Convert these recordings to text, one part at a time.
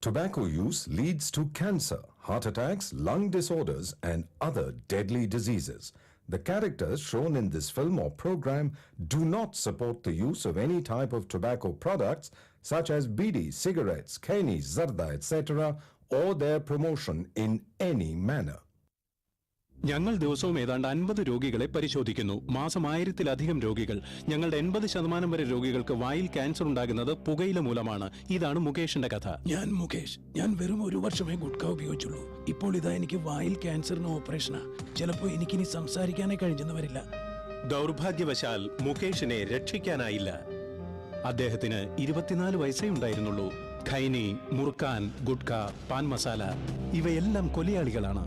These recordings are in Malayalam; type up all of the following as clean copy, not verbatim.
Tobacco use leads to cancer, heart attacks, lung disorders, and other deadly diseases. The characters shown in this film or program do not support the use of any type of tobacco products such as bidi, cigarettes, keni, zarda, etc., or their promotion in any manner. ഞങ്ങൾ ദിവസവും ഏതാണ്ട് 50 രോഗികളെ പരിശോധിക്കുന്നു. മാസം 1000-ലധികം രോഗികൾ. ഞങ്ങളുടെ 80% വരെ രോഗികൾക്ക് വായിൽ ക്യാൻസർ ഉണ്ടാകുന്നത് പുകയില മൂലമാണ്. ഇതാണ് മുകേഷിന്റെ കഥ. ഞാൻ മുകേഷ്. ഞാൻ വെറും 1 വർഷമേ ഗുഡ്ക ഉപയോഗിച്ചുള്ളൂ. ഇപ്പോൾ ഇതാ എനിക്ക് വായിൽ ക്യാൻസറിന് ഓപ്പറേഷനാ. ചിലപ്പോൾ എനിക്കിനി സംസാരിക്കാനേ കഴിഞ്ഞെന്ന് വരില്ല. ദൗർഭാഗ്യവശാൽ മുകേഷിനെ രക്ഷിക്കാനായില്ല. അദ്ദേഹത്തിന് 24 വയസ്സേ ഉണ്ടായിരുന്നുള്ളൂ. ഖൈനി, മുർക്കാൻ, ഗുഡ്ക, പാൻ മസാല ഇവയെല്ലാം കൊലയാളികളാണ്.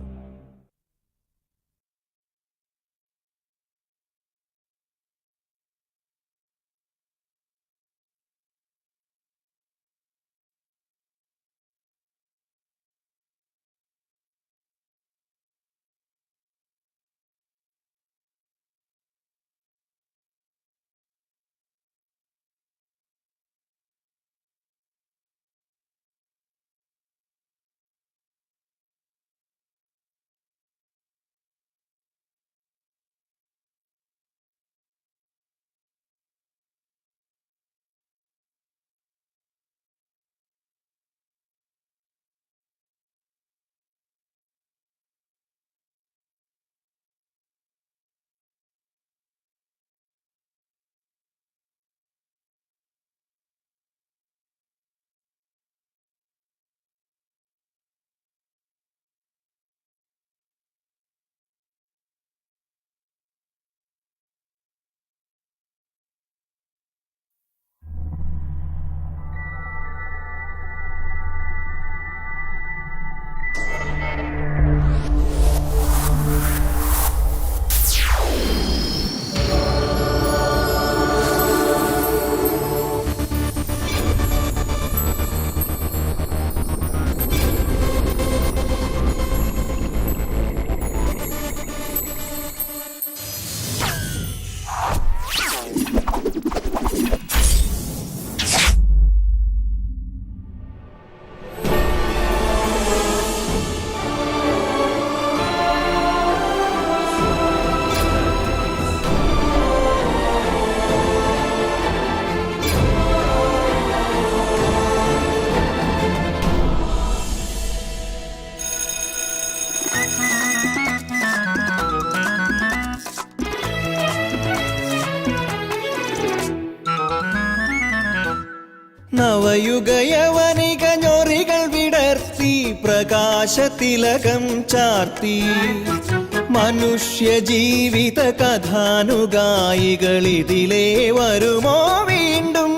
നവയുഗയവനിക ഞൊറികൾ വിടർത്തി പ്രകാശതിലകം ചാർത്തി മനുഷ്യ ജീവിത കഥാനുഗായികളിതിലേ വരുമോ വീണ്ടും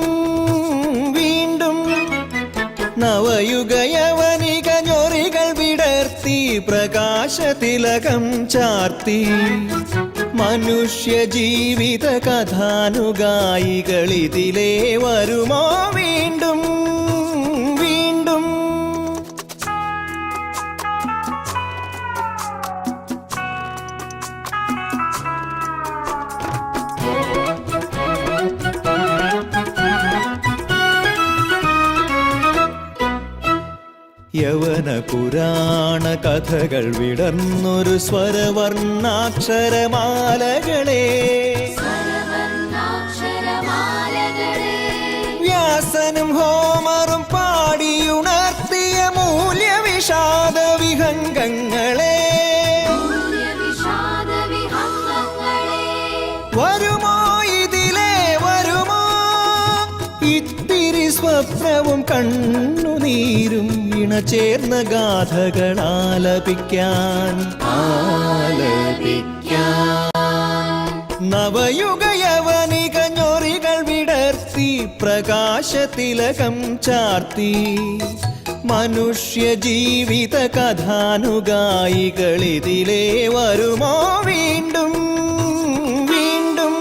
വീണ്ടും. നവയുഗയവനിക ഞൊറികൾ വിടർത്തി പ്രകാശതിലകം ചാർത്തി മനുഷ്യ ജീവിത കഥാനുഗായികളിതിലേ വരുമോ വീണ്ടും വീണ്ടും. യവന പുരാണ കഥകൾ വിടർന്നൊരു സ്വരവർണ്ണാക്ഷരമാലകളെ വ്യാസനും ഹോമറും പാടിയുണർത്തിയ മൂല്യവിഷാദ വിഹംഗങ്ങളെ വരുമോ ഇതിലേ വരുമോ ഇത്തിരി സ്വപ്നവും കണ്ണുനീരും ഇണചേർന്ന ഗാഥകൾ ആലപിക്കാൻ നവയുഗയവനിക ഞൊറികൾ വിടർത്തി പ്രകാശതിലകം ചാർത്തി മനുഷ്യ ജീവിത കഥാനുഗായികളിതിലേ വരുമോ വീണ്ടും വീണ്ടും.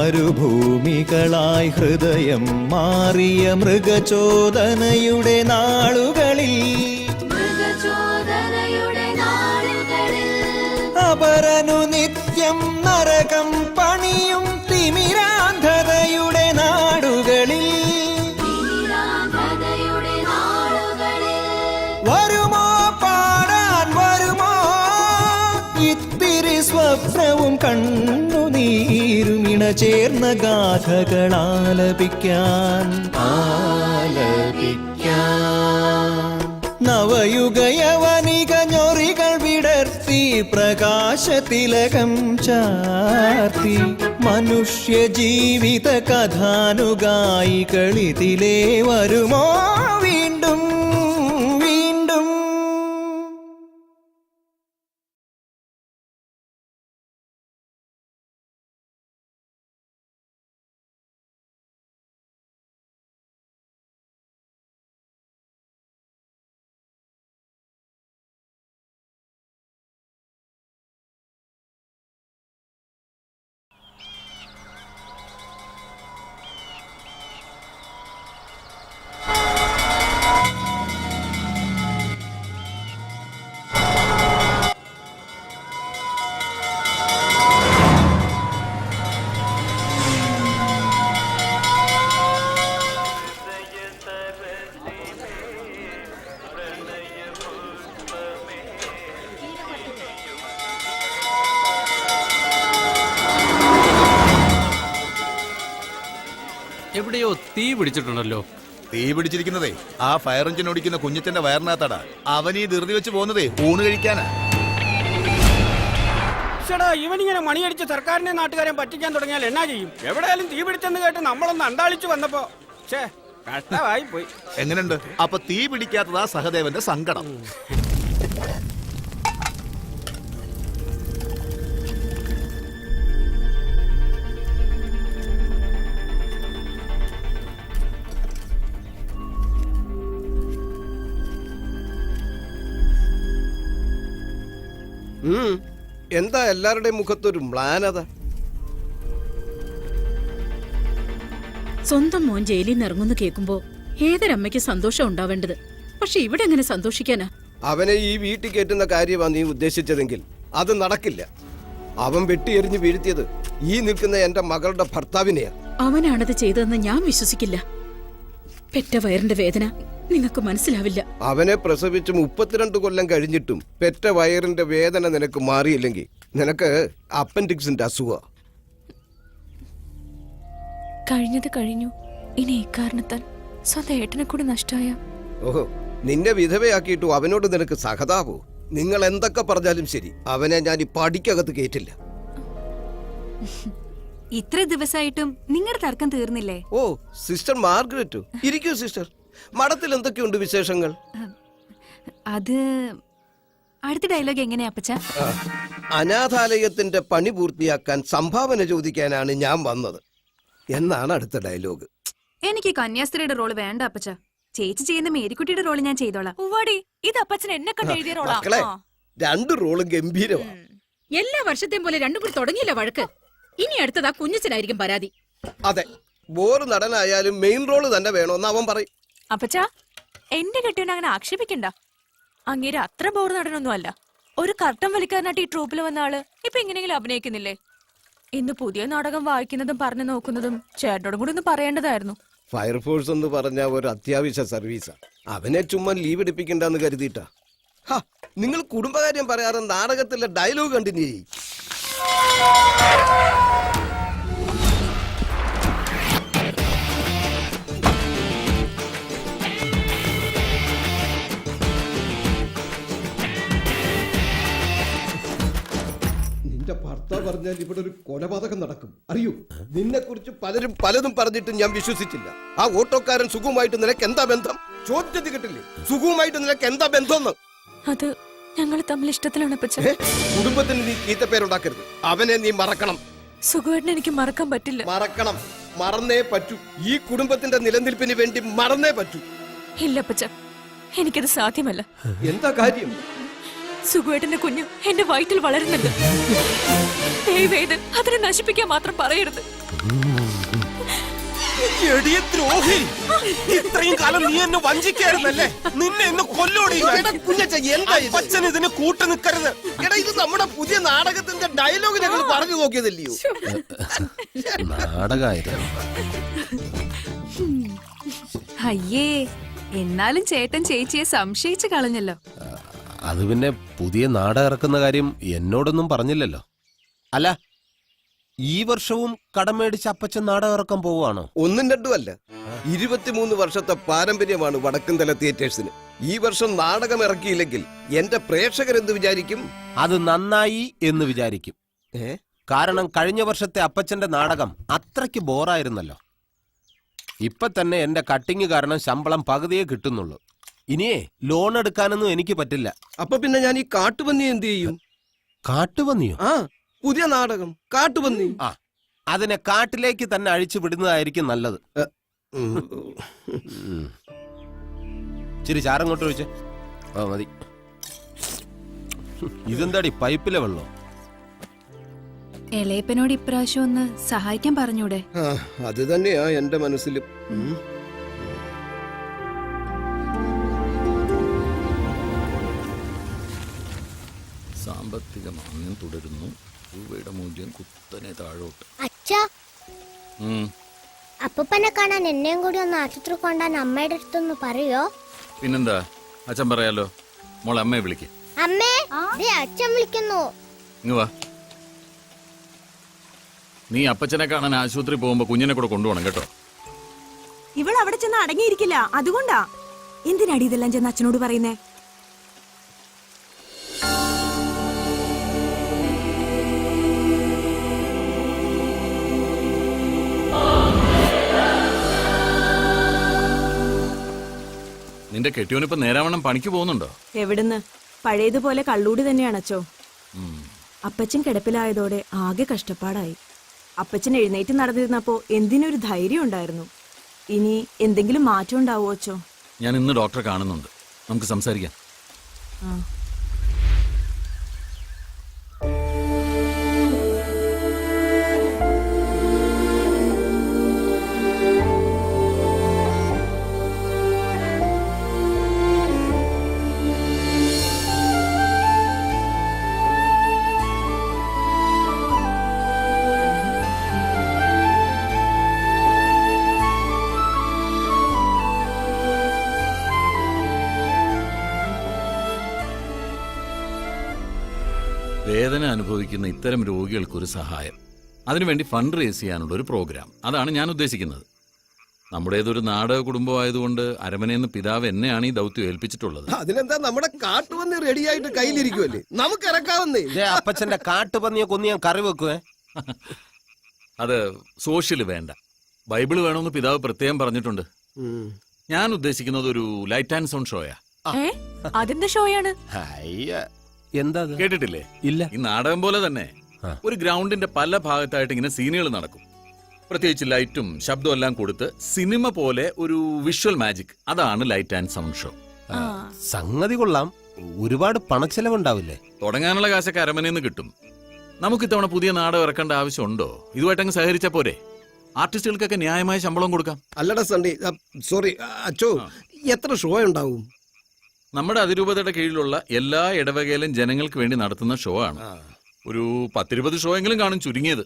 മരുഭൂമികളായി ഹൃദയം മാറിയ മൃഗചോദനയുടെ നാളുകളിൽ അപരനു നിത്യം നരകം പണിയും തിമിരാന്ധതയുടെ നാടുകളിൽ വരുമോ പാടാൻ വരുമോ ഇത്തിരി സ്വപ്നവും കണ്ണുനീരും ഇണ ചേർന്ന ഗാഥകളാലപിക്കാൻ നവയുഗയവനിക ഞൊറികൾ വിടർത്തി പ്രകാശതിലകം ചാർത്തി മനുഷ്യ ജീവിത കഥാനുഗായികളിതിലേ വരുമോ വീണ്ടും വീണ്ടും. എവിടെയോ തീ പിടിച്ചിട്ടുണ്ടല്ലോ. തീ പിടിച്ചിരിക്കുന്നതേ ആ ഫയർ എഞ്ചിൻ ഓടിക്കുന്ന കുഞ്ഞത്തിന്റെ വയറിനകത്തടാ. അവൻ ഈ ധൃതി വെച്ച് പോകുന്നതേ ഊണ് കഴിക്കാനാ. ചേടാ, ഇവനിങ്ങനെ മണിയടിച്ച് സർക്കാരിനെ നാട്ടുകാരെ പറ്റിക്കാൻ തുടങ്ങിയാൽ എന്നാ ചെയ്യും? എവിടെയാലും തീ പിടിച്ചെന്ന് കേട്ട് നമ്മളൊന്ന് അന്താളിച്ചു വന്നപ്പോ കഷ്ടമായി പോയി. എങ്ങനെയുണ്ട്? അപ്പൊ തീ പിടിക്കാത്തതാ സഹദേവന്റെ സങ്കടം. എന്താ എല്ലാവരുടെയും മുഖത്തൊരു മ്ലാനത? സ്വന്തം മോൻ ജയിലിൽ നിന്ന് ഇറങ്ങുന്നു കേൾക്കുമ്പോ ഏതൊരമ്മയ്ക്ക് സന്തോഷം ഉണ്ടാവേണ്ടത്. പക്ഷെ ഇവിടെ എങ്ങനെ സന്തോഷിക്കാനാ? അവനെ ഈ വീട്ടിൽ കയറ്റുന്ന കാര്യമാണ് നീ ഉദ്ദേശിച്ചതെങ്കിൽ അത് നടക്കില്ല. അവൻ വെട്ടിയെറിഞ്ഞ് വീഴ്ത്തിയത് ഈ നിൽക്കുന്ന എന്റെ മകളുടെ ഭർത്താവിനെയാ. അവനാണത് ചെയ്തതെന്ന് ഞാൻ വിശ്വസിക്കില്ല. പെറ്റ വയറിന്റെ വേദന നിങ്ങൾക്ക് മനസ്സിലാവില്ല. അവനെ പ്രസവിച്ച് 32 കൊല്ലം കഴിഞ്ഞിട്ടും പെറ്റ വയറിന്റെ വേദന നിനക്ക് മാറിയില്ലെങ്കിൽ നിനക്ക് അപ്പൻഡിക്സിന്റെ അസുഖ. കഴിഞ്ഞത് കഴിഞ്ഞു. ഇനി ഇക്കാരണത്താൽ സ്വന്തം ഏട്ടനെ കൂടി നഷ്ടമായ. ഓഹോ, നിന്നെ വിധവയാക്കിയിട്ടു അവനോട് നിനക്ക് സഹതാപോ? നിങ്ങൾ എന്തൊക്കെ പറഞ്ഞാലും ശരി, അവനെ ഞാൻ ഈ പടിക്കകത്ത് കേറ്റില്ല. ഇത്ര ദിവസമായിട്ടും നിങ്ങളുടെ തർക്കം തീർന്നില്ലേ? ഓ, സിസ്റ്റർ മാർഗരറ്റോ, ഇരിക്കൂ സിസ്റ്റർ. മഠത്തിൽ എന്തൊക്കെയുണ്ട് വിശേഷങ്ങൾ? അത് അടുത്ത ഡയലോഗ് എങ്ങനെയാ അപ്പച്ച? അനാഥാലയത്തിന്റെ പണി പൂർത്തിയാക്കാൻ സംഭാവന ചോദിക്കാനാണ് ഞാൻ വന്നത് എന്നാണ് അടുത്ത ഡയലോഗ്. എനിക്ക് കന്യാസ്ത്രീയുടെ റോള് വേണ്ട അപ്പച്ച. ചേച്ചി ചെയ്യുന്ന മേരിക്കുട്ടിയുടെ റോള് ഞാൻ ചെയ്തോളാം. ഇത് അപ്പച്ചൻ എന്നെ കണ്ട് എഴുതിയ റോളാ. മക്കളെ, 2 റോളും ഗംഭീരമാണ്. എല്ലാ വർഷത്തെയും പോലെ രണ്ടും കൂടി തുടങ്ങിയില്ല വഴക്ക്. ഇനി അടുത്തതാ കുഞ്ഞച്ചനായിരിക്കും പരാതി. അതെ, ബോറ് നടനായാലും മെയിൻ റോള് തന്നെ വേണമെന്ന് അവൻ പറയും. അപ്പച്ച, എന്റെ കെട്ടിയോനെ അങ്ങനെ ആക്ഷേപിക്കണ്ട. അങ്ങേര് അത്ര ബോർ നടനൊന്നും അല്ല. ഒരു കർട്ടൻ വലിക്കാനായിട്ട് ഈ ട്രൂപ്പിൽ വന്ന ആള് ഇപ്പൊ എങ്ങനെയെങ്കിലും അഭിനയിക്കുന്നില്ലേ? ഇന്ന് പുതിയ നാടകം വായിക്കുന്നതും പറഞ്ഞു നോക്കുന്നതും ചേട്ടനോടും കൂടി ഒന്ന് പറയേണ്ടതായിരുന്നു. ഫയർഫോഴ്സ് എന്ന് പറഞ്ഞ ഒരു അത്യാവശ്യ സർവീസാ. അവനെ ചുമ്മാ ലീവ് എടുപ്പിക്കണ്ടെന്ന് കരുതിയിട്ടാ. നിങ്ങൾ കുടുംബകാര്യം പറയാറ് നാടകത്തിലെ ഡയലോഗ് കണ്ടിന്യൂ ചെയ്യും. നിന്റെ ഭർത്താവ് പറഞ്ഞാൽ ഇവിടെ ഒരു കൊലപാതകം നടക്കും അറിയൂ. നിന്നെ കുറിച്ച് പലരും പലതും പറഞ്ഞിട്ട് ഞാൻ വിശ്വസിച്ചില്ല. ആ ഓട്ടോക്കാരൻ സുഖവുമായിട്ട് നിനക്ക് എന്താ ബന്ധം? ചോദ്യത്തിൽ കിട്ടില്ലേ, സുഖവുമായിട്ട് നിനക്ക് എന്താ ബന്ധം? അത് ഞങ്ങൾ തമ്മിൽ ഇഷ്ടത്തിലാണ് അപ്പച്ച. കുടുംബത്തിന് നീ ചീത്തപ്പേരുണ്ടാക്കരുത്. അവനെ നീ മറക്കണം. സുഖമായിട്ട് എനിക്ക് മറക്കാൻ പറ്റില്ല. മറക്കണം, മറന്നേ പറ്റൂ. ഈ കുടുംബത്തിന്റെ നിലനിൽപ്പിന് വേണ്ടി മറന്നേ പറ്റൂ. ഇല്ല അപ്പച്ച, എനിക്കത് സാധ്യമല്ല. എന്താ കാര്യം? സുഖുവേട്ടന്റെ കുഞ്ഞു എന്റെ വയറ്റിൽ വളരുന്നുണ്ട്. ദയവേത് അതിനെ നശിപ്പിക്കാൻ മാത്രം പറയരുത്. എടിയ ദ്രോഹി, ഇത്രയും കാലം നീ എന്നെ വഞ്ചിക്കായിരുന്നല്ലേ? നിന്നെ ഇന്ന് കൊല്ലോടി. അച്ഛൻ ഇതിന് കൂട്ടു നിൽക്കരുത്. എടാ, ഇത് നമ്മുടെ പുതിയ നാടകത്തിന്റെ ഡയലോഗ് ഞങ്ങൾ പറഞ്ഞു നോക്കിയതല്ലയോ? നാടകമായിരുന്നു. അയ്യേ, എന്നാലും ചേട്ടൻ ചേച്ചിയെ സംശയിച്ചു കളഞ്ഞല്ലോ. അത് പിന്നെ പുതിയ നാടകം ഇറക്കുന്ന കാര്യം എന്നോടൊന്നും പറഞ്ഞില്ലല്ലോ. അല്ല, ഈ വർഷവും കടം മേടിച്ച് അപ്പച്ചൻ നാടകം ഇറക്കാൻ പോവുകയാണോ? ഒന്നും രണ്ടും അല്ല, 23 വർഷത്തെ പാരമ്പര്യമാണ് വടക്കുംതല തിയേറ്റേഴ്സിന്. ഈ വർഷം നാടകം ഇറക്കിയില്ലെങ്കിൽ എന്റെ പ്രേക്ഷകരെന്ത് വിചാരിക്കും? അത് നന്നായി എന്ന് വിചാരിക്കും. കാരണം കഴിഞ്ഞ വർഷത്തെ അപ്പച്ചന്റെ നാടകം അത്രയ്ക്ക് ബോറായിരുന്നല്ലോ. ഇപ്പൊ തന്നെ എന്റെ കട്ടിങ് കാരണം ശമ്പളം പകുതിയേ കിട്ടുന്നുള്ളൂ. ഇനിയേ ലോൺ എടുക്കാനൊന്നും എനിക്ക് പറ്റില്ല. അപ്പൊ പിന്നെ ഞാൻ ഈ കാട്ടുപന്നി എന്ത് ചെയ്യും? കാട്ടുപന്നിയോ? ആ, പുതിയ നാടകം കാട്ടുപന്നി. ആ, അതിനെ കാട്ടിലേക്ക് തന്നെ അഴിച്ചു വിടുന്നതായിരിക്കും നല്ലത്. ഇച്ചിരി ചാരങ്ങോട്ട് ഒഴിച്ചേ. ആ, മതി. ഇതെന്താടി പൈപ്പിലെ വെള്ളം? എളയപ്പനോട് ഇപ്രാവശ്യം ഒന്ന് സഹായിക്കാൻ പറഞ്ഞൂടെ? അത് തന്നെയാ എന്റെ മനസ്സിലും. സാമ്പത്തിക മാന്യം തുടരുന്നു. രൂപയുടെ മൂല്യം കുത്തനെ താഴോട്ട്. അച്ഛാ, അപ്പനെ കാണാൻ എന്നെയും കൂടി ഒന്ന് ആശുപത്രി കൊണ്ടാൻ അമ്മയുടെ അടുത്തൊന്ന് പറയോ? പിന്നെന്താ, അച്ഛൻ പറയാലോ. മോളെ അമ്മയെ വിളിക്ക്. അമ്മേ, ദേ അച്ഛൻ വിളിക്കുന്നു. ഇങ്ങ് വാ. നീ അപ്പച്ചനെ കാണാൻ ആശുപത്രി പോകുമ്പോ കുഞ്ഞിനെ കൂടെ കൊണ്ടുപോകണം കേട്ടോ. ഇവൾ അവിടെ ചെന്ന് അടങ്ങിയിരിക്കില്ല, അതുകൊണ്ടാ. എന്തിനാടി ഇതെല്ലാം ചെന്ന് അച്ഛനോട് പറയുന്നേ? നിന്റെ കെട്ടിയോനിപ്പോ നേരാവണ്ണം പണിക്ക് പോകുന്നുണ്ടോ? എവിടുന്ന്? പഴയതുപോലെ കള്ളൂടി തന്നെയാണച്ചോ. അപ്പച്ചൻ കിടപ്പിലായതോടെ ആകെ കഷ്ടപ്പാടായി. അപ്പച്ചൻ എഴുന്നേറ്റ് നടന്നിരുന്നപ്പോ എന്തിനൊരു ധൈര്യം ഉണ്ടായിരുന്നു. ഇനി എന്തെങ്കിലും മാറ്റം ഉണ്ടാവോ അച്ചോ? ഞാൻ ഇന്ന് ഡോക്ടറെ കാണുന്നുണ്ട്, നമുക്ക് സംസാരിക്കാം. വേദന അനുഭവിക്കുന്ന ഇത്തരം രോഗികൾക്കൊരു സഹായം, അതിനുവേണ്ടി ഫണ്ട് റേസ് ചെയ്യാനുള്ള ഒരു പ്രോഗ്രാം, അതാണ് ഞാൻ ഉദ്ദേശിക്കുന്നത്. നമ്മുടേതൊരു നാടക കുടുംബമായതുകൊണ്ട് അരമനയെന്ന് പിതാവ് എന്നെയാണ് ഈ ദൗത്യം ഏൽപ്പിച്ചിട്ടുള്ളത്. അതിനെന്താ, നമ്മുടെ കാട്ടുപന്നി റെഡിയായിട്ട് കയ്യിലിരിക്കുമല്ലേ, നമുക്ക് ഇറക്കാവുന്നേ. അപ്പച്ചന്റെ കാട്ടുപന്നിയെ കൊന്ന് ഞാൻ കറി വെക്കുവേ. അത് സോഷ്യല് വേണ്ട, ബൈബിള് വേണമെന്ന് പിതാവ് പ്രത്യേകം പറഞ്ഞിട്ടുണ്ട്. ഞാൻ ഉദ്ദേശിക്കുന്നത് ഒരു ലൈറ്റ് ആൻഡ് സൗണ്ട് ഷോയാ. അതെന്താ ഷോയാണ്? എന്താ കേട്ടിട്ടില്ലേ? ഇല്ല. ഈ നാടകം പോലെ തന്നെ ഒരു ഗ്രൗണ്ടിന്റെ പല ഭാഗത്തായിട്ട് ഇങ്ങനെ സീനുകൾ നടക്കും. പ്രത്യേകിച്ച് ലൈറ്റും ശബ്ദവും എല്ലാം കൊടുത്ത് സിനിമ പോലെ ഒരു വിഷ്വൽ മാജിക്, അതാണ് ലൈറ്റ് ആൻഡ് സൗണ്ട് ഷോ. സംഗതി കൊള്ളാം. ഒരുപാട് പണച്ചെലവുണ്ടാവില്ലേ? തുടങ്ങാനുള്ള കാശൊക്കെ അരമനയിൽ കിട്ടും. നമുക്ക് ഇത്തവണ പുതിയ നാടകം ഇറക്കേണ്ട ആവശ്യമുണ്ടോ? ഇതുമായിട്ടങ്ങ് സഹകരിച്ചാ പോരെ? ആർട്ടിസ്റ്റുകൾക്കൊക്കെ ന്യായമായ ശമ്പളം കൊടുക്കാം. അല്ലടാ സണ്ണി, സോറി അച്ചോ, എത്ര ഷോ ഉണ്ടാവും? നമ്മുടെ അതിരൂപതയുടെ കീഴിലുള്ള എല്ലാ ഇടവകയിലും ജനങ്ങൾക്ക് വേണ്ടി നടത്തുന്ന ഷോ ആണ്. ഒരു 10-20 ഷോ എങ്കിലും കാണും ചുരുങ്ങിയത്.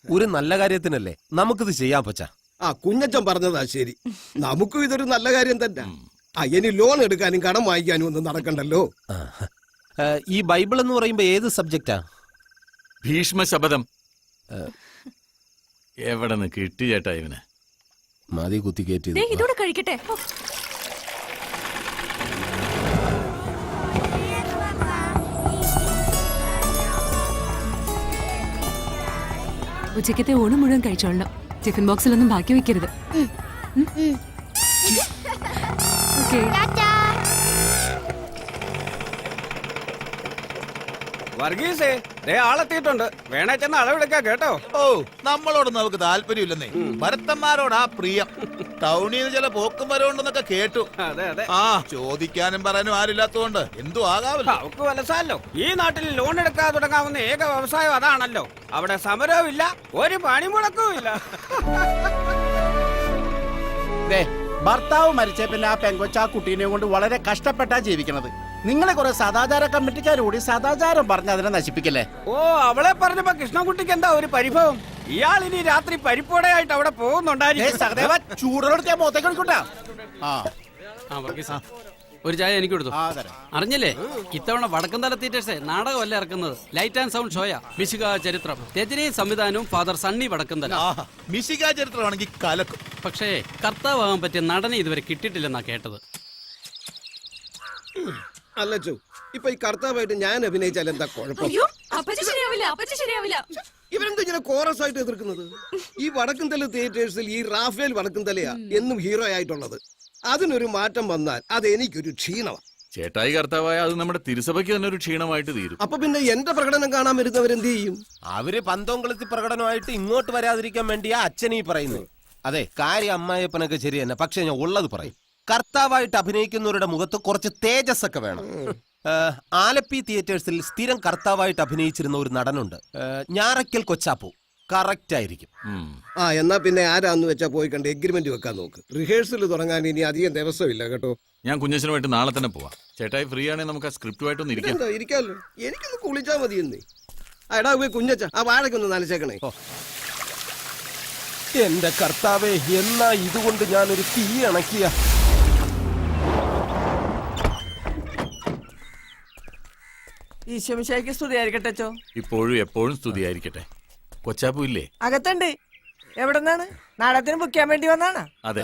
ഒരു നല്ല കാര്യത്തിനല്ലേ, നമുക്കിത് ചെയ്യാം പച്ച. കുഞ്ഞച്ചൻ പറഞ്ഞതാ ശരി, നമുക്കും ഇതൊരു നല്ല കാര്യം തന്നെ. ഇനി ലോൺ എടുക്കാനും കടം വാങ്ങിക്കാനും ഒന്നും നടക്കണ്ടല്ലോ. ഈ ബൈബിൾ എന്ന് പറയുമ്പോ ഏത് സബ്ജക്റ്റാ? ഭീഷ്മ ശപഥം. എവിടെ നിന്ന് കിട്ടി ചേട്ടാ ഇവന്? മതി കുത്തി കയറ്റി. ഇതോടെ കഴിക്കട്ടെ. ഉച്ചക്കത്തെ ഊണ് മുഴുവൻ കഴിച്ചോളണം. ടിഫിൻ ബോക്സിലൊന്നും ബാക്കി വെക്കരുത്. വർഗീസേ, ദേ ആളെത്തിയിട്ടുണ്ട്. വേണേ ചെന്ന് അളവെടുക്കാം കേട്ടോ. ഓ നമ്മളോട് നമുക്ക് താല്പര്യമില്ലെന്നേ. ഭരത്തന്മാരോടാ പ്രിയം. ടൗണിൽ നിന്ന് ചില പോക്കും വരവുണ്ടെന്നൊക്കെ കേട്ടു. അതെ അതെ. ആ ചോദിക്കാനും പറയാനും ആരില്ലാത്തതുകൊണ്ട് എന്തു ആകാമല്ലോ. അവക്ക് വലസാലോ. ഈ നാട്ടിൽ ലോൺ എടുക്കാതെ തുടങ്ങാവുന്ന ഏക വ്യവസായം അതാണല്ലോ. അവിടെ സമരവും ഇല്ല, ഒരു പണിമുടക്കവും ഇല്ല. ഭർത്താവ് മരിച്ച പിന്നെ ആ പെങ്കൊച്ച കുട്ടീനെ കൊണ്ട് വളരെ കഷ്ടപ്പെട്ടാ ജീവിക്കണത്. നിങ്ങളെ കുറെ സദാചാര കമ്മിറ്റിക്കാരോടി സദാചാരം പറഞ്ഞ് അതിനെ നശിപ്പിക്കല്ലേ. ഓ, അവളെ പറഞ്ഞപ്പോ കൃഷ്ണൻകുട്ടിക്ക് എന്താ ഒരു പരിഭവം? ഇയാൾ ഇനി രാത്രി പരിപ്പോടയായിട്ട് അവിടെ പോകുന്നുണ്ടായിരിക്കും. ചൂടോടെ മുഖത്തേക്ക് എടുക്കട്ടാ. ഒരു ചായ എനിക്ക് കൊടുത്തു. അറിഞ്ഞില്ലേ, ഇത്തവണ വടക്കന്തല തിയേറ്റേഴ്സ് നാടകമല്ല ഇറക്കുന്നത്. ലൈറ്റ് ആൻഡ് സൗണ്ട് ഷോയാ. മിശിക ചരിത്രം. രചനയും സംവിധാനവും ഫാദർ സണ്ണി വടക്കന്തല. മിശിക ചരിത്രമാണെങ്കിൽ കലക്കും. പക്ഷേ കർത്താവാകാൻ പറ്റിയ നടനെ ഇതുവരെ കിട്ടിയിട്ടില്ലെന്നാ കേട്ടത്. അല്ലച്ചു, ഇപ്പൊ ഈ കർത്താവായിട്ട് ഞാൻ അഭിനയിച്ചാൽ എന്താ കുഴപ്പം? ഇവരെന്താ ഇങ്ങനെ കോറസ് ആയിട്ട് എതിർക്കുന്നത്? ഈ വടക്കുംതല തിയേറ്റേഴ്സിൽ ഈ റാഫേൽ വടക്കുംതലയാ എന്നും ഹീറോ ആയിട്ടുള്ളത്. അതിനൊരു മാറ്റം വന്നാൽ അത് എനിക്കൊരു ക്ഷീണമാണ്. ചേട്ടായി കർത്താവായ അത് നമ്മുടെ തിരുസഭയ്ക്ക് തന്നെ ഒരു ക്ഷീണമായിട്ട് തീരും. അപ്പൊ പിന്നെ എന്റെ പ്രകടനം കാണാൻ വരുന്നവരെന്ത് ചെയ്യും? അവര് പന്തോങ്കളത്തി പ്രകടനമായിട്ട് ഇങ്ങോട്ട് വരാതിരിക്കാൻ വേണ്ടിയാ അച്ഛനീ പറയുന്നത്. അതെ, കാര്യം അമ്മായപ്പനൊക്കെ ശരി തന്നെ. പക്ഷെ ഞാൻ ഉള്ളത് പറയും. കർത്താവായിട്ട് അഭിനയിക്കുന്നവരുടെ മുഖത്ത് കുറച്ച് തേജസ് ഒക്കെ വേണം. ആലപ്പി തിയേറ്റേഴ്സിൽ സ്ഥിരം കർത്താവായിട്ട് അഭിനയിച്ചിരുന്ന ഒരു നടനുണ്ട്, ഞാറയ്ക്കൽ കൊച്ചാപ്പു. കറക്റ്റ് ആയിരിക്കും. ആ എന്നാ പിന്നെ ആരാന്ന് വെച്ചാ പോയി കണ്ട് എഗ്രിമെന്റ് വെക്കാൻ നോക്ക്. റിഹേഴ്സൽ തുടങ്ങാൻ ഇനി അധികം ദിവസമില്ല കേട്ടോ. ഞാൻ കുഞ്ഞച്ചനുമായിട്ട് നാളെ തന്നെ പോവാം. ചേട്ടായി ഫ്രീ ആണെങ്കിൽ നമുക്ക് ആ സ്ക്രിപ്റ്റുമായിട്ടൊന്ന് ഇരിക്കാം. ഇരിക്കാമല്ലോ, എനിക്കൊന്ന് കുളിച്ചാ മതി എന്നേ. എടാ പോയി കുഞ്ഞച്ച ആ വാഴക്കൊന്ന് നനച്ചേക്കണേ. എന്റെ കർത്താവേ, എന്നാ ഇതുകൊണ്ട് ഞാനൊരു തീ അണക്കിയ. ഈശോമിശിഹായ്ക്ക് സ്തുതിയായിരിക്കട്ടെ അച്ചോ. ഇപ്പോഴും എപ്പോഴും സ്തുതിയായിരിക്കട്ടെ. കൊച്ചാപ്പു ഇല്ലേ? അകത്തുണ്ട്. എവിടെന്നാണ്? നാടകത്തിന് ബുക്ക് ചെയ്യാൻ വേണ്ടി വന്നാണ്. അതെ,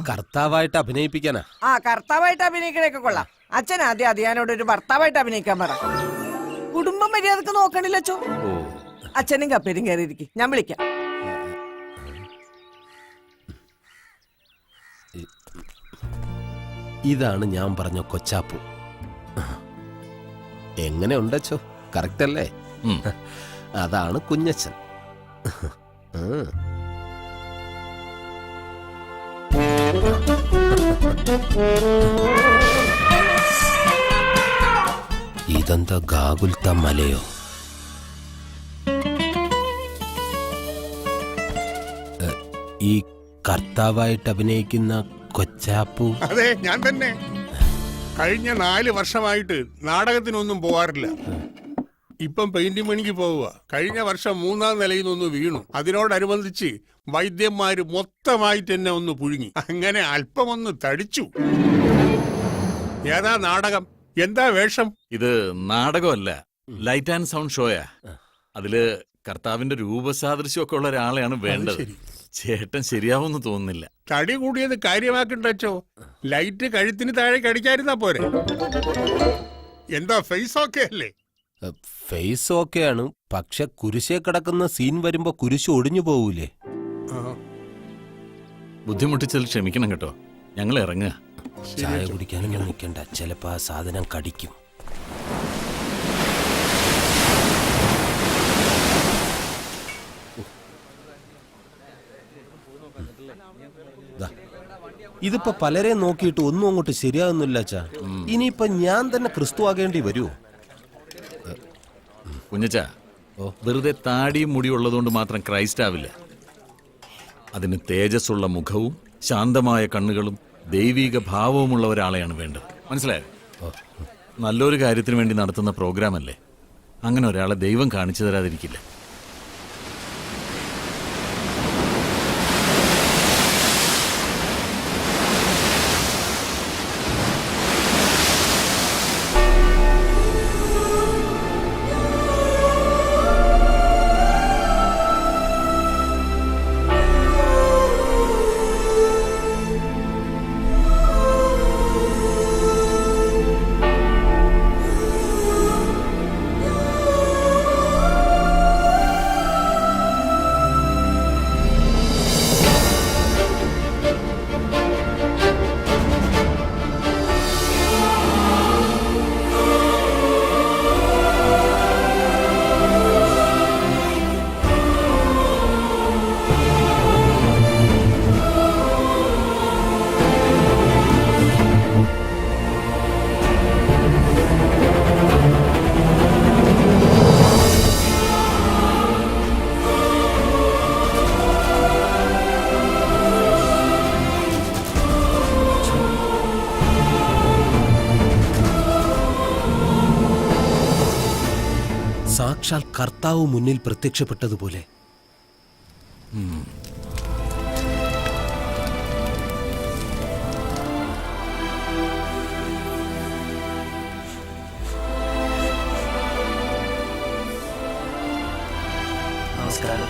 കർത്താവായിട്ട് അഭിനയിപ്പിക്കാനാ. ആ കർത്താവായിട്ട് അഭിനയിക്കണേക്കെ കൊള്ളാം. അച്ഛൻ ആദ്യം അതിയാനോട് ഒരു ഭർത്താവായിട്ട് അഭിനയിക്കാൻ പറ. കുടുംബം മര്യാദക്ക് നോക്കണില്ല അച്ചോ. അച്ഛനും കപ്പേരും കയറിയിരിക്കും, ഞാൻ വിളിക്കാം. ഇതാണ് ഞാൻ പറഞ്ഞ കൊച്ചാപ്പു. എങ്ങനെ ഉണ്ടച്ചോ? കറക്റ്റ് അല്ലേ? അതാണ് കുഞ്ഞച്ചൻ. ഇതെന്താ ഗാഗുൽത്ത മലയോ? ഈ കർത്താവായിട്ട് അഭിനയിക്കുന്ന കൊച്ചാപ്പു? അതെ, ഞാൻ തന്നെ. കഴിഞ്ഞ 4 വർഷമായിട്ട് നാടകത്തിനൊന്നും പോവാറില്ല. ഇപ്പം പെയിന്റിംഗ് പണിക്ക് പോവുക. കഴിഞ്ഞ വർഷം 3-ാം നിലയിൽ നിന്ന് വീണു. അതിനോടനുബന്ധിച്ച് വൈദ്യന്മാര് മൊത്തമായിട്ട് എന്നെ ഒന്ന് പുഴുങ്ങി. അങ്ങനെ അല്പമൊന്ന് തടിച്ചു. ഏതാ നാടകം? എന്താ വേഷം? ഇത് നാടകമല്ല, ലൈറ്റ് ആൻഡ് സൗണ്ട് ഷോയാ. അതില് കർത്താവിന്റെ രൂപസാദൃശ്യമൊക്കെ ഉള്ള ഒരാളെയാണ് വേണ്ടത്. ചേട്ടൻ ശരിയാവുമെന്ന് തോന്നുന്നില്ല. തടി കൂടിയത് കാര്യമാക്കണ്ടോ? ലൈറ്റ് കഴുത്തിന് താഴെ കടിക്കാതിരുന്നാ പോരെ. എന്താ ഫേസ് ഓക്കെ അല്ലേ? ഫേസ് ഓക്കെയാണ്, പക്ഷെ കുരിശേ കിടക്കുന്ന സീൻ വരുമ്പോ കുരിശ് ഒടിഞ്ഞു പോവൂലേ? ബുദ്ധിമുട്ടിച്ചതിൽ ക്ഷമിക്കണം കേട്ടോ. ഞങ്ങൾ ഇറങ്ങുക. ചായ കുടിക്കാനൊന്നും നിൽക്കണ്ട, ചിലപ്പോ ആ സാധനം കടിക്കും. ഇതിപ്പോ പലരെ നോക്കിയിട്ട് ഒന്നും അങ്ങോട്ട് ശരിയാകുന്നില്ല അച്ഛാ. ഇനിയിപ്പൊ ഞാൻ തന്നെ ക്രിസ്തു ആകേണ്ടി വരുമോ? കുഞ്ഞച്ചാ, വെറുതെ താടിയും മുടിയുള്ളതുകൊണ്ട് മാത്രം ക്രൈസ്റ്റ് ആവില്ല. അതിന് തേജസ്സുള്ള മുഖവും ശാന്തമായ കണ്ണുകളും ദൈവിക ഭാവവുമുള്ള ഒരാളെയാണ് വേണ്ടത്. മനസ്സിലായോ? നല്ലൊരു കാര്യത്തിന് വേണ്ടി നടത്തുന്ന പ്രോഗ്രാം അല്ലേ. അങ്ങനെ ഒരാളെ ദൈവം കാണിച്ചു തരാതിരിക്കില്ല. സാക്ഷാൽ കർത്താവ് മുന്നിൽ പ്രത്യക്ഷപ്പെട്ടതുപോലെ. നമസ്കാരം.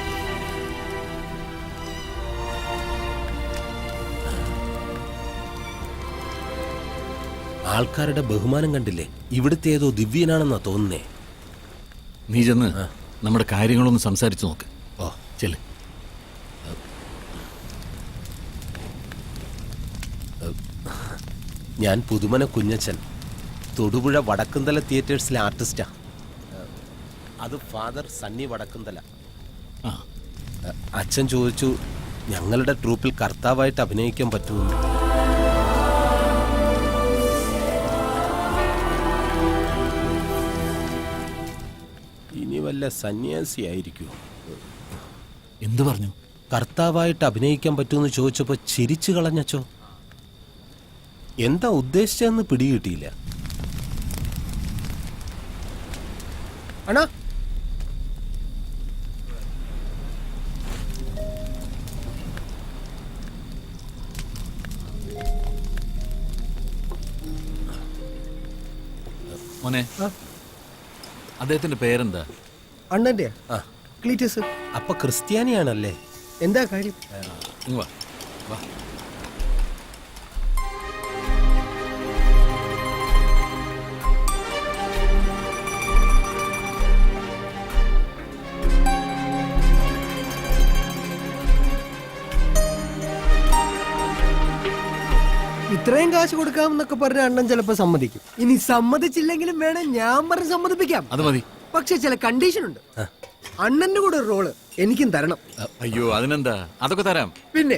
ആൾക്കാരുടെ ബഹുമാനം കണ്ടില്ലേ? ഇവിടുത്തെ ഏതോ ദിവ്യനാണെന്നാ തോന്നുന്നേ. നീ ചെന്ന് നമ്മുടെ കാര്യങ്ങളൊന്ന് സംസാരിച്ചു നോക്ക്. ഓ ചെല്. ഞാൻ പുതുമന കുഞ്ഞച്ചൻ, തൊടുപുഴ വടക്കുംതല തിയേറ്റേഴ്സിലെ ആർട്ടിസ്റ്റാ. അത് ഫാദർ സണ്ണി വടക്കുംതല. അച്ഛൻ ചോദിച്ചു ഞങ്ങളുടെ ട്രൂപ്പിൽ കർത്താവായിട്ട് അഭിനയിക്കാൻ പറ്റുമെന്ന്. ഇനി വല്ല സന്യാസിയായിരിക്കുമോ? എന്തു പറഞ്ഞു? കർത്താവായിട്ട് അഭിനയിക്കാൻ പറ്റുമെന്ന് ചോദിച്ചപ്പോ ചിരിച്ചു കളഞ്ഞച്ചോ. എന്താ ഉദ്ദേശിച്ചെന്ന് പിടികിട്ടിയില്ല. അണ്ണാ മോനെ, അദ്ദേഹത്തിന്റെ പേരെന്താ? അണ്ണന്റെ ക്ലീറ്റസ്. അപ്പൊ ക്രിസ്ത്യാനിയാണല്ലേ? എന്താ കാര്യം? ഇങ്ങ് വാ, വാ. ഇത്രയും കാശ് കൊടുക്കാമെന്നൊക്കെ പറഞ്ഞ അണ്ണൻ ചിലപ്പോ സമ്മതിക്കും. ഇനി സമ്മതിച്ചില്ലെങ്കിലും വേണം ഞാൻ പറഞ്ഞ് സമ്മതിപ്പിക്കാം. അത് മതി. പക്ഷെ ചില കണ്ടീഷൻ ഉണ്ട്. അണ്ണന്റെ കൂടെ ഒരു റോള് എനിക്കും തരണം. അയ്യോ, അതിനെന്താ, അതൊക്കെ തരാം. പിന്നെ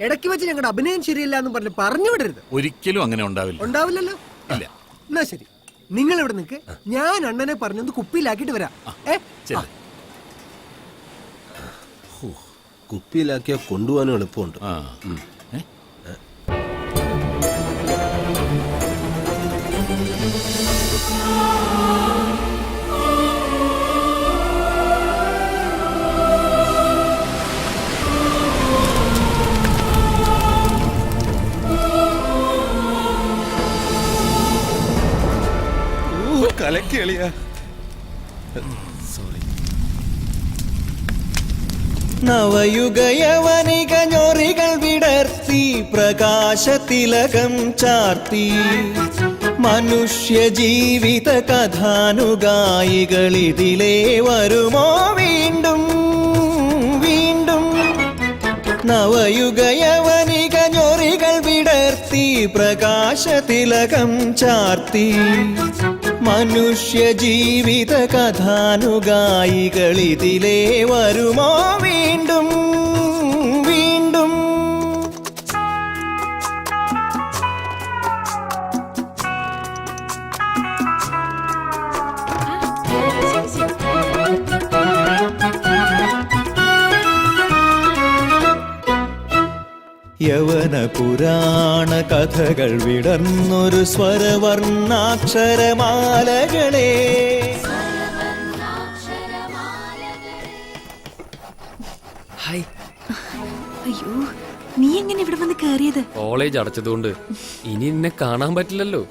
ഇടയ്ക്ക് വെച്ച് ഞങ്ങളുടെ അഭിനയം ശരിയല്ല എന്ന് പറഞ്ഞ് പറഞ്ഞു വിടരുത്. ഒരിക്കലും അങ്ങനെ ഉണ്ടാവില്ല. ഉണ്ടാവില്ലല്ലോ? ഇല്ല. എന്നാ ശരി, നിങ്ങൾ ഇവിടെ നിൽക്ക്. ഞാൻ അണ്ണനെ പറഞ്ഞൊന്ന് കുപ്പിയിലാക്കിയിട്ട് വരാം. കുപ്പിയിലാക്കിയാ കൊണ്ടുപോകാനും എളുപ്പമുണ്ട്. കലക്കിളിയ നവയുഗയവനിക ഞൊറികൾ വിടർത്തി പ്രകാശതിലകം ചാർത്തി മനുഷ്യ ജീവിത കഥാനുഗായികളിതിലേ വരുമോ വീണ്ടും വീണ്ടും. നവയുഗയവനിക ഞൊറികൾ വിടർത്തി പ്രകാശതിലകം ചാർത്തി മനുഷ്യ ജീവിത കഥാനുഗായികളിതിലേ വരുമോ വീണ്ടും വീണ്ടും. യവന പുരാണ കഥകൾ വിടർന്നൊരു സ്വരവർണ്ണാക്ഷരമാലകളെ. അയ്യോ, നീ എങ്ങനെ ഇവിടെ വന്ന് കേറിയത്? കോളേജ് അടച്ചതുകൊണ്ട് ഇനി എന്നെ കാണാൻ പറ്റില്ലല്ലോ.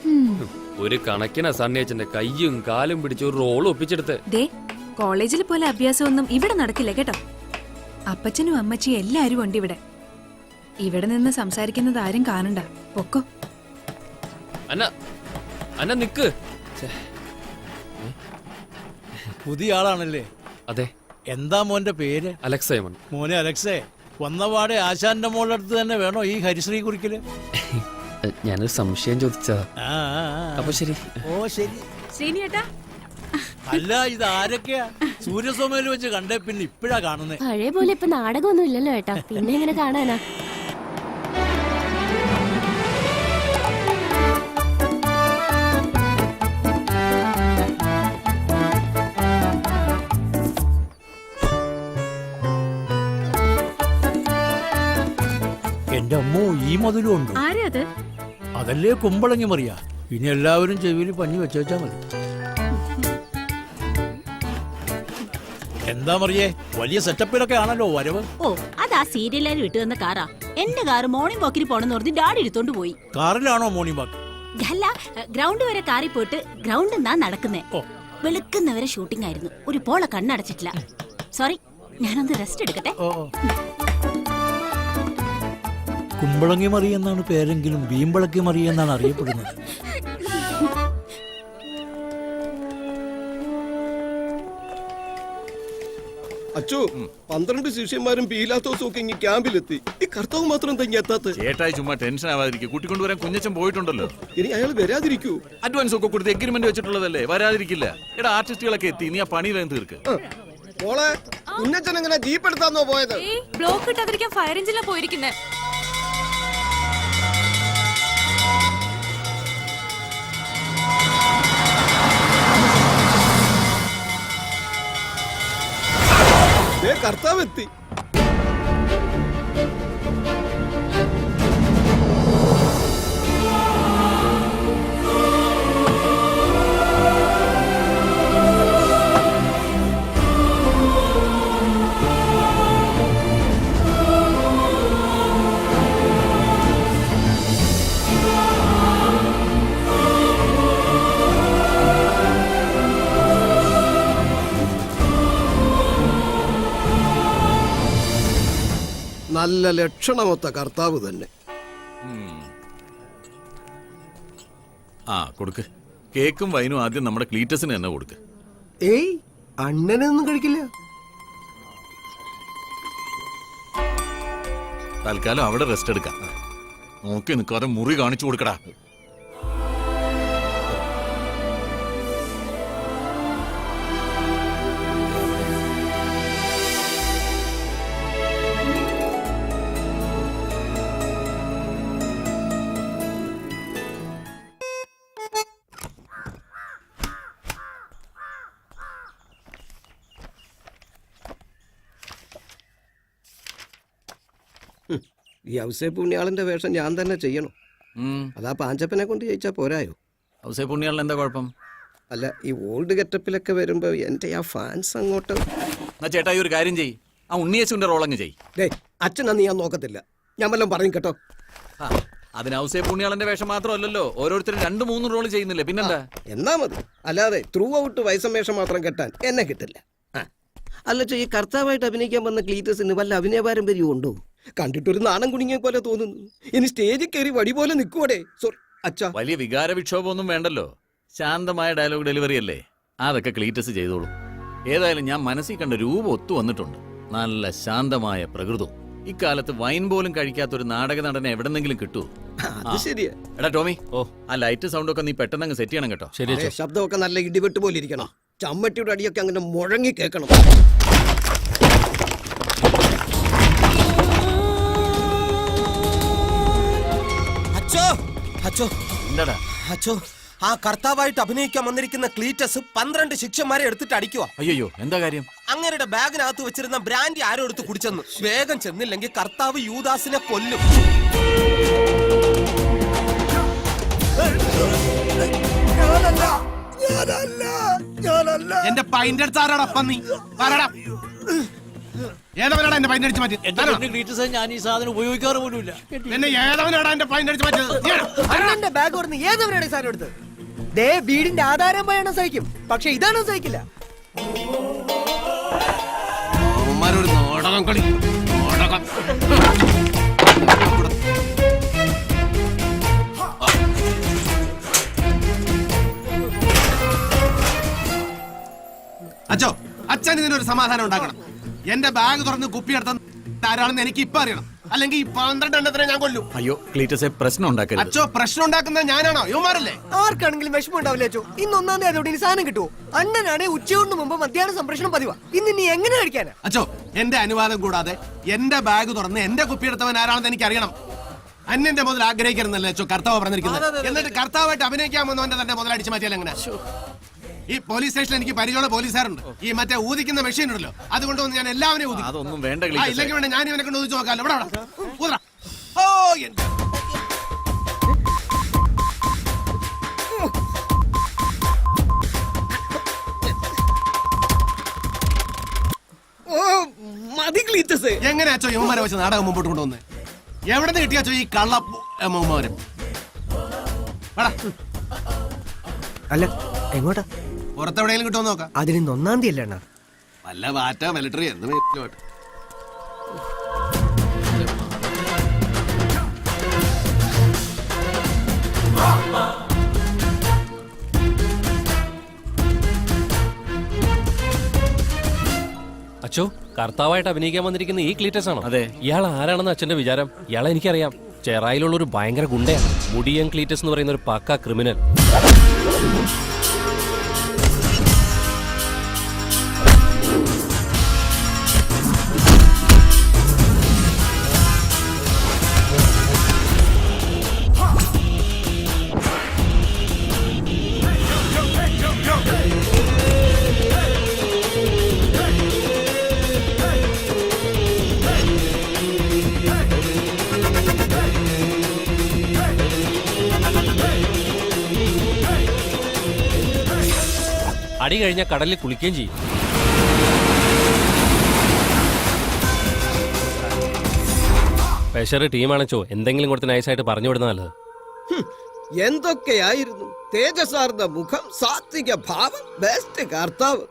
ഒരു കണക്കിനാ സണ്ണിയച്ചന്റെ കയ്യും കാലും പിടിച്ച് ഒരു റോൾ ഒപ്പിച്ചെടുത്ത്. ദേ, കോളേജിൽ പോലെ അഭ്യാസമൊന്നും ഇവിടെ നടക്കില്ല കേട്ടോ. അപ്പച്ചനും അമ്മച്ചിയും എല്ലാരും ഉണ്ട് ഇവിടെ. ഇവിടെ നിന്ന് സംസാരിക്കുന്നത് ആരും കാണണ്ട. പൊക്കോ. അന്ന അന്ന നിക്ക്. പുതിയ ആളാണല്ലേ? അതെ. എന്താ മോന്റെ പേര്? അലക്സയമൺ. മോനെ അലക്സേ, വന്നപാടെ ആശാന്റെ മോളുടെ അടുത്ത് തന്നെ വേണോ ഈ ഹരിശ്രീ കുറിക്കല്? ഞാനൊരു സംശയം ചോദിച്ചാ. അപ്പൊ ശരി. ഓ ശരി. ശ്രീനിയേട്ടാ, അല്ല ഇത് ആരൊക്കെയാ? സൂര്യസോമയിൽ വെച്ച് കണ്ടേ പിന്നെ ഇപ്പഴാ കാണുന്നേ. പഴയ പോലെ ഇപ്പൊ നാടകമൊന്നും ഇല്ലല്ലോ ഏട്ടാ, പിന്നെ എങ്ങനെ കാണാനാ? എന്റെ അമ്മോ, ഈ മധുരം ഉണ്ടോ? അതല്ലേ കുമ്പളങ്ങി മറിയാ. ഇനി എല്ലാവരും ചെവിയിൽ പഞ്ഞി വെച്ചാ മതി. എന്താ മറിയേ, വലിയ സെറ്റപ്പിലൊക്കെ ആണല്ലോ വരവ്. ഓ അതാ സീരിയലുകാർ വിട്ടു തന്ന കാറാ. എന്റെ കാറ് മോർണിംഗ് വാക്കിന് പോണെന്ന് പറഞ്ഞ് ഡാഡി എടുത്തോണ്ട് പോയി. കാറിലാണോ മോർണിംഗ് വാക്ക്? അല്ല, ഗ്രൗണ്ട് വരെ കാറിൽ പോയിട്ട് ഗ്രൗണ്ട് എന്നാ നടക്കുന്നേ. വെളുക്കുന്നവരെ ഷൂട്ടിംഗ് ആയിരുന്നു. ഒരു പോള കണ്ണടച്ചിട്ടില്ല. സോറി, ഞാനൊന്ന് റെസ്റ്റ് എടുക്കട്ടെ. കുമ്പളങ്ങി മറി എന്നാണ് പേരെങ്കിലും വീമ്പളക്കി മറി എന്നാണ് അറിയപ്പെടുന്നത്. അച്ചോ 12 ശിഷ്യന്മാരും പീലാത്തോസും ഒക്കെ ഇങ്ങ് ക്യാമ്പിലെത്തി. ഈ കർത്താവ് മാത്രം എന്താ എത്താത്ത? ചേട്ടായി ചുമ്മാ ടെൻഷൻ ആവാതിരിക്കും. കൂട്ടിക്കൊണ്ടുവരാൻ കുഞ്ഞച്ചൻ പോയിട്ടുണ്ടല്ലോ. ഇനി അയാൾ വരാതിരിക്കൂ? അഡ്വാൻസ് ഒക്കെ കൊടുത്ത് എഗ്രിമെന്റ് വെച്ചിട്ടുള്ളതല്ലേ, വരാതിരിക്കില്ല. എടാ ആർട്ടിസ്റ്റുകളൊക്കെ എത്തി, നീ ആ പണിയിലും തീർക്ക്. മോളെ, കുഞ്ഞച്ചൻ എങ്ങനെ ജീപ്പ് എടുത്താന്നോ പോയത്? ബ്ലോക്ക് ഇട്ടാതിരിക്കാൻ ഫയർ എഞ്ചിനിലാ പോയിരിക്കുന്നേ. കർത്താവ് എത്തി. നല്ല ലക്ഷണമൊത്ത കർത്താവ് തന്നെ. ആ കൊടുക്ക്. കേക്കും വൈനും ആദ്യം നമ്മുടെ ക്ലീറ്റസിന് തന്നെ കൊടുക്ക്. ഏയ്, അണ്ണനൊന്നും കഴിക്കില്ല. തൽക്കാലം അവിടെ റെസ്റ്റ് എടുക്കാം. നോക്കി നിൽക്കാതെ മുറി കാണിച്ചു കൊടുക്കടാ. ഈ ഔസേ പുണ്യാളന്റെ വേഷം ഞാൻ തന്നെ ചെയ്യണം. അതാ പാഞ്ചപ്പനെ കൊണ്ട് ജയിച്ചാ പോരായോ? ഔസേ പുണ്യാളിന് എന്താ കുഴപ്പം? അല്ല, ഈ ഓൾഡ് ഗെറ്റപ്പിലൊക്കെ വരുമ്പോ എന്റെ ആ ഫാൻസ് അങ്ങോട്ട്. ചേട്ടായി ഒരു കാര്യം ചെയ്യ്, ആ ഉണ്ണിയേശുവിന്റെ റോളങ്ങ് ചെയ്. അച്ഛനാ നീ ഞാൻ നോക്കത്തില്ല. ഞാൻ വല്ലതും പറയും കേട്ടോ. അതിന് ഔസേ പുണ്യാളന്റെ വേഷം മാത്രമല്ലല്ലോ, ഓരോരുത്തരും 2-3 റോള് ചെയ്യുന്നില്ലേ, പിന്നെന്താ? എന്നാ മതി. അല്ലാതെ ത്രൂ ഔട്ട് വയസ്സം വേഷം മാത്രം കെട്ടാൻ എന്നെ കിട്ടില്ല. അല്ല, ഈ കർത്താവായിട്ട് അഭിനയിക്കാൻ വന്ന ക്ലീറ്റസിന് വല്ല അഭിനയ പാരമ്പര്യവും ഉണ്ടോ? കണ്ടിട്ടൊരു നാണം കുടുങ്ങിയ പോലെ തോന്നുന്നു. ഇനി സ്റ്റേജിൽ കയറി വടി പോലെ നിൽക്കുവടേ. അച്ഛാ, വലിയ വികാര വിക്ഷോഭമൊന്നും വേണ്ടല്ലോ. ശാന്തമായ ഡയലോഗ് ഡെലിവറി അല്ലേ, അതൊക്കെ ക്ലീറ്റസ് ചെയ്തോളൂ. ഏതായാലും ഞാൻ മനസ്സിൽ കണ്ട രൂപം ഒത്തു വന്നിട്ടുണ്ട്. നല്ല ശാന്തമായ പ്രകൃതവും. ഇക്കാലത്ത് വൈൻ പോലും കഴിക്കാത്തൊരു നാടക നടനെ എവിടെന്നെങ്കിലും കിട്ടുമോ? ശരിയാ. എടാ ടോമി, ആ ലൈറ്റ് സൗണ്ട് ഒക്കെ നീ പെട്ടെന്ന് അങ്ങ് സെറ്റ് ചെയ്യണം കേട്ടോ. ശരി. ശബ്ദമൊക്കെ നല്ല ഇടിവെട്ട് പോലെ ഇരിക്കണം. ചമ്മട്ടിയുടെ അടിയൊക്കെ അങ്ങനെ മുഴങ്ങി കേൾക്കണം. അച്ചോ, ആ കർത്താവായിട്ട് അഭിനയിക്കാൻ വന്നിരിക്കുന്ന ക്ലീറ്റസ് 12 ശിഷ്യന്മാരെ എടുത്തിട്ട് അടിക്കുക. അയ്യോ, എന്താ കാര്യം? അങ്ങരുടെ ബാഗിനകത്ത് വെച്ചിരുന്ന ബ്രാൻഡി ആരോ എടുത്ത് കുടിച്ചെന്ന്. വേഗം ചെന്നില്ലെങ്കിൽ കർത്താവ് യൂദാസിനെ കൊല്ലും. എന്റെ പൈൻ്റെ അടുത്ത് ആരാടാ പന്നി? ഏതവനാടാ എന്റെ പൈൻ്റെ അടിച്ച് മാറ്റി? ഞാൻ ഈ സാധനം ഉപയോഗിക്കാറ് പോലുമില്ല. എന്നെ ഏതവനാടാ എന്റെ പൈൻ്റെ അടിച്ച് മാറ്റിയത്? ബാഗ് കൊടുന്ന് ഏതവനാണ് ഈ സാധനം എടുത്ത്? ദേ, വീടിന്റെ ആധാരം പോയാണോ സഹിക്കും, പക്ഷെ ഇതാണോ സഹിക്കില്ല. ഒരു നാടകം കളി. അച്ഛോ, അച്ഛൻ ഇതിനൊരു സമാധാനം ഉണ്ടാക്കണം. എന്റെ ബാഗ് തുറന്ന് കുപ്പിയെടുത്ത ആരാണെന്ന് എനിക്ക് ഇപ്പൊ അറിയണം. അല്ലെങ്കിൽ ഈ 12 എണ്ണത്തിനെ ഞാൻ കൊല്ലും. അയ്യോ ക്ലീറ്റസെ, പ്രശ്നം ഉണ്ടാക്കരുത്. അച്ഛോ, പ്രശ്നം ഉണ്ടാക്കുന്നത് ഞാനാണോ? യുവമാരല്ലേ? ആർക്കാണെങ്കിലും വിഷമം ഉണ്ടാവില്ല അച്ഛോ. ഇന്ന് 1-ാം തീയതി ഇനി സാധനം കിട്ടുമോ? അണ്ണനാണ് ഉച്ചയോടിന് മുമ്പ് മധ്യാഹ്ന സംപ്രേഷണം പതിവാ. ഇന്ന് നീ എങ്ങനെ കഴിക്കാനാ? അച്ഛോ, എന്റെ അനുവാദം കൂടാതെ എന്റെ ബാഗ് തുറന്ന് എന്റെ കുപ്പിയെടുത്തവൻ ആരാണെന്ന് എനിക്ക് അറിയണം. അന്യന്റെ മുതൽ ആഗ്രഹിക്കരുന്നല്ലേ അച്ഛോ കർത്താവ് പറഞ്ഞിരിക്കുന്നത്. എന്നിട്ട് കർത്താവായിട്ട് അഭിനയിക്കാൻ വന്നവന്റെ തന്നെ മുതൽ അടിച്ചു മാറ്റിയാൽ എങ്ങനെ? ഈ പോലീസ് സ്റ്റേഷനിൽ എനിക്ക് പരിചയമുള്ള പോലീസുകാരുണ്ട്. ഈ മറ്റേ ഊതിക്കുന്ന മെഷീൻ ഉണ്ടല്ലോ, അതുകൊണ്ടൊന്നും ഞാൻ എല്ലാവരെയും ഊതി. അതൊന്നും വേണ്ട. ഇല്ലെങ്കിൽ വേണ്ട, ഞാൻ ഇവനെ കൊണ്ട് ഊതിച്ചു നോക്കാമല്ലോ. ഇവിടെ ഊതറ. ഓ, എന്റെ ക്ലീറ്റസ് എങ്ങനെ അച്ഛോ യുവമാരെ വെച്ച് നാടകം മുമ്പോട്ട് കൊണ്ടുവന്ന് എവിടെ നിന്ന് കിട്ടിയാച്ചോ ഈ കള്ള മുഖമാരും? അല്ല എങ്ങോട്ടാ? പുറത്തെവിടെയെങ്കിലും കിട്ടുമെന്ന് നോക്കാം. അതിന് 1-ാം തീയതി അല്ലേ? വല്ല വാറ്റ മിലിറ്ററി എന്ന് അച്ചോ, കർത്താവായിട്ട് അഭിനയിക്കാൻ വന്നിരിക്കുന്ന ഈ ക്ലീറ്റസ് ആണോ? അതെ. ഇയാൾ ആരാണെന്ന് അച്ഛന്റെ വിചാരം? ഇയാളെ എനിക്കറിയാം. ചെറായിലുള്ള ഒരു ഭയങ്കര ഗുണ്ടയാണ്. മുടിയൻ ക്ലീറ്റസ് എന്ന് പറയുന്ന ഒരു പക്ക ക്രിമിനൽ. അടി കഴിഞ്ഞാൽ കടലിൽ കുളിക്കുകയും ചെയ്യും. പെഷർ ടീമാണച്ചോ, എന്തെങ്കിലും കൊടുത്ത് നൈസായിട്ട് പറഞ്ഞു വിടുന്ന നല്ലത്. എന്തൊക്കെയായിരുന്നു തേജസാർന്ന മുഖം, സാത്വിക ഭാവം, ബെസ്റ്റ് കർത്താവ്.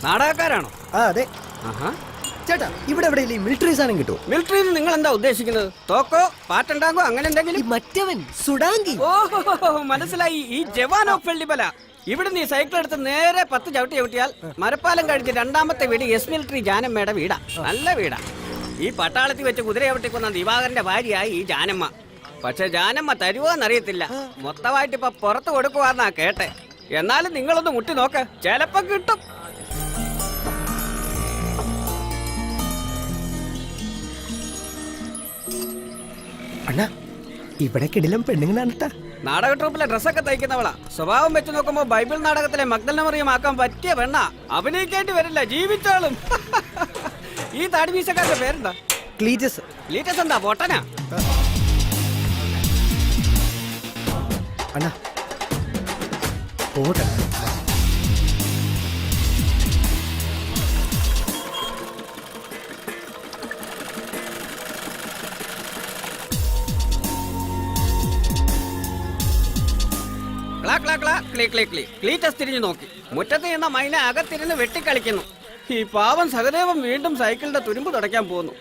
നാടകക്കാരാണോ? അതെ. ചേട്ടാ, ഇവിടെ എവിടെയല്ലേ മിലിറ്ററി സാധനം കിട്ടും? മിലിറ്ററിയിൽ നിങ്ങൾ എന്താ ഉദ്ദേശിക്കുന്നത്? തോക്കോ, പാട്ടുണ്ടാകോ, അങ്ങനെ എന്തെങ്കിലും? മറ്റവൻ സുഡാങ്കി. ഓഹോ, മനസ്സിലായി. ഈ ജവാനോ വെള്ളിബല. ഇവിടെ നീ സൈക്കിൾ എടുത്ത് നേരെ 10 ചവിട്ടി ചവിട്ടിയാൽ മരപ്പാലം കഴിഞ്ഞ് 2ാമത്തെ വീട് എസ് മിലിറ്ററി ജാനമ്മയുടെ വീടാ. നല്ല വീടാ. ഈ പട്ടാളത്തിൽ വെച്ച് കുതിര ചവിട്ടിക്കൊന്ന ദിവാകരന്റെ ഭാര്യയായി ഈ ജാനമ്മ. പക്ഷെ ജാനമ്മ തരുവോന്നറിയത്തില്ല. മൊത്തമായിട്ട് ഇപ്പൊ പുറത്ത് കൊടുക്കുവാന്നാ കേട്ടെ. എന്നാലും നിങ്ങളൊന്ന് മുട്ടി നോക്ക്, ചിലപ്പോ കിട്ടും. അണ്ണാ, ഇവിടെ കിടിലം പെണ്ണുങ്ങളാണ്. നാടക ട്രൂപ്പിലെ ഡ്രസ്സൊക്കെ തയ്ക്കുന്നവളാ. സ്വഭാവം വെച്ച് നോക്കുമ്പോ ബൈബിൾ നാടകത്തിലെ മഗ്ദലന മറിയം ആക്കാൻ പറ്റിയ പെണ്ണ. അഭിനയിക്കേണ്ടി വരില്ല, ജീവിച്ചാളും. ഈ താടി വീശക്കാരുടെ പേരെന്താ? ക്ലീറ്റസ്. ക്ലീറ്റസ് എന്താ പൊട്ടനാ? അണ്ണാ പോട്ടെ. ക്ലീറ്റസ് തിരിഞ്ഞു നോക്കി. മുറ്റത്ത് നിന്ന മൈന അകത്തിരുന്ന് വെട്ടിക്കളിക്കുന്നു. ഈ പാവം സഹദേവൻ വീണ്ടും സൈക്കിളിന്റെ തുരുമ്പ് തുടയ്ക്കാൻ പോകുന്നു.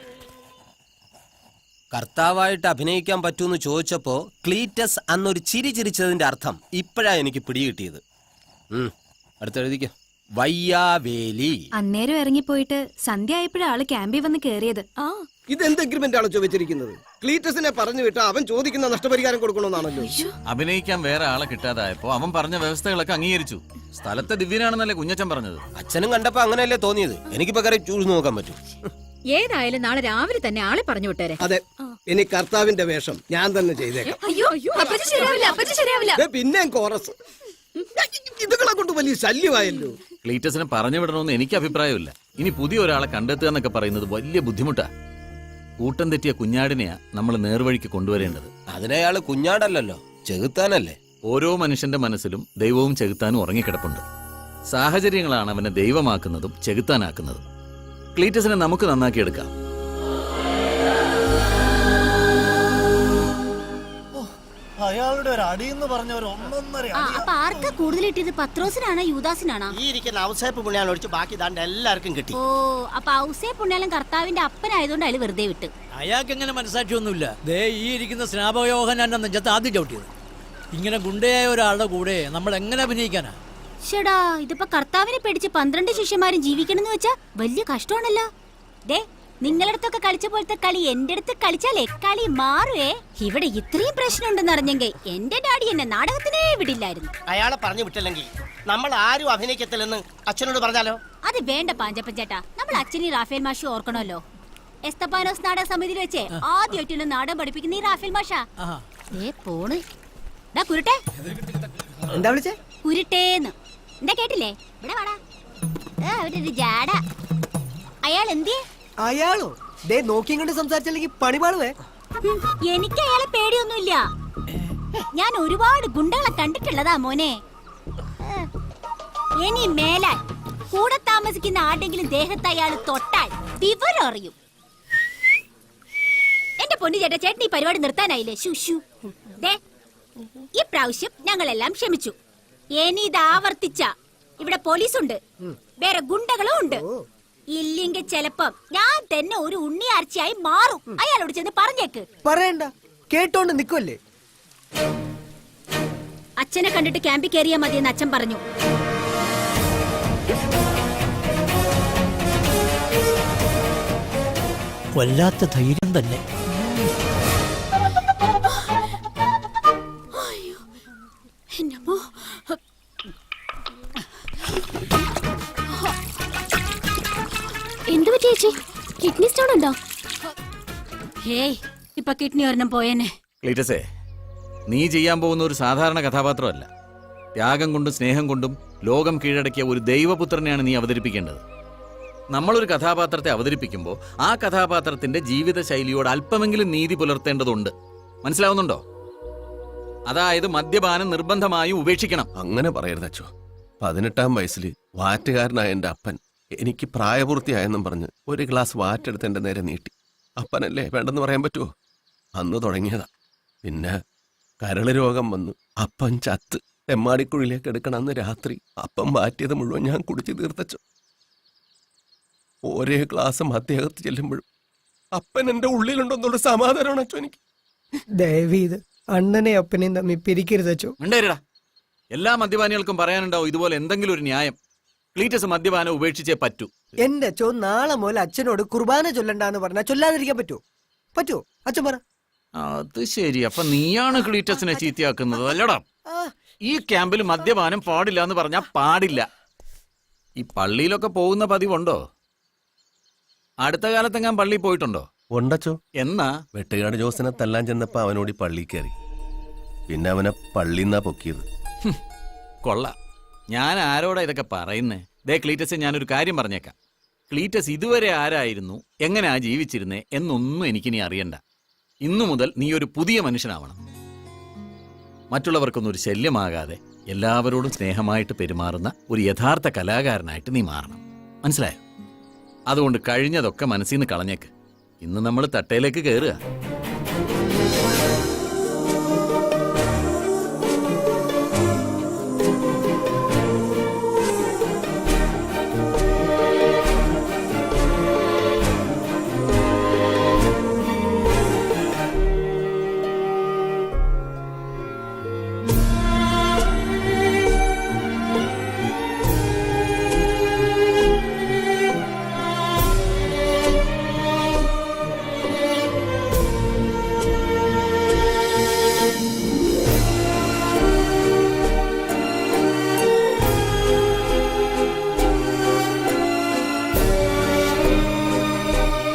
കർത്താവായിട്ട് അഭിനയിക്കാൻ പറ്റൂന്ന് ചോദിച്ചപ്പോ ക്ലീറ്റസ് അന്നൊരു ചിരി ചിരിച്ചതിന്റെ അർത്ഥം ഇപ്പോഴാ എനിക്ക് പിടികിട്ടിയത്. അടുത്തെഴുതിക്കോ. വയ്യാവേലി. അന്നേരം ഇറങ്ങിപ്പോയിട്ട് സന്ധ്യ ആയപ്പോഴാ ആള് ക്യാമ്പിൽ വന്ന് കേറിയത്. ഇതെന്ത് എഗ്രിമെന്റ് ആണോ ചോദിച്ചിരിക്കുന്നത്? ക്ലീറ്റസിനെ പറഞ്ഞു വിട്ട അവൻ ചോദിക്കുന്ന നഷ്ടപരിഹാരം കൊടുക്കണമെന്നാണല്ലോ. അഭിനയിക്കാൻ വേറെ ആളെ കിട്ടാതായപ്പോ അവൻ പറഞ്ഞ വ്യവസ്ഥകളൊക്കെ അംഗീകരിച്ചു. സ്ഥലത്തെ ദിവ്യനാണെന്നല്ലേ കുഞ്ഞച്ചൻ പറഞ്ഞത്. അച്ഛനും കണ്ടപ്പോ അങ്ങനെയല്ലേ തോന്നിയത്. എനിക്ക് പകരം ചൂസ് നോക്കാൻ പറ്റും. ഏതായാലും നാളെ രാവിലെ തന്നെ ആളെ പറഞ്ഞു വിട്ടേരെ. അതെ, ഇനി കർത്താവിന്റെ വേഷം ഞാൻ തന്നെ ചെയ്തേക്കാം. പിന്നെ കോറസ് ഇതുകളെ കൊണ്ട് വലിയ ശല്യമായല്ലോ. ക്ലീറ്റസിനെ പറഞ്ഞു വിടണമെന്ന് എനിക്ക് അഭിപ്രായമില്ല. ഇനി പുതിയ ഒരാളെ കണ്ടെത്തുക എന്നൊക്കെ പറയുന്നത് വലിയ ബുദ്ധിമുട്ടാ. കൂട്ടം തെറ്റിയ കുഞ്ഞാടിനെയാ നമ്മൾ നേർവഴിക്ക് കൊണ്ടുവരേണ്ടത്. അതിനയാള് കുഞ്ഞാടല്ലോ, ചെകുത്താനല്ലേ. ഓരോ മനുഷ്യന്റെ മനസ്സിലും ദൈവവും ചെകുത്താനും ഉറങ്ങിക്കിടപ്പുണ്ട്. സാഹചര്യങ്ങളാണ് അവനെ ദൈവമാക്കുന്നതും ചെകുത്താനാക്കുന്നതും. ക്ലീറ്റസിനെ നമുക്ക് നന്നാക്കിയെടുക്കാം. അയാളുടെ ഒരു അടി എന്ന് പറഞ്ഞ ഒരു 1.5 അപ്പൊ ആർക്കാ കൂടുതൽ കിട്ടിയത്? പത്രോസിനാണോ യൂദാസിനാണോ? ഈ ഇരിക്കുന്ന ഔസേപ്പ് പുണ്യാളം ഒഴിച്ച് ബാക്കി ദാണ്ട് എല്ലാവർക്കും കിട്ടി. ഓ, അപ്പൊ ഔസേ പുണ്യാലം കർത്താവിന്റെ അപ്പനായതുകൊണ്ട് അയാൾ വെറുതെ വിട്ടു. അയാൾക്ക് എങ്ങനെ മനസ്സാക്ഷിയൊന്നുമില്ല. ദേ ഈ ഇരിക്കുന്ന സ്നാപകയോഹനാന്റെ നെഞ്ചത്ത് ആദ്യം ചവിട്ടിയത്. ഇങ്ങനെ ഗുണ്ടയായ ഒരാളുടെ കൂടെ നമ്മൾ എങ്ങനെ അഭിനയിക്കാനാ? ഷടാ, ഇതിപ്പോ കർത്താവിനെ പേടിച്ച് 12 ശിഷ്യന്മാരും ജീവിക്കണമെന്ന് വെച്ചാ വലിയ കഷ്ടമാണല്ലോ. ദേ, നിങ്ങളടുത്തൊക്കെ കളിച്ച പോലത്തെ കളി എന്റെ അടുത്ത് കളിച്ചാലേ കളി മാറുവേ. ഇവിടെ ഇത്രയും പ്രശ്നം ഉണ്ടെന്ന് അറിഞ്ഞെങ്കിൽ എന്റെ ഡാഡി എന്നെ നാടകത്തിനേ വിടില്ലായിരുന്നു. അയാളെ പറഞ്ഞു വിട്ടില്ലെങ്കിൽ നമ്മൾ ആരും അഭിനയിക്കത്തില്ലെന്ന് അച്ഛനോട് പറഞ്ഞാലോ? അത് വേണ്ട പാഞ്ചപ്പച്ചേട്ടാ, നമ്മൾ അച്ഛനീ റാഫേൽ മാഷി ഓർക്കണമല്ലോ. എസ്തപ്പാനോസ് നാടക സമിതിയിൽ വെച്ച് ആദ്യമായിട്ട് നാടകം പഠിപ്പിക്കുന്ന ഈ റാഫേൽ മാഷാ. പോണ് കുരുട്ടെ. എന്താ വിളിച്ചേ? കുരുട്ടേന്ന്. എന്താ കേട്ടില്ലേ? ഇവിടെ വാടാ. അവരൊരു ജാട. അയാൾ എന്തിയെ? അയാളോ? ദേ നോക്കിയും കൊണ്ട് സംസാരിച്ചില്ലെങ്കിൽ പണിപാടുവേ. എനിക്ക് അയാളെ പേടിയൊന്നുമില്ല. ഞാൻ ഒരുപാട് ഗുണ്ടകളെ കണ്ടിട്ടുള്ളതാ മോനെ. ഇനി മേലാൽ കൂടെ താമസിക്കുന്ന ആരുടെങ്കിലും ദേഹത്ത് അയാൾ തൊട്ടാൽ വിവരം അറിയും. എന്റെ പൊന്നു ചേട്ടാ, ചേട്ടൻ ഈ പരിപാടി നിർത്താനായില്ലേ? ശുശു. ഇപ്രാവശ്യം ഞങ്ങളെല്ലാം ക്ഷമിച്ചു. ഇനി ഇത് ആവർത്തിച്ച ഇവിടെ പോലീസുണ്ട്, വേറെ ഗുണ്ടകളും ഉണ്ട്. ഇല്ലെങ്കിൽ ചിലപ്പം ഞാൻ തന്നെ ഒരു ഉണ്ണിയാർച്ചയായി മാറും. അയാളോട് ചെന്ന് പറഞ്ഞേക്ക്. പറയണ്ട, കേട്ടോണ്ട് നിക്കുവല്ലേ. അച്ഛനെ കണ്ടിട്ട് ക്യാമ്പിൽ കയറിയാ മതിയെന്ന് അച്ഛൻ പറഞ്ഞു. വല്ലാത്ത ധൈര്യം തന്നെ. എന്തു പറ്റി ചേച്ചി? കിഡ്നി സ്റ്റോൺ ഉണ്ടോ? ഹേയ്, ഇപ്പൊ കിഡ്നി ഒരെണ്ണം പോയേനെ. ക്ലീറ്റസേ, നീ ചെയ്യാൻ പോകുന്ന ഒരു സാധാരണ കഥാപാത്രമല്ല. ത്യാഗം കൊണ്ടും സ്നേഹം കൊണ്ടും ലോകം കീഴടക്കിയ ഒരു ദൈവപുത്രനെയാണ് നീ അവതരിപ്പിക്കേണ്ടത്. നമ്മളൊരു കഥാപാത്രത്തെ അവതരിപ്പിക്കുമ്പോൾ ആ കഥാപാത്രത്തിന്റെ ജീവിത ശൈലിയോട് അല്പമെങ്കിലും നീതി പുലർത്തേണ്ടതുണ്ട്. മനസ്സിലാവുന്നുണ്ടോ? അതായത് മദ്യപാനം നിർബന്ധമായും ഉപേക്ഷിക്കണം. അങ്ങനെ പറയരുത് അച്ചോ. 18-ാം വയസ്സിൽ വാറ്റുകാരനായ എൻ്റെ അപ്പൻ എനിക്ക് പ്രായപൂർത്തിയായെന്നും പറഞ്ഞ് ഒരു ഗ്ലാസ് വാറ്റെടുത്ത് എൻ്റെ നേരെ നീട്ടി. അപ്പനല്ലേ വേണ്ടെന്ന് പറയാൻ പറ്റുമോ? അന്ന് തുടങ്ങിയതാ. പിന്നെ കരള് രോഗം വന്നു, അപ്പൻ ചത്ത് തെമ്മാടിക്കുഴിയിലേക്ക് എടുക്കണം. അന്ന് രാത്രി അപ്പം വാറ്റിയത് മുഴുവൻ ഞാൻ കുടിച്ചു തീർത്തച്ചോ. ഓരോ ഗ്ലാസ് മദ്യകത്ത് ചെല്ലുമ്പോഴും അപ്പൻ എൻ്റെ ഉള്ളിലുണ്ടെന്നുള്ള സമാധാനമാണ് അച്ചോ എനിക്ക്. ദയവീത് അണ്ണനെ അപ്പനെയും തമ്മിൽ പിരിക്കരുതച്ചോ. ഉണ്ടായിരടാ, എല്ലാ മദ്യപാനികൾക്കും പറയാനുണ്ടാവും ഇതുപോലെ എന്തെങ്കിലും ഒരു ന്യായം. ക്ലീറ്റസ് മദ്യപാനം ഉപേക്ഷിച്ചേ പറ്റൂ. എന്റെ അച്ഛോ, നാളെ മുതൽ അച്ഛനോട് കുർബാന ചൊല്ലണ്ടെന്ന് പറഞ്ഞാൽ ചൊല്ലാതിരിക്കാൻ പറ്റുമോ? പറ്റുമോ അച്ഛൻ പറ. അത് ശരി, അപ്പൊ നീയാണ് ക്ലീറ്റസിനെ ചീത്തയാക്കുന്നത് അല്ലടാ. ഈ ക്യാമ്പിൽ മദ്യപാനം പാടില്ല എന്ന് പറഞ്ഞാൽ പാടില്ല. ഈ പള്ളിയിലൊക്കെ പോകുന്ന പതിവുണ്ടോ? അടുത്ത കാലത്തെങ്ങാൻ പള്ളിയിൽ പോയിട്ടുണ്ടോ? ഉണ്ടച്ചോ. എന്നാ? വെട്ടുകാട് ജോസിനെ തല്ലാൻ ചെന്നപ്പോ അവനോട് പള്ളി കയറി. പിന്നെ അവനെ പള്ളിന്നാ പൊക്കിയത്. കൊള്ളാം. ഞാൻ ആരോടാ ഇതൊക്കെ പറയുന്നേ? ദേ ക്ലീറ്റസ്, ഞാനൊരു കാര്യം പറഞ്ഞേക്കാം. ക്ലീറ്റസ് ഇതുവരെ ആരായിരുന്നു, എങ്ങനെയാ ജീവിച്ചിരുന്നേ എന്നൊന്നും എനിക്കിനി അറിയണ്ട. ഇന്നു മുതൽ നീ ഒരു പുതിയ മനുഷ്യനാവണം. മറ്റുള്ളവർക്കൊന്നും ഒരു ശല്യമാകാതെ എല്ലാവരോടും സ്നേഹമായിട്ട് പെരുമാറുന്ന ഒരു യഥാർത്ഥ കലാകാരനായിട്ട് നീ മാറണം. മനസ്സിലായോ? അതുകൊണ്ട് കഴിഞ്ഞതൊക്കെ മനസ്സിൽ നിന്ന് കളഞ്ഞേക്ക്. ഇന്ന് നമ്മൾ തട്ടയിലേക്ക് കയറുക.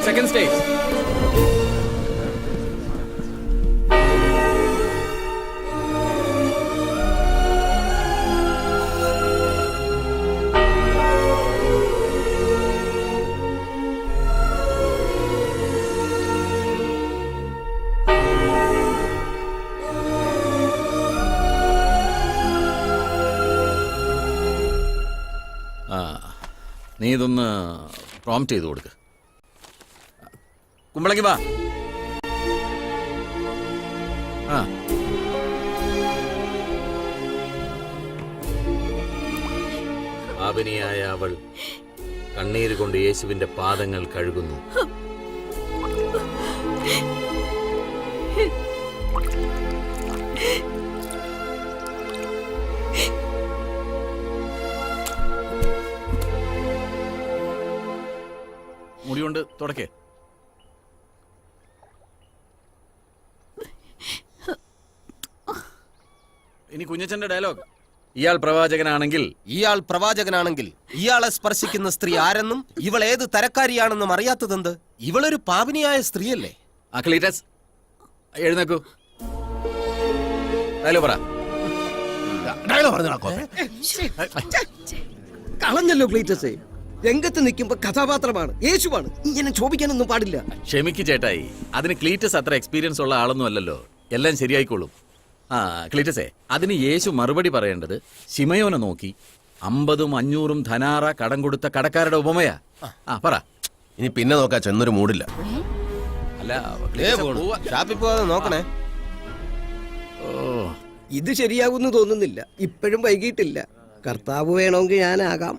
Second stage. നീ ഇതൊന്ന് പ്രോംപ്റ്റ് ചെയ്ത് കൊടുക്ക്. കുമ്പളങ്ങി വാ. പാപിനിയായ അവൾ കണ്ണീര് കൊണ്ട് യേശുവിന്റെ പാദങ്ങൾ കഴുകുന്നു. മുടികൊണ്ട് തുടക്കേ. ഇനി കുഞ്ഞച്ചന്റെ ഡയലോഗ്. ഇയാൾ പ്രവാചകനാണെങ്കിൽ ഇയാളെ സ്പർശിക്കുന്ന സ്ത്രീ ആരെന്നും ഇവൾ ഏത് തരക്കാരിയാണെന്നും അറിയാത്തതെന്ത്? ഇവളൊരു പാപിനിയായ സ്ത്രീയല്ലേ? ക്ലീറ്റസ്, എഴുന്നേക്കൂ. ഡയലോഗ് പറ. കളഞ്ഞല്ലോ ക്ലീറ്റസേ. രംഗത്ത് നിൽക്കുമ്പോ കഥാപാത്രമാണ്, യേശുവാണ്. ഇങ്ങനെ ശോഭിക്കാനൊന്നും പാടില്ല. ക്ഷമിക്ക് ചേട്ടായി, അതിന് ക്ലീറ്റസ് അത്ര എക്സ്പീരിയൻസ് ഉള്ള ആളൊന്നും അല്ലല്ലോ. എല്ലാം ശരിയായിക്കോളും. ആ ക്ലീറ്റസേ, അതിന് യേശു മറുപടി പറയേണ്ടത് ശിമയോനെ നോക്കി 50 500 ധനാറ കടം കൊടുത്ത കടക്കാരുടെ ഉപമയാ. ആ പറ. ഇനി പിന്നെ നോക്കാ, ചെന്നൊരു മൂടില്ല. അല്ല ഷാപ്പിൽ പോവാതെ നോക്കണേ. ഓ, ഇത് ശരിയാകുമെന്ന് തോന്നുന്നില്ല. ഇപ്പോഴും വൈകിട്ടില്ല. കർത്താവ് വേണമെങ്കിൽ ഞാനാകാം.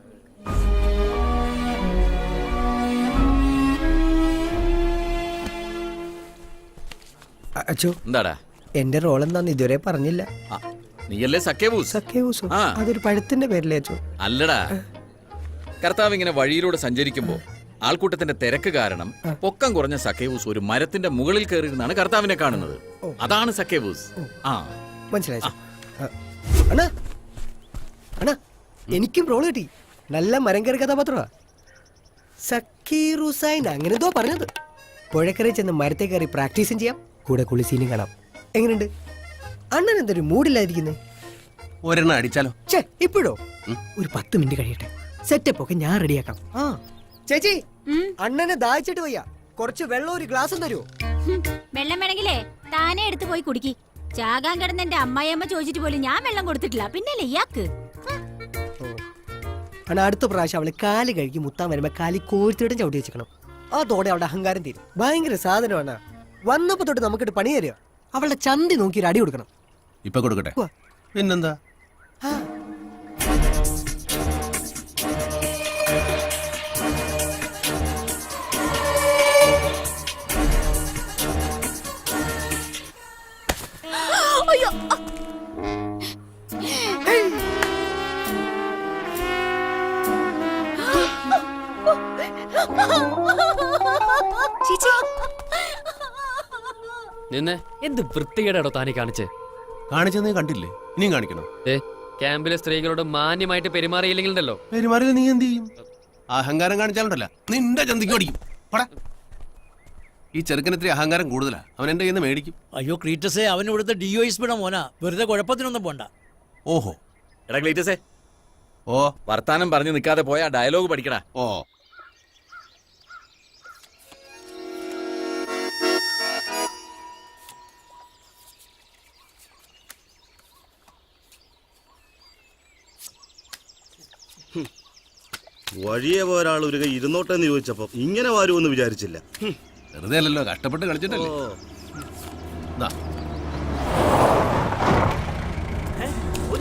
അച്ഛോ, എന്താടാ എന്റെ റോൾ എന്താന്ന് ഇതുവരെ പറഞ്ഞില്ല. നീയല്ലേ സക്കേവൂസ്? ആ. അതൊരു പഴത്തിന്റെ പേരില്ലേ അച്ഛോ? അല്ലടാ, കർത്താവ് ഇങ്ങനെ വഴിയിലൂടെ സഞ്ചരിക്കുമ്പോ ആൾക്കൂട്ടത്തിന്റെ തിരക്ക് കാരണം പൊക്കം കുറഞ്ഞ സക്കേവൂസ് ഒരു മരത്തിന്റെ മുകളിൽ കയറിയിരുന്നാണ് കർത്താവിനെ കാണുന്നത്. അതാണ് സക്കേവൂസ്. ആ, മനസ്സിലായി. അണ്ണാ അണ്ണാ, എനിക്കും റോൾ കിട്ടി. നല്ല മരം കയറി കഥാപാത്രമാ. സക്കീറുസൈൻ അങ്ങനെ എന്തോ പറഞ്ഞത്. പുഴക്കറി ചെന്ന് മരത്തെ കയറി പ്രാക്ടീസും ചെയ്യാം, കൂടെ കുളിസീനും കാണാം. എങ്ങനെയുണ്ട്? അണ്ണൻ എന്തൊരു മൂഡില്ലായിരിക്കുന്നേ. ഒരെണ്ണം അടിച്ചാലോ? ഛേ, ഇപ്പോഴോ? ഒരു 10 മിനിറ്റ് കഴിയട്ടെ. സെറ്റപ്പ് ഒക്കെ ഞാൻ റെഡിയാക്കാം. ആ ചേച്ചി, അണ്ണനെ ദാഹിച്ചിട്ട് വയ്യ. കുറച്ച് വെള്ളം ഒരു ഗ്ലാസ് തരുമോ? വെള്ളം വേണമെങ്കിലേ താനേ എടുത്ത് പോയി കുടിക്കി. ചാകാൻ കിടന്ന എന്റെ അമ്മായിയമ്മ ചോദിച്ചിട്ട് പോലും ഞാൻ വെള്ളം കൊടുത്തിട്ടില്ല. പിന്നല്ലേ ഇയാൾക്ക്? അണ്ണാ, അടുത്ത പ്രാവശ്യം അവള് കാല് കഴുകി മുത്താൻ വരുമ്പോ കാലി കോഴ്ത്തിടം ചവിട്ടി വെച്ചിക്കണം. അതോടെ അവളുടെ അഹങ്കാരം തീരും. ഭയങ്കര സാധനമാണ്. വന്നപ്പോ തൊട്ട് നമുക്കിട്ട് പണി തരിക. അവളുടെ ചന്തി നോക്കി ഒരു അടി കൊടുക്കണം. ഇപ്പൊ കൊടുക്കട്ടെ. പിന്നെന്താ? അയ്യോ, ചേച്ചി നിന്നെ എന്ത് വൃത്തികേടാണോ താനീ കാണിച്ചേ? കാണിച്ചെന്നേ കണ്ടില്ലേ? ഇനിയും കാണിക്കണം. ക്യാമ്പിലെ സ്ത്രീകളോട് മാന്യമായിട്ട് പെരുമാറിയില്ലെങ്കിൽ ഉണ്ടല്ലോ. പെരുമാറിയത് നീ എന്ത് ചെയ്യും? അഹങ്കാരം കാണിച്ചാലുണ്ടല്ല, നിന്റെ ചന്തിക്ക് ഓടിക്കും. ഈ ചെറുക്കനത്തിരി അഹങ്കാരം കൂടുതലാ. അവൻ എന്റെ കയ്യിൽ നിന്ന് മേടിക്കും. അയ്യോ ക്ലീറ്റസേ, അവൻ ഇവിടുത്തെ DOSP-യുടെ മോനാ. വെറുതെ കുഴപ്പത്തിനൊന്നും പോണ്ട. ഓഹോ. എടാ ക്ലീറ്റസേ, ഓ വർത്താനം പറഞ്ഞു നിൽക്കാതെ പോയാ ഡയലോഗ് പഠിക്കടാ. ഓ വഴിയെ പോയ ഒരാൾ ഒരു കൈ ഇരുന്നോട്ടെന്ന് ചോദിച്ചപ്പോ ഇങ്ങനെ വരുമെന്ന് വിചാരിച്ചില്ല. വെറുതെ അല്ലല്ലോ, കഷ്ടപ്പെട്ട് കളിച്ചിട്ടല്ലേ.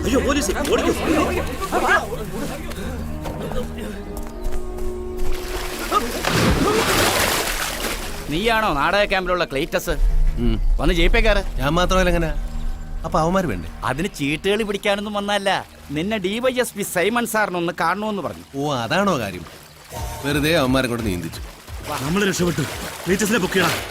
അയ്യോ പോലീസ്, ഓടിക്കൂ. നീയാണോ നാടക ക്യാമ്പിലുള്ള ക്ലീറ്റസ്? വന്ന് ജയിപ്പേക്കാറ്. ഞാൻ മാത്രമല്ല എങ്ങനെ? അപ്പൊ അവന്മാര് വേണ്ടേ? അതിന് ചീട്ടുകളി പിടിക്കാനൊന്നും വന്നല്ല. നിന്നെ DYSP സൈമൺ സാറിനൊന്ന് കാണണമെന്ന് പറഞ്ഞു. ഓ അതാണോ കാര്യം? വെറുതെ അവന്മാരെ കൊണ്ട് നീന്തിച്ചു. നമ്മൾ രക്ഷപ്പെട്ടു. ക്ലീറ്റസിനെ ബുക്ക് ചെയ്യണം.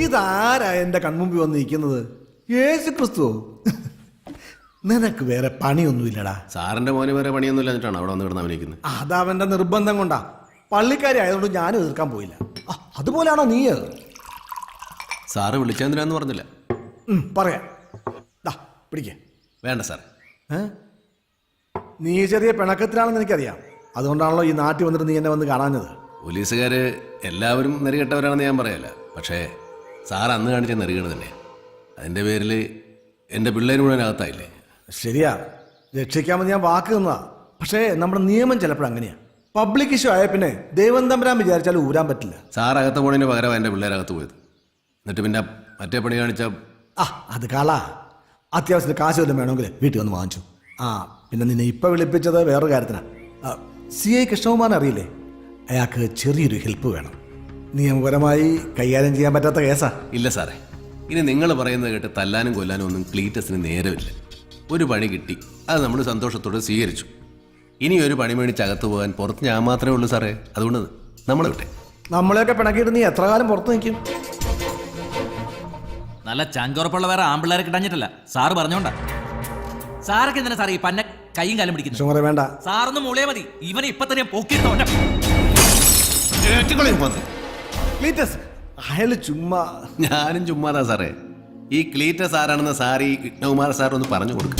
ഇതാരാ എന്റെ കൺമുമ്പിൽ വന്ന് നിൽക്കുന്നത്? യേശു ക്രിസ്തു. നിനക്ക് വേറെ പണിയൊന്നുമില്ലടാ. സാറിന്റെ മോനെ വേറെ പണിയൊന്നുമില്ല എന്നിട്ടാണ് അവിടെ വന്ന് കിടന്ന് അഭിനയിക്കുന്നത്. അതവന്റെ നിർബന്ധം കൊണ്ടാ. പള്ളിക്കാരി ആയതുകൊണ്ട് ഞാനും എതിർക്കാൻ പോയില്ല. അതുപോലെയാണോ നീ? സാറ് വിളിച്ചെന്തിനാന്ന് പറഞ്ഞില്ല. പറയാം. പിടിക്ക. വേണ്ട സാർ. നീ ചെറിയ പിണക്കത്തിലാണെന്ന് എനിക്കറിയാം. അതുകൊണ്ടാണല്ലോ ഈ നാട്ടിൽ വന്നിട്ട് നീ എന്നെ വന്ന് കാണാഞ്ഞത്. പോലീസുകാര് എല്ലാവരും നെറികെട്ടവരാണെന്ന് ഞാൻ പറയല്ല. പക്ഷേ സാർ അന്ന് കാണിച്ച നെറികേട് തന്നെ. അതിന്റെ പേരിൽ എന്റെ പിള്ളേർ മുഴുവൻ അകത്തായില്ലേ? ശരിയാ, രക്ഷിക്കാമെന്ന് ഞാൻ വാക്ക് തന്നതാ. പക്ഷേ നമ്മുടെ നിയമം ചിലപ്പോൾ അങ്ങനെയാ. പബ്ലിക് ഇഷ്യൂ ആയ പിന്നെ ദൈവം തമ്പരാൻ വിചാരിച്ചാലും ഊരാൻ പറ്റില്ല. സാർ അകത്ത് പോണതിന് പകരം എന്റെ പിള്ളേരകത്ത് പോയത്. എന്നിട്ട് പിന്നെ മറ്റേ പണി കാണിച്ച അത് കാളാ. അത്യാവശ്യത്തിന് കാശ് വല്ലതും വേണമെങ്കിൽ വീട്ടിൽ വന്ന് വാങ്ങിച്ചു. പിന്നെ നിന്നെ ഇപ്പൊ വിളിപ്പിച്ചത് വേറൊരു കാര്യത്തിനാ. CI കൃഷ്ണകുമാർ അറിയില്ലേ? അയാൾക്ക് ചെറിയൊരു ഹെൽപ്പ് വേണം. നിയമപരമായി കൈകാര്യം ചെയ്യാൻ പറ്റാത്ത കേസാ. ഇല്ല സാറേ, ഇനി നിങ്ങൾ പറയുന്നത് കേട്ട് തല്ലാനും കൊല്ലാനും ഒന്നും ക്ലീറ്റസിന് നേരമില്ല. ഒരു പണി കിട്ടി, അത് നമ്മൾ സന്തോഷത്തോടെ സ്വീകരിച്ചു. ഇനി ഒരു പണി മേടിച്ച് അകത്ത് പോകാൻ പുറത്ത് ഞാൻ മാത്രമേ ഉള്ളൂ സാറേ. അതുകൊണ്ട് നമ്മൾ വിട്ടെ. നമ്മളെയൊക്കെ പിണക്കിയിട്ട് നീ എത്ര കാലം പുറത്ത് നിൽക്കും? നല്ല ചങ്കുറപ്പുള്ള വേറെ ആമ്പിള്ളേരെ കിട്ടാഞ്ഞിട്ടല്ല, സാറ് പറഞ്ഞോണ്ടാ. സാറൊക്കെ എന്തിനാ സാർ ഈ പന്ന കൈയും കാലം പിടിക്കുന്നു? വേണ്ട, സാറൊന്ന് മൂളേ മതി. ഇവനെ ഇപ്പൊ തന്നെ പൊക്കിട്ടോട്ടെ. അയാള് ചുമ്മാ. ഞാനും ചുമ്മാതാ സാറേ. ഈ ക്ലീറ്റസ് ആരാണെന്ന് സാർ ഈ കൃഷ്ണകുമാർ സാർ ഒന്ന് പറഞ്ഞു കൊടുക്കും.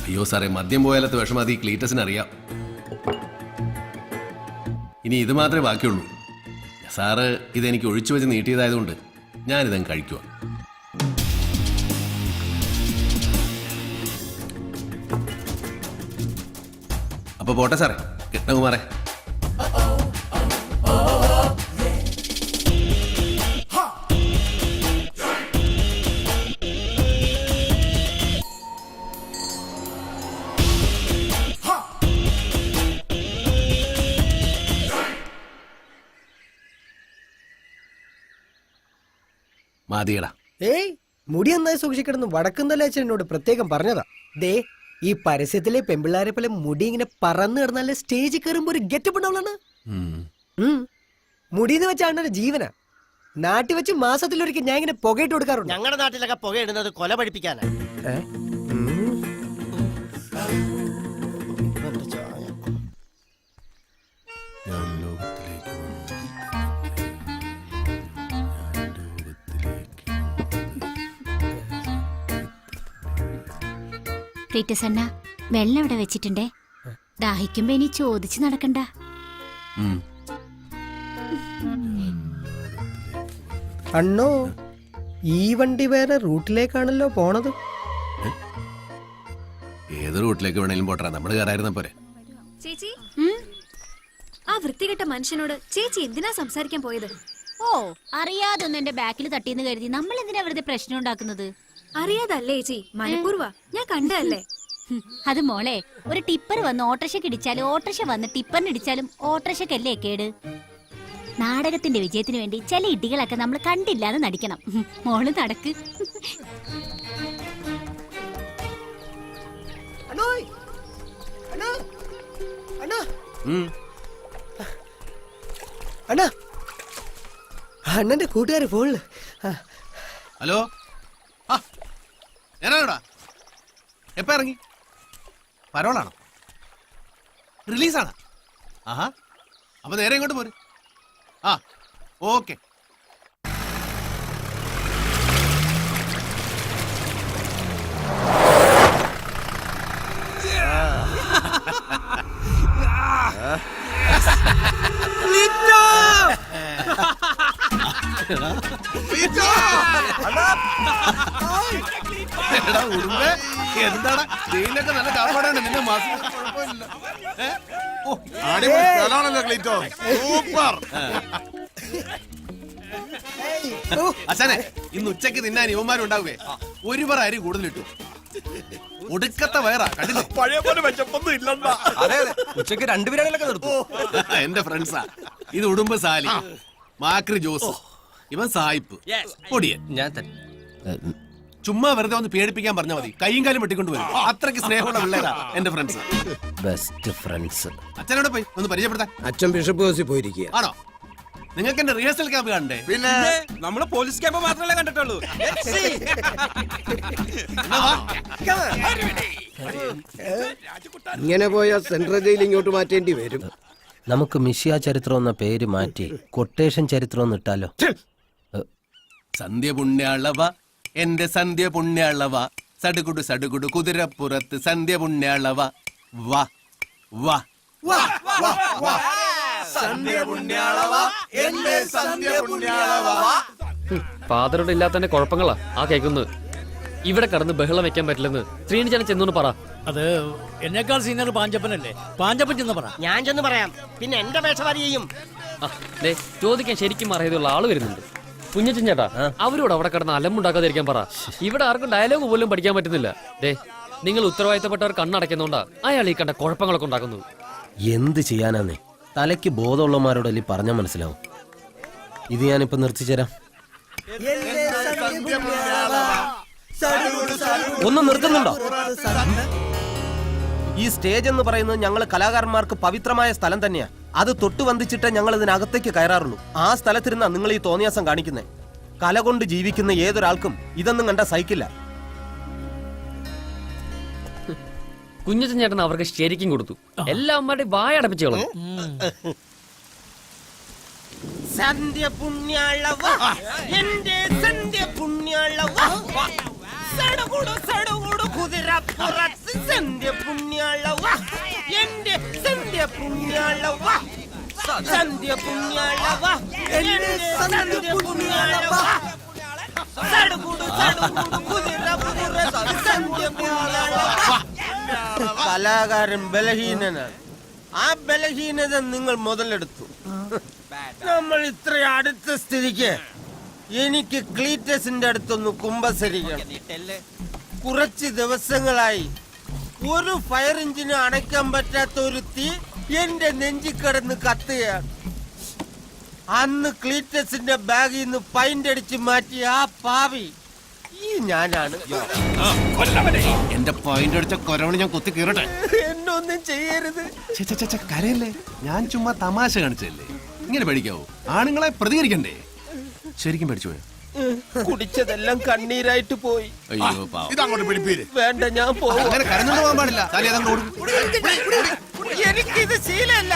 അയ്യോ സാറേ, മദ്യം പോയാലത്തെ വിഷമം അത് ഈ ക്ലീറ്റസിന് അറിയാം. ഇനി ഇത് മാത്രമേ ബാക്കിയുള്ളൂ. സാറ് ഇതെനിക്ക് ഒഴിച്ചു വെച്ച് നീട്ടിയതായതുകൊണ്ട് ഞാനിതങ്ങ് കഴിക്കുക. അപ്പൊ പോട്ടെ സാറേ, കൃഷ്ണകുമാറേ. മതിയടാ. ഏയ് മുടി നന്നായി സൂക്ഷിക്കണമെന്ന് വടക്കുന്തല അച്ഛൻ എന്നോട് പ്രത്യേകം പറഞ്ഞതാ. ദേ ഈ പരസ്യത്തിലെ പെമ്പിള്ളാരെ പോലെ മുടി ഇങ്ങനെ പറന്ന് കിടന്നാലേ സ്റ്റേജിൽ കയറുമ്പോ ഒരു ഗെറ്റപ്പ് ഉണ്ടാവുള്ളൂ. മുടിന്ന് വെച്ച അണ്ണന്റെ ജീവനാ. നാട്ടിൽ വെച്ച് മാസത്തിലൊരിക്കൽ ഞാൻ ഇങ്ങനെ പുകയിട്ട് കൊടുക്കാറുണ്ട്. ഞങ്ങളുടെ നാട്ടിലൊക്കെ പുകയിടുന്നത് കൊല പഠിപ്പിക്കാനാ. ക്ലീറ്റസ് അണ്ണ, വെള്ളം ഇവിടെ വെച്ചിട്ടുണ്ടേ. ദാഹിക്കുമ്പോ ഇനി ചോദിച്ചു നടക്കണ്ട. അണ്ണോ, ഈ വണ്ടി വേറെ റൂട്ടിലേക്കാണല്ലോ പോണത്. ഏത് റൂട്ടിലേക്ക് വേണേലും പോട്ടെ, നമ്മൾ കയറായിരുന്ന പോരെ. ചേച്ചി, ആ വൃത്തികെട്ട മനുഷ്യനോട് ചേച്ചി എന്തിനാ സംസാരിക്കാൻ പോയത്? ഓ, അറിയാതെ ഒന്ന് എന്റെ ബാക്കിൽ തട്ടിയെന്ന് കരുതി നമ്മൾ എന്തിനാ വെറുതെ പ്രശ്നം ഉണ്ടാക്കുന്നത്? അറിയാതല്ലേ ചേച്ചി, മനഃപൂർവ്വ. ഞാൻ കണ്ടല്ലേ. അത് മോളെ, ഒരു ടിപ്പർ വന്ന് ഓട്ടോറിക്ഷയ്ക്ക് ഇടിച്ചാലും ഓട്ടോറിക്ഷ വന്ന് ടിപ്പറിന് ഇടിച്ചാലും ഓട്ടോറിക്ഷക്കല്ലേ കേട്. നാടകത്തിന്റെ വിജയത്തിന് വേണ്ടി ചില ഇടികളൊക്കെ നമ്മൾ കണ്ടില്ലാതെ നടിക്കണം. മോള് നടക്ക്. അണ്ണാ, അണ്ണന്റെ കൂട്ടുകാരി ഫോണില്. ഹലോ, ഞാനാടാ. എപ്പ ഇറങ്ങി? പരോളാണോ? റിലീസാണ്? ആഹാ, അപ്പൊ നേരെ ഇങ്ങോട്ട് പോര്. ആ, ഓക്കെ. എന്താടാ നീനൊക്കെ നല്ല കാപ്പാടാണ്. നിന്റെ മാസം കുഴപ്പമില്ല. സൂപ്പർ. അച്ഛനെ, ഇന്ന് ഉച്ചക്ക് തിന്നാൻ യുവന്മാരുണ്ടാവേ. ഒരു പറ അരി കൂടുതലിട്ടു. ഒടുക്കത്തെ വയറാ, കണ്ടില്ലേ? പഴയ പോലെ വെച്ചപ്പൊന്നും ഇല്ലെന്നാ. അതെ അതെ, ഉച്ചക്ക് 2 ബിരിയാണികളൊക്കെ നിർത്തും. എന്റെ ഫ്രണ്ട്സാ. ഇത് ഉടുമ്പ് സാലി, മാക്രി ജോസ്, ഇവൻ സായിപ്പ്, പൊടിയൻ. ഞാൻ തന്നെ. ചുമ്മാ വെറുതെ ഒന്ന് പേടിപ്പിക്കാൻ പറഞ്ഞാൽ മതി, കൈയും കാലും വെട്ടിക്കൊണ്ട് വരും. അത്രയ്ക്ക് സ്നേഹമുള്ള പിള്ളേരാ എന്റെ ഫ്രണ്ട്സ്. Best friends. അച്ഛനോട് പോയി ഒന്ന് പരിചയപ്പെടുത്താൻ. അച്ഛൻ ബിഷപ്പ് ഹൗസിൽ പോയിരിക്കുക. ആണോ? നിങ്ങൾക്ക് എന്റെ റിഹേഴ്സൽ ക്യാമ്പ് കണ്ടേ? പിന്നെ നമ്മള് പോലീസ് ക്യാമ്പ് മാത്രമല്ലേ കണ്ടിട്ടുള്ളൂ. ഇങ്ങനെ പോയാൽ സെൻട്രൽ ജയിൽ ഇങ്ങോട്ട് മാറ്റേണ്ടി വരും. നമുക്ക് മിഷിയ ചരിത്രം എന്ന പേര് മാറ്റി കൊട്ടേഷൻ ചരിത്രം എന്ന് ഇട്ടാലോ? സന്ധ്യ പുണ്യാളവ, എന്റെ സന്ധ്യ പുണ്യാളവ, സടുകുടു സടുകുടു കുതിരപ്പുറത്ത് സന്ധ്യ പുണ്യാളവ, വാ വാ വാ വാ. ഫാദറോട് ഇല്ലാത്തന്റെ കുഴപ്പങ്ങളാ ആ കേൾക്കുന്നത്. ഇവിടെ കടന്ന് ബഹളം വെക്കാൻ പറ്റില്ലെന്ന് ശ്രീനിജന ചെന്നോന്ന് പറ. അത് എന്നേക്കാൾ സീനിയർ പാഞ്ചപ്പനല്ലേ, പാഞ്ചപ്പൻ ചെന്ന് പറ. ഞാൻ ചെന്ന് പറയാം, പിന്നെ എന്റെ വേഷവാരി ചെയ്യും. ചോദിക്കാൻ ശരിക്കും അറിയാതുള്ള ആള് വരുന്നുണ്ട്. കുഞ്ഞച്ചൻ ചേട്ടാ, അവരോട് അവിടെ കിടന്ന് അലമ്പുണ്ടാക്കാതിരിക്കാൻ പറ. ഇവിടെ ആർക്കും ഡയലോഗ് പോലും പഠിക്കാൻ പറ്റുന്നില്ല. നിങ്ങൾ ഉത്തരവാദിത്തപ്പെട്ടവർ കണ്ണടയ്ക്കുന്നോണ്ടാ അയാൾ ഈ കണ്ട കുഴപ്പങ്ങളൊക്കെ ഉണ്ടാക്കുന്നത്. എന്ത് ചെയ്യാനാന്നേ, തലയ്ക്ക് ബോധമുള്ളമാരോടല്ലേ പറഞ്ഞാൽ മനസ്സിലാവും. ഇത് ഞാനിപ്പോ നിർത്തിച്ചേരാം. ഒന്ന് നിർത്തുന്നുണ്ടോ? ഈ സ്റ്റേജ് എന്ന് പറയുന്നത് ഞങ്ങൾ കലാകാരന്മാർക്ക് പവിത്രമായ സ്ഥലം തന്നെയാ. അത് തൊട്ട് വന്ദിച്ചിട്ടേ ഞങ്ങൾ ഇതിനകത്തേക്ക് കയറാറുള്ളൂ. ആ സ്ഥലത്തിരുന്നാ നിങ്ങൾ ഈ തോന്നിയാസം കാണിക്കുന്നേ. കല കൊണ്ട് ജീവിക്കുന്ന ഏതൊരാൾക്കും ഇതൊന്നും കണ്ടാ സഹിക്കില്ല. കുഞ്ഞച്ചൻ ചേട്ടൻ അവർക്ക് ശരിക്കും കൊടുത്തു. എല്ലാ അമ്മയുടെയും വായ അടപ്പിച്ചു കളഞ്ഞു. സന്ധ്യ പുണ്യാളവ, എന്റെ സന്ധ്യ പുണ്യാള സടകുടു സടകുടു കുതിരപ്പുറത്ത് സന്ധ്യ പുണ്യാള എന്റെ സന്ധ്യ പുണ്യാള സന്ധ്യ പുണ്യാള എന്റെ സന്ധ്യ പുണ്യാള സടകുടു സടകുടു കുതിരപ്പുറത്ത് സന്ധ്യ പുണ്യാള. കലാകാരൻ ബലഹീനനാണ്. ആ ബലഹീനത നിങ്ങൾ മുതലെടുത്തു. നമ്മൾ ഇത്ര അടുത്ത സ്ഥിതിക്ക് എനിക്ക് ക്ലീറ്റസിന്റെ അടുത്തൊന്ന് കുമ്പസരിക്കണം. കുറച്ച് ദിവസങ്ങളായി ഒരു ഫയർ എഞ്ചിന് അണയ്ക്കാൻ പറ്റാത്ത ഒരു തീ എന്റെ നെഞ്ചി കിടന്ന് കത്തുകയാണ്. അന്ന് ക്ലീറ്റസിന്റെ ബാഗിൽ നിന്ന് പൈന്റ് അടിച്ച് മാറ്റിയ ആ പാവി ഈ ഞാനാണ്. എന്റെ പോയിന്റ് അടിച്ച കൊരവണി ഞാൻ കുത്തി കീറട്ടെ. എന്നൊന്നും ചെയ്യരുത്. കരയല്ലേ, ഞാൻ ചുമ്മാ തമാശ കാണിച്ചല്ലേ. ഇങ്ങനെ പേടിക്കാവോ? ആണുങ്ങളെ പ്രതികരിക്കണ്ടേ? ശരിക്കും പേടിച്ചു പോയോ? കുടിച്ചതെല്ലാം കണ്ണീരായിട്ട് പോയി. അയ്യോ പാവം. ഇതങ്ങോട്ട് പിടിപ്പീര്. വേണ്ട, ഞാൻ പോകും. അങ്ങനെ കരഞ്ഞോണ്ട് പോകാൻ പാടില്ല. എനിക്കിത് ശീലമല്ല.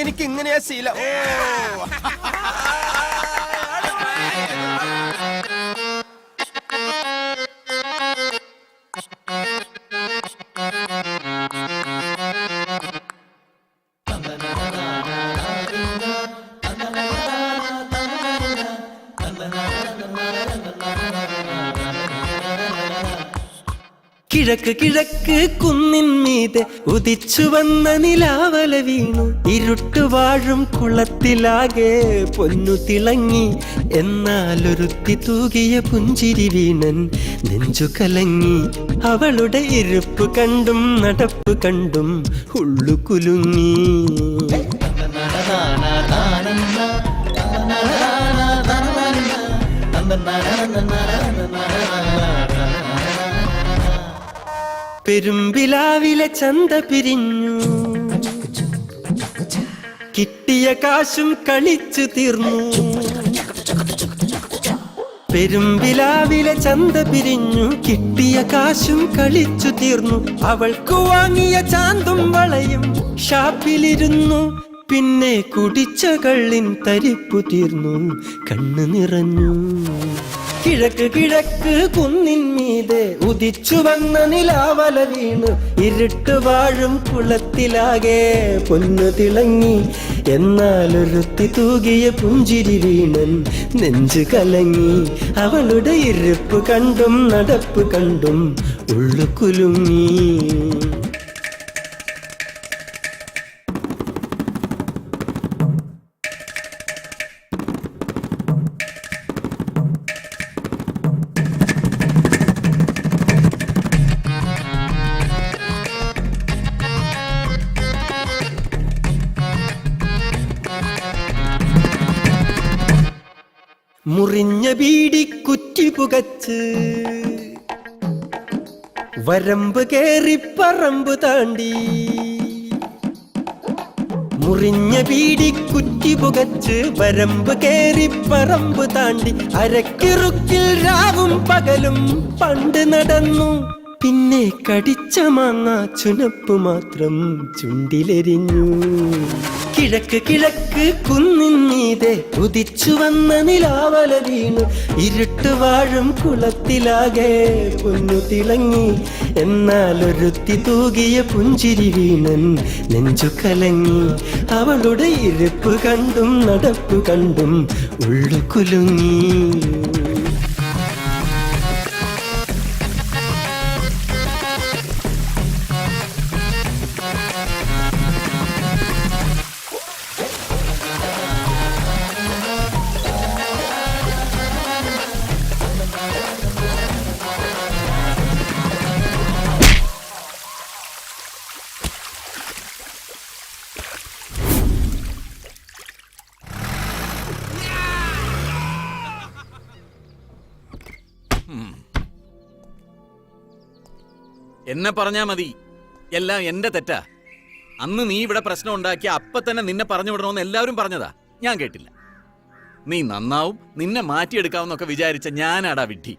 എനിക്ക് ഇങ്ങനെയാ ശീലം. കിഴക്ക് കിഴക്ക് കുന്നിൻ മീതെ ഉദിച്ചു വന്ന നിലാവല വീണു. ഇരുട്ടു വാഴും കുളത്തിലാകെ പൊന്നു തിളങ്ങി. എന്നാലൊരുത്തി തൂകിയ പുഞ്ചിരി വീണൻ നെഞ്ചു കലങ്ങി. അവളുടെ ഇരിപ്പ് കണ്ടും നടപ്പ് കണ്ടും ഉള്ളു കുലുങ്ങി. പെരുമ്പിലാവിലെ ചന്ത പിരിഞ്ഞു. കിട്ടിയ കാശും കളിച്ചു തീർന്നു. പെരുമ്പിലാവിലെ ചന്ത പിരിഞ്ഞു. കിട്ടിയ കാശും കളിച്ചു തീർന്നു. അവൾക്ക് വാങ്ങിയ ചാന്തും വളയും ഷാപ്പിലിരുന്നു. പിന്നെ കുടിച്ച കള്ളിൻ തരിപ്പു തീർന്നു. കണ്ണു നിറഞ്ഞു. കിഴക്ക് കിഴക്ക് കുന്നിൻ മീതെ ഉദിച്ചു വന്ന നിലാവല വീണു. ഇരുട്ട് വാഴും കുളത്തിലാകെ പൊന്നു തിളങ്ങി. എന്നാലൊരുത്തി തൂകിയ പുഞ്ചിരി വീണൻ നെഞ്ചു കലങ്ങി. അവളുടെ ഇരിപ്പ് കണ്ടും നടപ്പ് കണ്ടും ഉള്ളു കുലുങ്ങി. മുറിഞ്ഞ ബീഡി കുറ്റി പുകച്ച് വരമ്പ് കേറി പറമ്പ് താണ്ടി. മുറിഞ്ഞ ബീഡി കുറ്റി പുകച്ച് വരമ്പ് കേറി പറമ്പ് താണ്ടി. അരക്കിറുക്കിൽ രാവും പകലും പണ്ട് നടന്നു. പിന്നെ കടിച്ച മാങ്ങ ചുനപ്പ് മാത്രം ചുണ്ടിലെരിഞ്ഞു. കിഴക്ക് കിഴക്ക് കുന്നിൻ മീതെ ഉദിച്ചു വന്ന നിലാവല വീണു. ഇരുട്ട് വാഴും കുളത്തിലാകെ പൊന്നു തിളങ്ങി. എന്നാലൊരുത്തി തൂകിയ പുഞ്ചിരി വീണൻ നെഞ്ചു കലങ്ങി. അവളുടെ ഇരിപ്പ് കണ്ടും നടപ്പ് കണ്ടും ഉള്ളു കുലുങ്ങി. എന്നെ പറഞ്ഞാ മതി, എല്ലാം എന്റെ തെറ്റാ. അന്ന് നീ ഇവിടെ പ്രശ്നം ഉണ്ടാക്കി അപ്പൊ തന്നെ നിന്നെ പറഞ്ഞു വിടണമെന്ന് എല്ലാവരും പറഞ്ഞതാ, ഞാൻ കേട്ടില്ല. നീ നന്നാവും, നിന്നെ മാറ്റിയെടുക്കാവുന്നൊക്കെ വിചാരിച്ച ഞാനാടാ വിഡ്ഢി.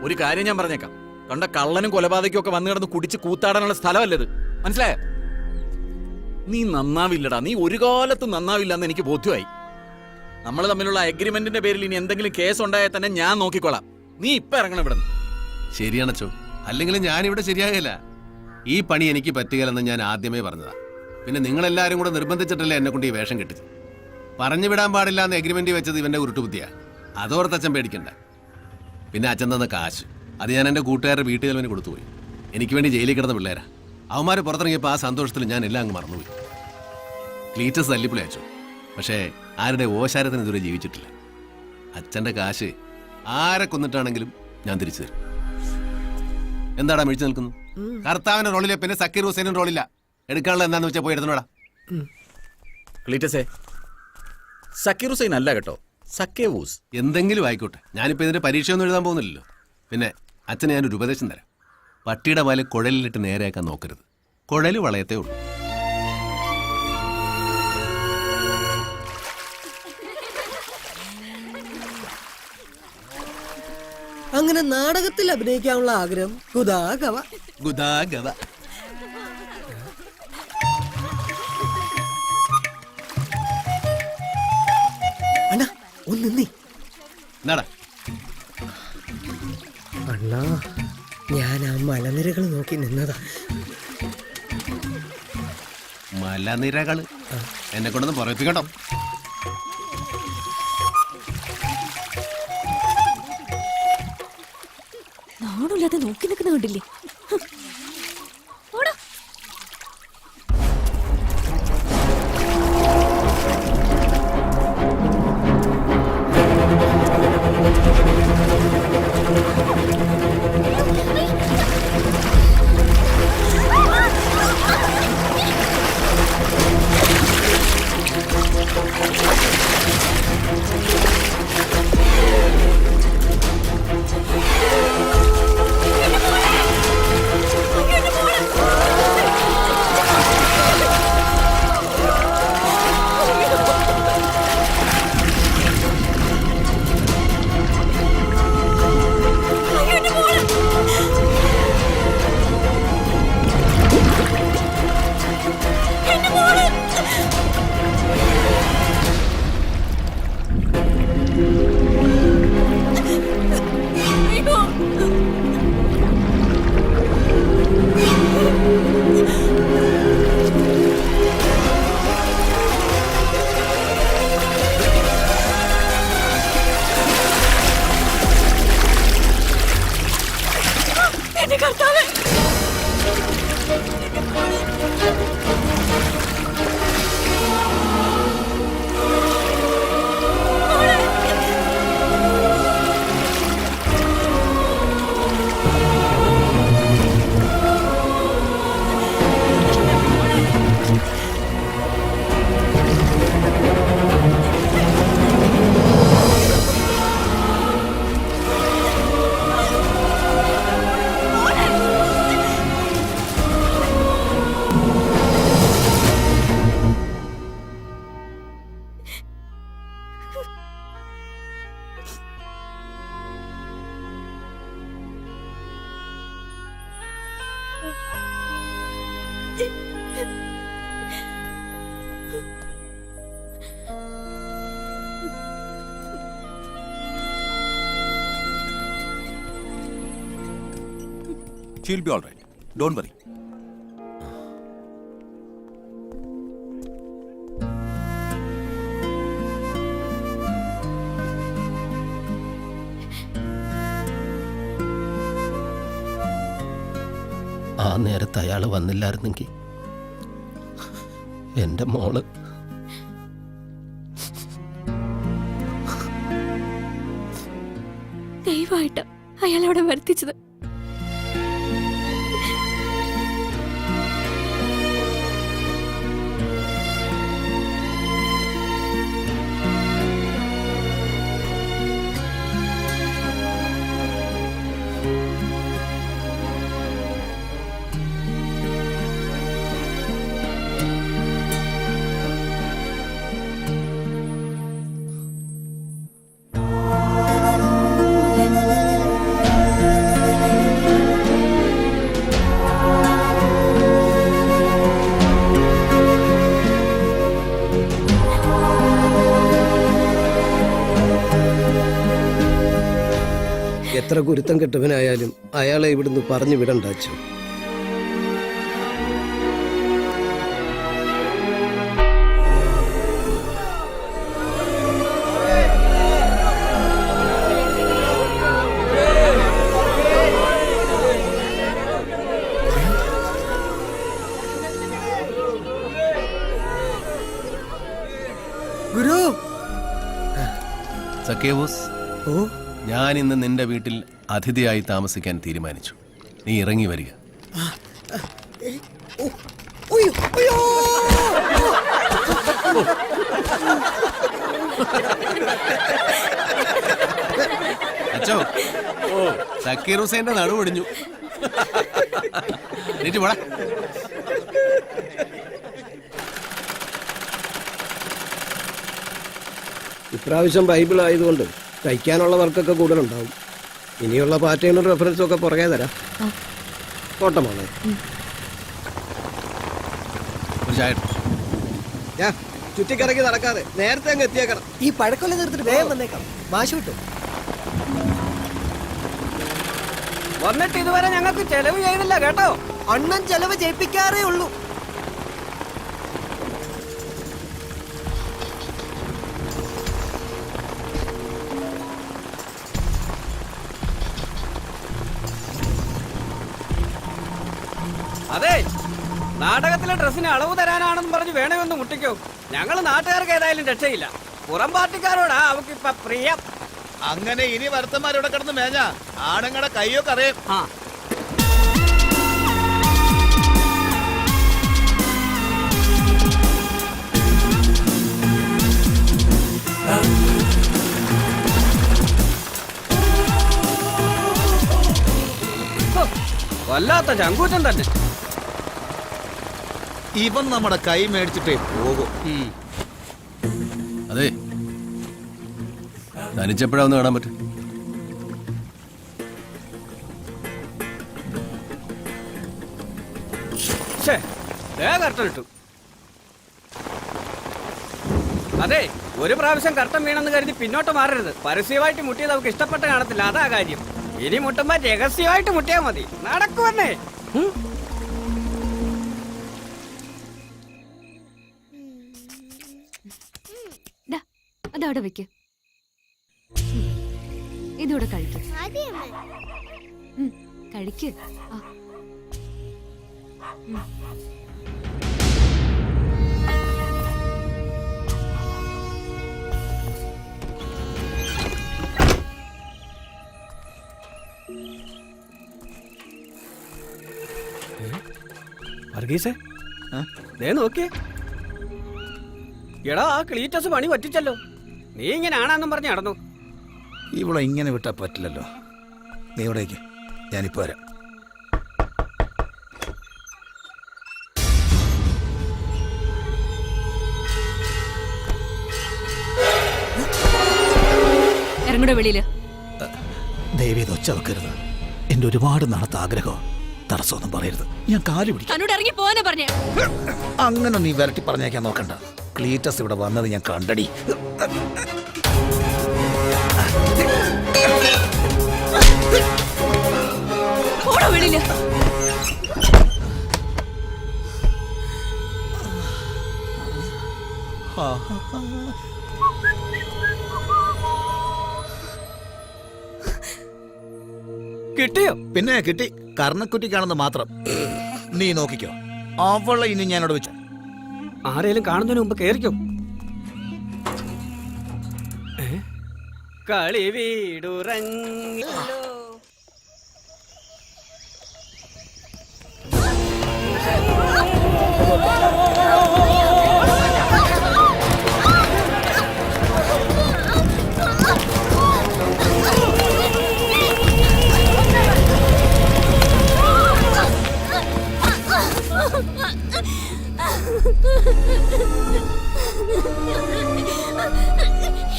ഒരു കാര്യം ഞാൻ പറഞ്ഞേക്കാം, കണ്ട കള്ളനും കൊലപാതകയും ഒക്കെ വന്നു കിടന്ന് കുടിച്ച് കൂത്താടാനുള്ള സ്ഥലമല്ലത്, മനസ്സിലായോ? നീ നന്നാവില്ലടാ, നീ ഒരു കാലത്തും നന്നാവില്ലെന്ന് എനിക്ക് ബോധ്യമായി. നമ്മൾ തമ്മിലുള്ള അഗ്രിമെന്റിന്റെ പേരിൽ ഇനി എന്തെങ്കിലും കേസ് ഉണ്ടായാൽ തന്നെ ഞാൻ നോക്കിക്കോളാം. നീ ഇപ്പൊ ഇറങ്ങണം ഇവിടെ നിന്ന്. ശരിയാണച്ചോ, അല്ലെങ്കിൽ ഞാനിവിടെ ശരിയാകില്ല. ഈ പണി എനിക്ക് പറ്റുകയില്ലെന്ന് ഞാൻ ആദ്യമേ പറഞ്ഞതാ. പിന്നെ നിങ്ങളെല്ലാവരും കൂടെ നിർബന്ധിച്ചിട്ടല്ലേ എന്നെ കൊണ്ട് ഈ വേഷം കെട്ടിച്ചത്. പറഞ്ഞു വിടാൻ പാടില്ല എന്ന് എഗ്രിമെന്റ് വെച്ചത് ഇവന്റെ ഉരുട്ടുബുദ്ധിയാ. അതോർത്ത് അച്ഛൻ പേടിക്കണ്ട. പിന്നെ അച്ഛൻ തന്ന കാശ് അത് ഞാൻ എൻ്റെ കൂട്ടുകാരുടെ വീട്ടുകാരന് കൊടുത്തുപോയി. എനിക്ക് വേണ്ടി ജയിലിൽ കിടന്ന പിള്ളേരാ. അവന്മാർ പുറത്തിറങ്ങിയപ്പോൾ ആ സന്തോഷത്തിൽ ഞാൻ എല്ലാം അങ്ങ് മറന്നുപോയി. ക്ലീറ്റസ് തല്ലിപ്പൊളി അയച്ചു. പക്ഷേ ആരുടെ ഓശാരത്തിന് ഇതുവരെ ജീവിച്ചിട്ടില്ല. അച്ഛൻ്റെ കാശ് ആരെ കൊന്നിട്ടാണെങ്കിലും ഞാൻ തിരിച്ചു തരും. എന്താടാ മിഴിച്ചു നിൽക്കുന്നു? കർത്താവിന്റെ റോളിലെ പിന്നെ സക്കീർ ഹുസൈനും റോളില്ല. എടുക്കാനുള്ള എന്താന്ന് വെച്ചാൽ പോയി എടുത്തോടാ. ക്ലീറ്റസേ, സക്കീർ ഹുസൈൻ അല്ല കേട്ടോ, സക്കേവൂസ്. എന്തെങ്കിലും ആയിക്കോട്ടെ, ഞാനിപ്പോൾ ഇതിന്റെ പരീക്ഷയൊന്നും എഴുതാൻ പോകുന്നില്ലല്ലോ. പിന്നെ അച്ഛന് ഞാനൊരു ഉപദേശം തരാം. പട്ടിയുടെ പാല് കുഴലിലിട്ട് നേരെയാക്കാൻ നോക്കരുത്. കുഴല് വളയത്തേ ഉള്ളൂ. അങ്ങനെ നാടകത്തിൽ അഭിനയിക്കാനുള്ള ആഗ്രഹം ഗുദാഗവ. അണ്ണാ ഒന്ന് നിന്നേ. എന്താടാ അണ്ണാ, ഞാൻ ആ മലനിരകൾ നോക്കി നിന്നതാ. മലനിരകള് എന്നെ കൊണ്ടൊന്ന് പറയിപ്പിക്കട്ടോ. നാണില്ലാതെ നോക്കി നിൽക്കുന്ന കണ്ടില്ലേ? She'll be all right. Don't worry. ആ നേരത്ത് അയാൾ വന്നില്ലായിരുന്നെങ്കിൽ എൻ്റെ മോള് ദയവായിട്ട് അയാളവിടെ വരുത്തിച്ചത്. എത്ര കുരുത്തം കെട്ടവനായാലും അയാളെ ഇവിടുന്ന് പറഞ്ഞു വിടണ്ടാച്ചു. ഗുരു സക്കേവൂസ്, ഞാൻ ഇന്ന് നിന്റെ വീട്ടിൽ അതിഥിയായി താമസിക്കാൻ തീരുമാനിച്ചു. നീ ഇറങ്ങി വരിക. അച്ചോ, സക്കീർ ഹുസൈന്റെ നടുവൊടിഞ്ഞു. നീറ്റ് പോടാ. ഇപ്രാവശ്യം ബൈബിൾ ആയതുകൊണ്ട് തയ്ക്കാനുള്ള വർക്കൊക്കെ കൂടുതലുണ്ടാവും. ഇനിയുള്ള പാറ്റേണും റെഫറൻസും ഒക്കെ പുറകെ തരാം. കോട്ടമാണ് ചുറ്റിക്കറങ്ങി നടക്കാതെ നേരത്തെ അങ്ങ് എത്തിയേക്കണം. ഈ പഴക്കൊല്ലം തീർത്തിട്ട് വേഗം വന്നേക്കാം. മാഷ് വിട്ടു വന്നിട്ട് ഇതുവരെ ഞങ്ങൾക്ക് ചെലവ് ചെയ്തില്ല കേട്ടോ. അണ്ണൻ ചെലവ് ചെയ്യിപ്പിക്കാറേ ഉള്ളൂ. അതെ, നാടകത്തിലെ ഡ്രസ്സിന് അളവ് തരാനാണെന്ന് പറഞ്ഞ് വേണമെന്ന് മുട്ടിക്കോ. ഞങ്ങൾ നാട്ടുകാർക്ക് ഏതായാലും രക്ഷയില്ല. പുറം പാർട്ടിക്കാരോടാ അവർക്ക് ഇപ്പൊ പ്രിയം. അങ്ങനെ ഇനി വർത്തമാരോടെ കിടന്ന് മേഞ്ഞ ആണുങ്ങളുടെ കയ്യൊക്കെ അറിയാം. വല്ലാത്ത ചങ്കൂറ്റം തന്നെ. ഇവൻ നമ്മുടെ കൈ മേടിച്ചിട്ടേ പോകും. അതെ, തനിച്ചെപ്പോഴാ ഒന്ന് കാണാൻ പറ്റും? കർട്ടൻ. അതെ, ഒരു പ്രാവശ്യം കർട്ടൻ വീണെന്ന് കരുതി പിന്നോട്ട് മാറരുത്. പരസ്യമായിട്ട് മുട്ടിയത് നമുക്ക് ഇഷ്ടപ്പെട്ട് കാണത്തില്ല, അതാ കാര്യം. ഇനി മുട്ടുമ്പോ രഹസ്യമായിട്ട് മുട്ടിയാ മതി. നടക്കുവന്നേ. അതവിടെ വെക്ക്. ഇതൂടെ കഴിക്ക്. കഴിക്ക്. വർഗീസേ, ദേ നോക്കിയേ. എടാ, ആ ക്ലീറ്റസ് പണി പറ്റിച്ചല്ലോ. നീ ഇങ്ങനെ ആണാന്നും പറഞ്ഞ് നടന്നു. ഇവിടെ ഇങ്ങനെ വിട്ടാ പറ്റില്ലല്ലോ. നീ ഇവിടേക്ക്, ഞാനിപ്പോ വരാം. ഇറങ്ങൂടെ വെളിയില്. ദേവി ഒച്ച വെക്കരുത്. എന്റെ ഒരുപാട് നാളത്തെ ആഗ്രഹം. തടസ്സമൊന്നും പറയരുത്. ഞാൻ കാല് പിടിക്കും. ഇറങ്ങി പോവാനാ പറഞ്ഞേ. അങ്ങനെ നീ വരട്ടി പറഞ്ഞേക്കാൻ നോക്കണ്ട. ക്ലീറ്റസ് ഇവിടെ വന്നത് ഞാൻ കണ്ടടി. വെളിയില്. കിട്ടിയോ? പിന്നെ കിട്ടി. കർണക്കുറ്റിക്കാണെന്ന് മാത്രം. നീ നോക്കിക്കോ. അവളെ ഇനി ഞാനോട് വെച്ചു. ആരേലും കാണുന്നതിന് മുമ്പ് കേറിക്കോ. കളി വീടുറങ്ങോ.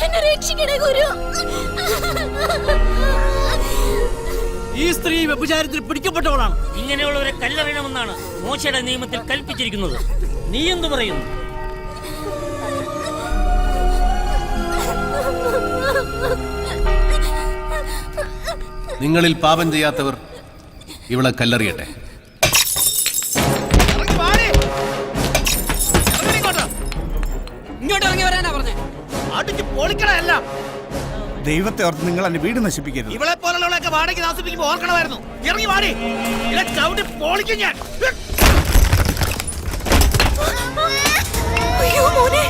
എന്നെ രക്ഷിക്കണേ ഗുരു. ഈ സ്ത്രീ വ്യഭിചാരത്തിൽ പിടിക്കപ്പെട്ടവളാണ്. ഇങ്ങനെയുള്ളവരെ കല്ലെറിയണമെന്നാണ് മോശയുടെ നിയമത്തിൽ കൽപ്പിച്ചിരിക്കുന്നത്. നീ എന്തു പറയുന്നു? നിങ്ങളിൽ പാപം ചെയ്യാത്തവർ ഇവളെ കല്ലെറിയട്ടെ. ഇങ്ങോട്ട് ഇറങ്ങി വരാനാ പറഞ്ഞേ. അടിച്ച് പൊളിക്കണല്ല. ദൈവത്തെ ഓർത്ത് നിങ്ങൾ എന്റെ വീട് നശിപ്പിക്കരുത്. ഇവളെ പോലുള്ളവളൊക്കെ വാടകയ്ക്ക് താമസിപ്പിക്കുമ്പോൾ ഓർക്കണമായിരുന്നു. ഇറങ്ങി വാടി, ഇവളെ ചവിട്ടി പൊളിക്കും ഞാൻ. അയ്യോ മോനെ.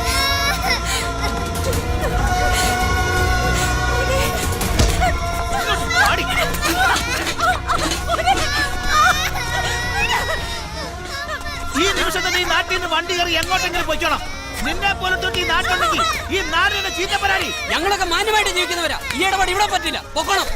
ഈ നിമിഷത്തെ ഈ നാട്ടിൽ നിന്ന് വണ്ടി കയറി എങ്ങോട്ടെങ്കിലും പോയിക്കോണം. നിന്നെ പോലെ തൊട്ട് ഈ നാട്ടുണ്ടെങ്കിൽ ഈ നാടിന്റെ ചീത്തപ്പരാടി. ഞങ്ങളൊക്കെ മാന്യമായിട്ട് ജീവിക്കുന്നവരാ. ഈ ഇടപാട് ഇവിടെ പറ്റില്ല. പൊക്കണം.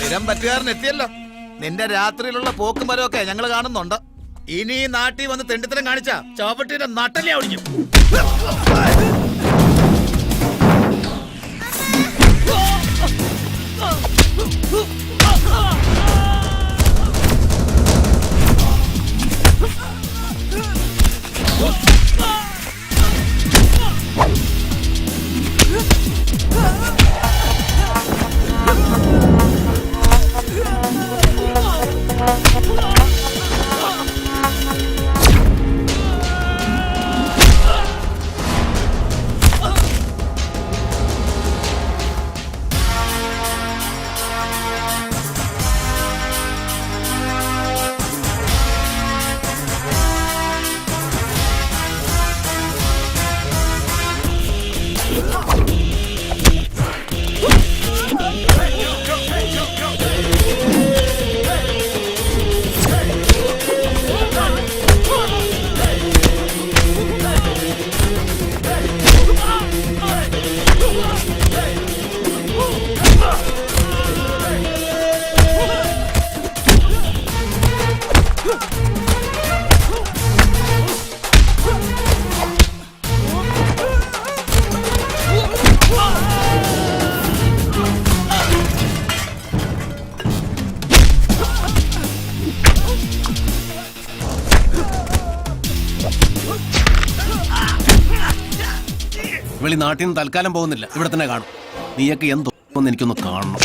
സ്ഥിരം പറ്റുകാരൻ എത്തിയല്ലോ. നിന്റെ രാത്രിയിലുള്ള പോക്കും വരവൊക്കെ ഞങ്ങൾ കാണുന്നുണ്ട്. ഇനി ഈ നാട്ടിൽ വന്ന് തെണ്ടിത്തരം കാണിച്ച ചവട്ടിന്റെ നട്ടല്ലേ ഒടിഞ്ഞു. ഇവളി നാട്ടിൽ നിന്ന് തൽക്കാലം പോകുന്നില്ല, ഇവിടെ തന്നെ കാണും. നീയൊക്കെ എന്തോന്ന് എനിക്കൊന്ന് കാണണം.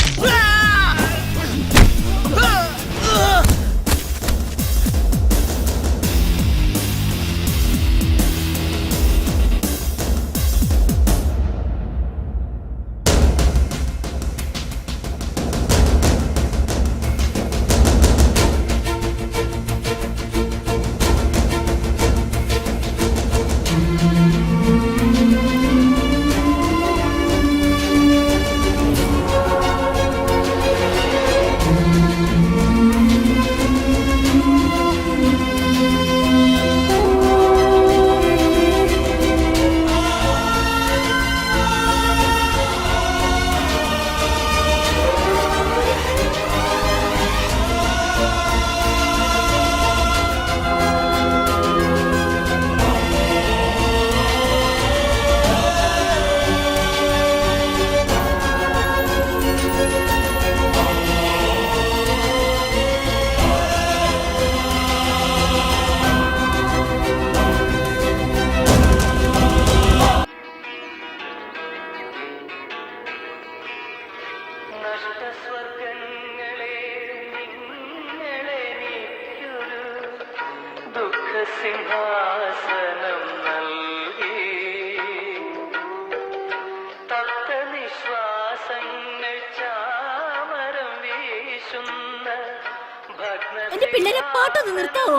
എന്റെ പിള്ളേരെ പാട്ടൊന്ന് നിർത്താവോ?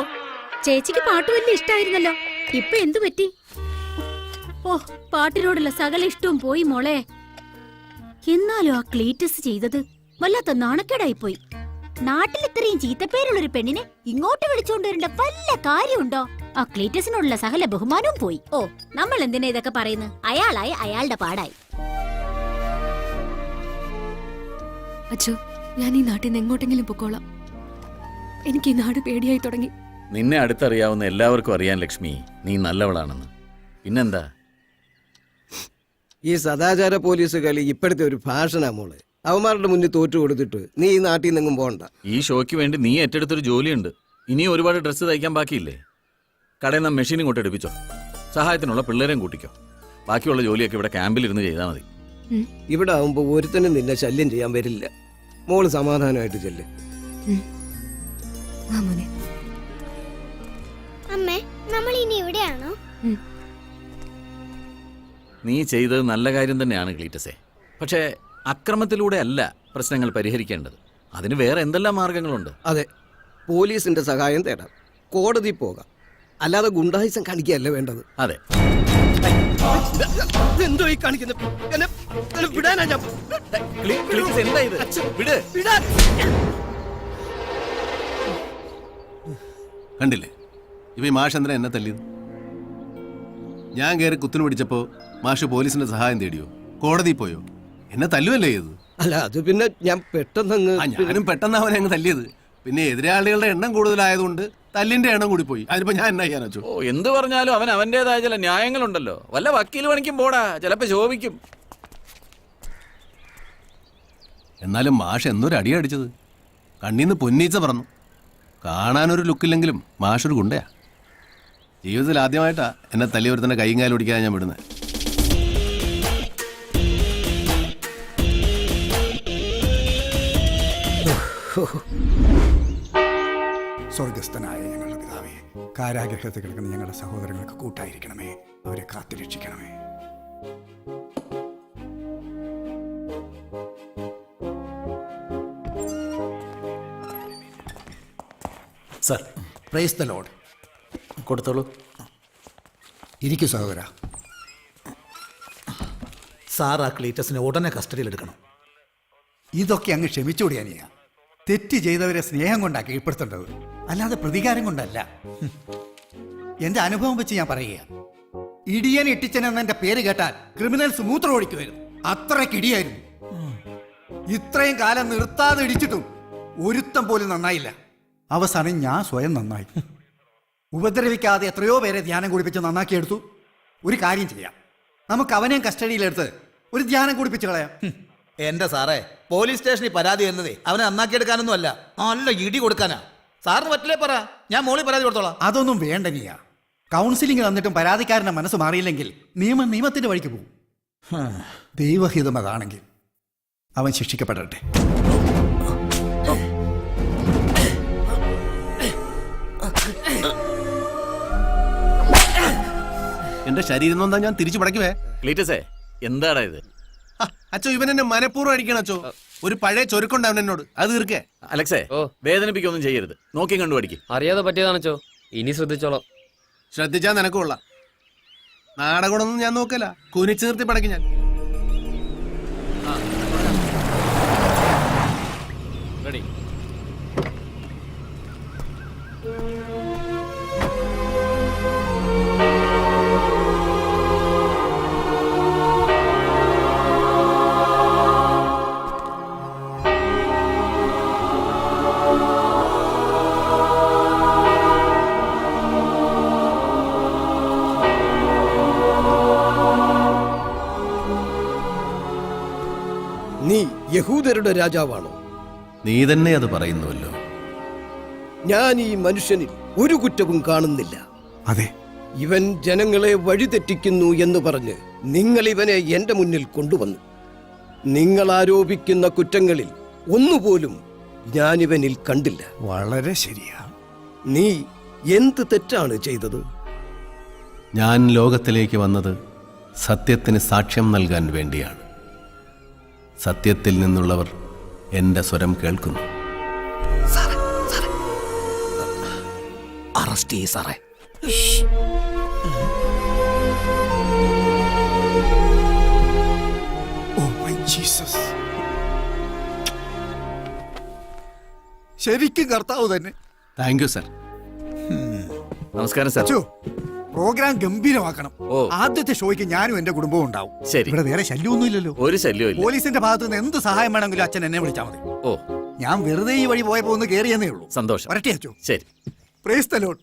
ചേച്ചിക്ക് പാട്ട് വലിയ ഇഷ്ടായിരുന്നല്ലോ, ഇപ്പൊ എന്തു പറ്റി? ഓ, പാട്ടിനോടുള്ള സകല ഇഷ്ടവും പോയി മോളെ. എന്നാലും ആ ക്ലീറ്റസ് ചെയ്തത് വല്ലാത്ത നാണക്കേടായി പോയി. നാട്ടിൽ ഇത്രയും ചീത്തപ്പേരുള്ളൊരു പെണ്ണിനെ ഇങ്ങോട്ട് വിളിച്ചുകൊണ്ടുവരേണ്ട വല്ല കാര്യമുണ്ടോ? ആ ക്ലീറ്റസിനോടുള്ള സകല ബഹുമാനവും പോയി. ഓ, നമ്മൾ എന്തിനാ ഇതൊക്കെ പറയുന്നത്? അയാളായി അയാളുടെ പാടായി. അച്ഛോ, ഞാൻ ഈ നാട്ടിൽ നിന്ന് എങ്ങോട്ടെങ്കിലും പൊക്കോളാം. എനിക്ക് ഈ നാട് പേടിയായി തുടങ്ങി. നിന്നെ അടുത്തറിയാവുന്ന എല്ലാവർക്കും അറിയാൻ ലക്ഷ്മി നീ നല്ലവളാണെന്ന്. പിന്നെന്താ? ഈ സദാചാര പോലീസ് കളി ഇപ്പോഴത്തെ ഒരു ഫാഷനാ മോളെ. അവന്മാരുടെ മുന്നിൽ തോറ്റു കൊടുത്തിട്ട് നീ ഈ നാട്ടിൽ നിന്നെങ്ങും പോകണ്ട. ഈ ഷോയ്ക്ക് വേണ്ടി നീ ഏറ്റെടുത്തൊരു ജോലിയുണ്ട്. ഇനിയും ഒരുപാട് ഡ്രസ്സ് തയ്ക്കാൻ ബാക്കിയില്ലേ? കടയിൽ നിന്ന് മെഷീനും കൊണ്ട് എടുപ്പിച്ചോ. സഹായത്തിനുള്ള പിള്ളേരെയും കൂട്ടിക്കോ. ബാക്കിയുള്ള ജോലിയൊക്കെ ഇവിടെ ക്യാമ്പിലിരുന്ന് ചെയ്താൽ മതി. ഇവിടെ ആവുമ്പോ ഒരുത്തനും നിന്നെ ശല്യം ചെയ്യാൻ വരില്ല. മോള് സമാധാനമായിട്ട് ചെല്ല്. അമ്മേ, നമ്മൾ ഇനി ഇവിടെയാണോ? നീ ചെയ്തത് നല്ല കാര്യം തന്നെയാണ് ക്ലീറ്റസേ. പക്ഷേ അക്രമത്തിലൂടെ അല്ല പ്രശ്നങ്ങൾ പരിഹരിക്കേണ്ടത്. അതിന് വേറെ എന്തെല്ലാം മാർഗങ്ങളുണ്ട്. അതെ, പോലീസിന്റെ സഹായം തേടാം, കോടതി പോകാം, അല്ലാതെ ഗുണ്ടായുസം കാണിക്കുകയല്ല വേണ്ടത്. അതെ. എന്തോ ഈ കാണിക്കുന്നത്? വിടാനാ ഞാൻ. കണ്ടില്ലേ ഇപ്പൊ ഈ മാഷ് എന്തിനാ എന്നെ തല്ലിയത്? ഞാൻ കയറി കുത്തിനു പിടിച്ചപ്പോ മാഷ് പോലീസിന്റെ സഹായം തേടിയോ? കോടതി പോയോ? എന്നെ തല്ലുവല്ലേ ചെയ്തത്? അല്ല, അത് പിന്നെ ഞാൻ പെട്ടെന്ന് ഞാനും പെട്ടെന്ന് അവനെ അങ്ങ് തല്ലിയത്. പിന്നെ എതിരാളികളുടെ എണ്ണം കൂടുതലായതുകൊണ്ട് തല്ലിന്റെ എണ്ണം കൂടി പോയി. അതിനിപ്പോ ഞാൻ എന്നാ ചെയ്യാൻ വെച്ചു? ഓ, എന്ത് പറഞ്ഞാലും അവൻ അവന്റേതായ ചില ന്യായങ്ങളുണ്ടല്ലോ. വല്ല വക്കീൽ പണിക്കും പോടാ, ചിലപ്പോ ശോഭിക്കും. എന്നാലും മാഷ് എന്തൊരു അടിയാ അടിച്ചത്. കണ്ണീന്ന് പൊന്നീച്ച പറന്നു. കാണാനൊരു ലുക്കില്ലെങ്കിലും മാഷൊരു ഗുണ്ടയാ. ജീവിതത്തിൽ ആദ്യമായിട്ടാ എന്നെ തല്ലി ഒരുത്തന്നെ കൈയും കാലും ഓടിക്കാൻ ഞാൻ വിടുന്നത്. സ്വർഗസ്ഥനായ ഞങ്ങളുടെ പിതാവേ, കാരാഗ്രഹത്തിൽ കിടക്കുന്ന ഞങ്ങളുടെ സഹോദരങ്ങൾക്ക് കൂട്ടായിരിക്കണമേ, അവരെ കാത്തുരക്ഷിക്കണമേ. Sir, praise the Lord. കൊടുത്തോളൂ. ഇരിക്കൂ സഹോദര. സാർ ആ ക്ലീറ്റസിനെ ഉടനെ കസ്റ്റഡിയിലെടുക്കണം. ഇതൊക്കെ അങ്ങ് ക്ഷമിച്ചുകൂടിയാനിയ. തെറ്റ് ചെയ്തവരെ സ്നേഹം കൊണ്ടാണ് കീഴ്പ്പെടുത്തേണ്ടത്, അല്ലാതെ പ്രതികാരം കൊണ്ടല്ല. എന്റെ അനുഭവം വെച്ച് ഞാൻ പറയുക, ഇടിയൻ ഇട്ടിച്ചൻ എന്നെ പേര് കേട്ടാൽ ക്രിമിനൽസ് മൂത്രം ഒഴിക്കുമായിരുന്നു. അത്രയ്ക്ക് ഇടിയായിരുന്നു. ഇത്രയും കാലം നിർത്താതെ ഇടിച്ചിട്ടും ഒരുത്തം പോലും നന്നായില്ല. അവസാനം ഞാൻ സ്വയം നന്നായി. ഉപദ്രവിക്കാതെ എത്രയോ പേരെ ധ്യാനം കുടിപ്പിച്ച് നന്നാക്കിയെടുത്തു. ഒരു കാര്യം ചെയ്യാം, നമുക്ക് അവനെയും കസ്റ്റഡിയിലെടുത്ത് ഒരു ധ്യാനം കുടിപ്പിച്ച് കളയാം. എന്റെ സാറേ, പോലീസ് സ്റ്റേഷനിൽ പരാതി എന്നതേ അവനെ നന്നാക്കിയെടുക്കാനൊന്നും അല്ല, നല്ല ഇടി കൊടുക്കാനാ. സാറിന് പറ്റില്ലേ പറ, ഞാൻ മോളിൽ പരാതി കൊടുത്തോളാം. അതൊന്നും വേണ്ട നീയ. കൗൺസിലിംഗ് തന്നിട്ടും പരാതിക്കാരന്റെ മനസ്സ് മാറിയില്ലെങ്കിൽ നിയമം നിയമത്തിന്റെ വഴിക്ക് പോകും. ദൈവഹിതം അതാണെങ്കിൽ അവൻ ശിക്ഷിക്കപ്പെടട്ടെ. എന്റെ ശരീരം നൊന്നാ ഞാൻ തിരിച്ചു പടയ്ക്കുവേ. ക്ലീറ്റസേ, എന്താടാ ഇത്? അച്ചോ, ഇവൻ എന്നെ മനഃപൂർവ്വം അടിക്കണം അച്ചോ. ഒരു പഴയ ചൊരുക്കുണ്ട് അവൻ എന്നോട്, അത് തീർക്കേ. അലക്സേ, വേദനിപ്പിക്കൊന്നും ചെയ്യരുത്. നോക്കി കണ്ടു പഠിക്കും. അറിയാതെ പറ്റിയതാണോ? ഇനി ശ്രദ്ധിച്ചോളാം. ശ്രദ്ധിച്ചാൽ നിനക്കുള്ള നാടകമൊന്നും ഞാൻ നോക്കല, കുനിച്ചു നിർത്തി പടയ്ക്കും ഞാൻ. റെഡി. നീ യഹൂദരുടെ രാജാവാണോ? നീ തന്നെ അത് പറയുന്നുവല്ലോ. ഞാൻ ഈ മനുഷ്യനിൽ ഒരു കുറ്റവും കാണുന്നില്ല. അതെ, ഇവൻ ജനങ്ങളെ വഴിതെറ്റിക്കുന്നു എന്ന് പറഞ്ഞ് നിങ്ങൾ ഇവനെ എന്റെ മുന്നിൽ കൊണ്ടുവന്നു. നിങ്ങൾ ആരോപിക്കുന്ന കുറ്റങ്ങളിൽ ഒന്നുപോലും ഞാനിവനിൽ കണ്ടില്ല. വളരെ ശരിയാ. നീ എന്ത് തെറ്റാണ് ചെയ്തത്? ഞാൻ ലോകത്തിലേക്ക് വന്നത് സത്യത്തിന് സാക്ഷ്യം നൽകാൻ വേണ്ടിയാണ്. സത്യത്തിൽ നിന്നുള്ളവർ എന്റെ സ്വരം കേൾക്കുന്നു. അറസ്റ്റ് ചെയ്യ് സാറേ. Oh my Jesus. ശരിക്കും കർത്താവ് തന്നെ. Thank you sir. നമസ്കാരം സാർ. പ്രോഗ്രാം ഗംഭീരമാക്കണം. ഓ, ആദ്യത്തെ ഷോയ്ക്ക് ഞാനും എന്റെ കുടുംബവും ഉണ്ടാവും. ശരി. ഇവിടെ വേറെ ശല്യമൊന്നും ഇല്ലല്ലോ. ഒരു ശല്യവും. പോലീസിന്റെ ഭാഗത്ത് നിന്ന് എന്ത് സഹായം വേണമെങ്കിലും അച്ഛൻ എന്നെ വിളിച്ചാൽ മതി. ഓ, ഞാൻ വെറുതെ ഈ വഴി പോയപ്പോ ഒന്ന് കേറിയെന്നേ ഉള്ളൂ. സന്തോഷം. വരട്ടെ അച്ചോ. ശരി. Praise the Lord.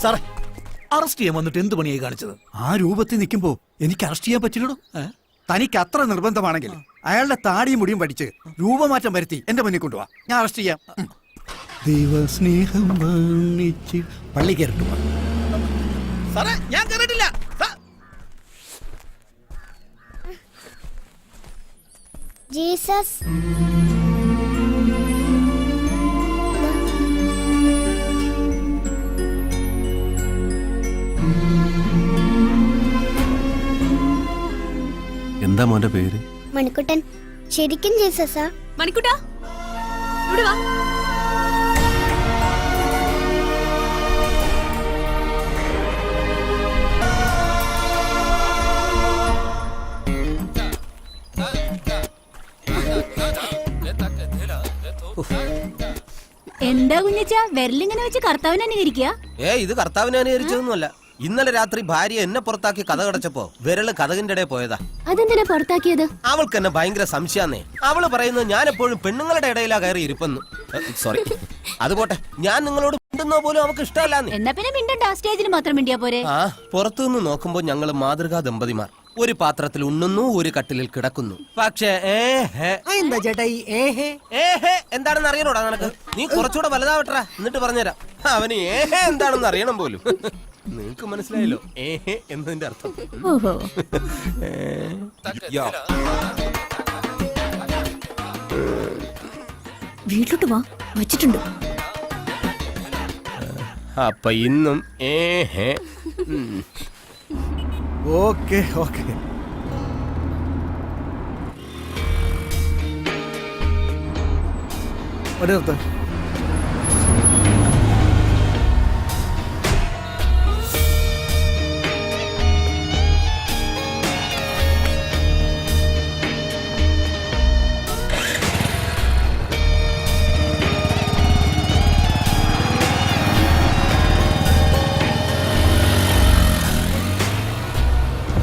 സാറേ, അറസ്റ്റ് ചെയ്യാൻ വന്നിട്ട് എന്ത് പണിയായി കാണിച്ചത്? ആ രൂപത്തിൽ നിൽക്കുമ്പോ എനിക്ക് അറസ്റ്റ് ചെയ്യാൻ പറ്റില്ലടോ. തനിക്ക് അത്ര നിർബന്ധമാണെങ്കിൽ അയാളുടെ താടിയും മുടിയും പഠിച്ച് രൂപമാറ്റം വരുത്തി എന്റെ മുന്നിൽ കൊണ്ടുപോവാ, ഞാൻ അറസ്റ്റ് ചെയ്യാം. ദൈവസ്നേഹം വർണ്ണിച്ച് പള്ളി കയറിട്ടു. സാറേ ഞാൻ കയറിയിട്ടില്ല. ജീസസ് എന്താ മോന്റെ പേര്? മണിക്കുട്ടൻ. ശരിക്കും ജീസസാ? മണിക്കുട്ടാ ഇവിടെ വാ. എന്താ കുഞ്ഞച്ച വിരലിങ്ങനെ വെച്ച് കർത്താവിനെ അനുകരിക്കുക? ഇത് കർത്താവിനെ അനുകരിച്ചതൊന്നുമല്ല. ഇന്നലെ രാത്രി ഭാര്യ എന്നെ പുറത്താക്കി കഥ കടച്ചപ്പോ വിരല് കഥകിന്റെ ഇടയിൽ പോയതാ. അതെന്തിനാ പുറത്താക്കിയത്? അവൾക്ക് എന്നെ ഭയങ്കര സംശയാന്നേ. അവള് പറയുന്നത് ഞാൻ എപ്പോഴും പെണ്ണുങ്ങളുടെ ഇടയിലാ കയറി ഇരിപ്പെന്ന്. സോറി, അതുപോട്ടെ, ഞാൻ നിങ്ങളോട് മിണ്ടുന്നോ പോലും അവൾക്ക് ഇഷ്ടമല്ലാന്ന്. എന്നാ പിന്നെ മിണ്ടണ്ട, സ്റ്റേജിൽ മാത്രം മിണ്ടിയാ പോരെ? ആ, പുറത്തുനിന്ന് നോക്കുമ്പോ ഞങ്ങള് മാതൃകാ ദമ്പതിമാർ. ഒരു പാത്രത്തിൽ ഉണ്ണുന്നു, ഒരു കട്ടിലിൽ കിടക്കുന്നു. പക്ഷേ എന്താ ചേട്ടാ ഈ എന്താണെന്ന് അറിയണോടാ നിനക്ക്? നീ കുറച്ചുകൂടെ വലുതാവട്ടാ, എന്നിട്ട് പറഞ്ഞുതരാം. അവന് എന്താണെന്ന് അറിയണം പോലും. നിനക്ക് മനസ്സിലായല്ലോ എന്നതിന്റെ അർത്ഥം. വീട്ടിലോട്ട് വാ, വച്ചിട്ടുണ്ട്. അപ്പൊ ഇന്നും ഓക്കെ ഓക്കെ. ഒരു നിർത്ത്.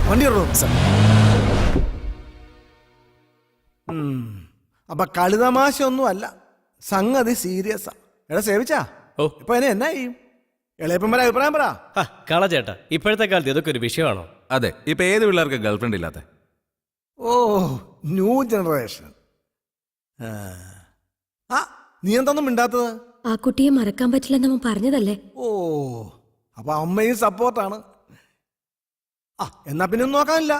വണ്ടി അപ്പൊ കളിതമാശ ഒന്നും അല്ല, സംഗതി സീരിയസാ. എടാ സേവിച്ചാ ഇപ്പൊ എന്നാ ചെയ്യും? ഇളയപ്പൻ അഭിപ്രായം പറ. കള ചേട്ടാ, ഇപ്പോഴത്തെ കാലത്ത് ഇതൊക്കെ ഒരു വിഷയമാണോ? അതെ, ഇപ്പൊ ഏത് പിള്ളേർക്ക് ഗേൾഫ്രണ്ട് ഇല്ലാത്ത? ഓ, ന്യൂ ജനറേഷൻ. ആ, നീ എന്തൊന്നും മിണ്ടാത്തത്? ആ കുട്ടിയെ മറക്കാൻ പറ്റില്ലെന്ന് അവൻ പറഞ്ഞതല്ലേ. ഓ, അപ്പൊ അമ്മയും സപ്പോർട്ടാണ്. ആ, എന്നാ പിന്നെ ഒന്നും നോക്കാനില്ല,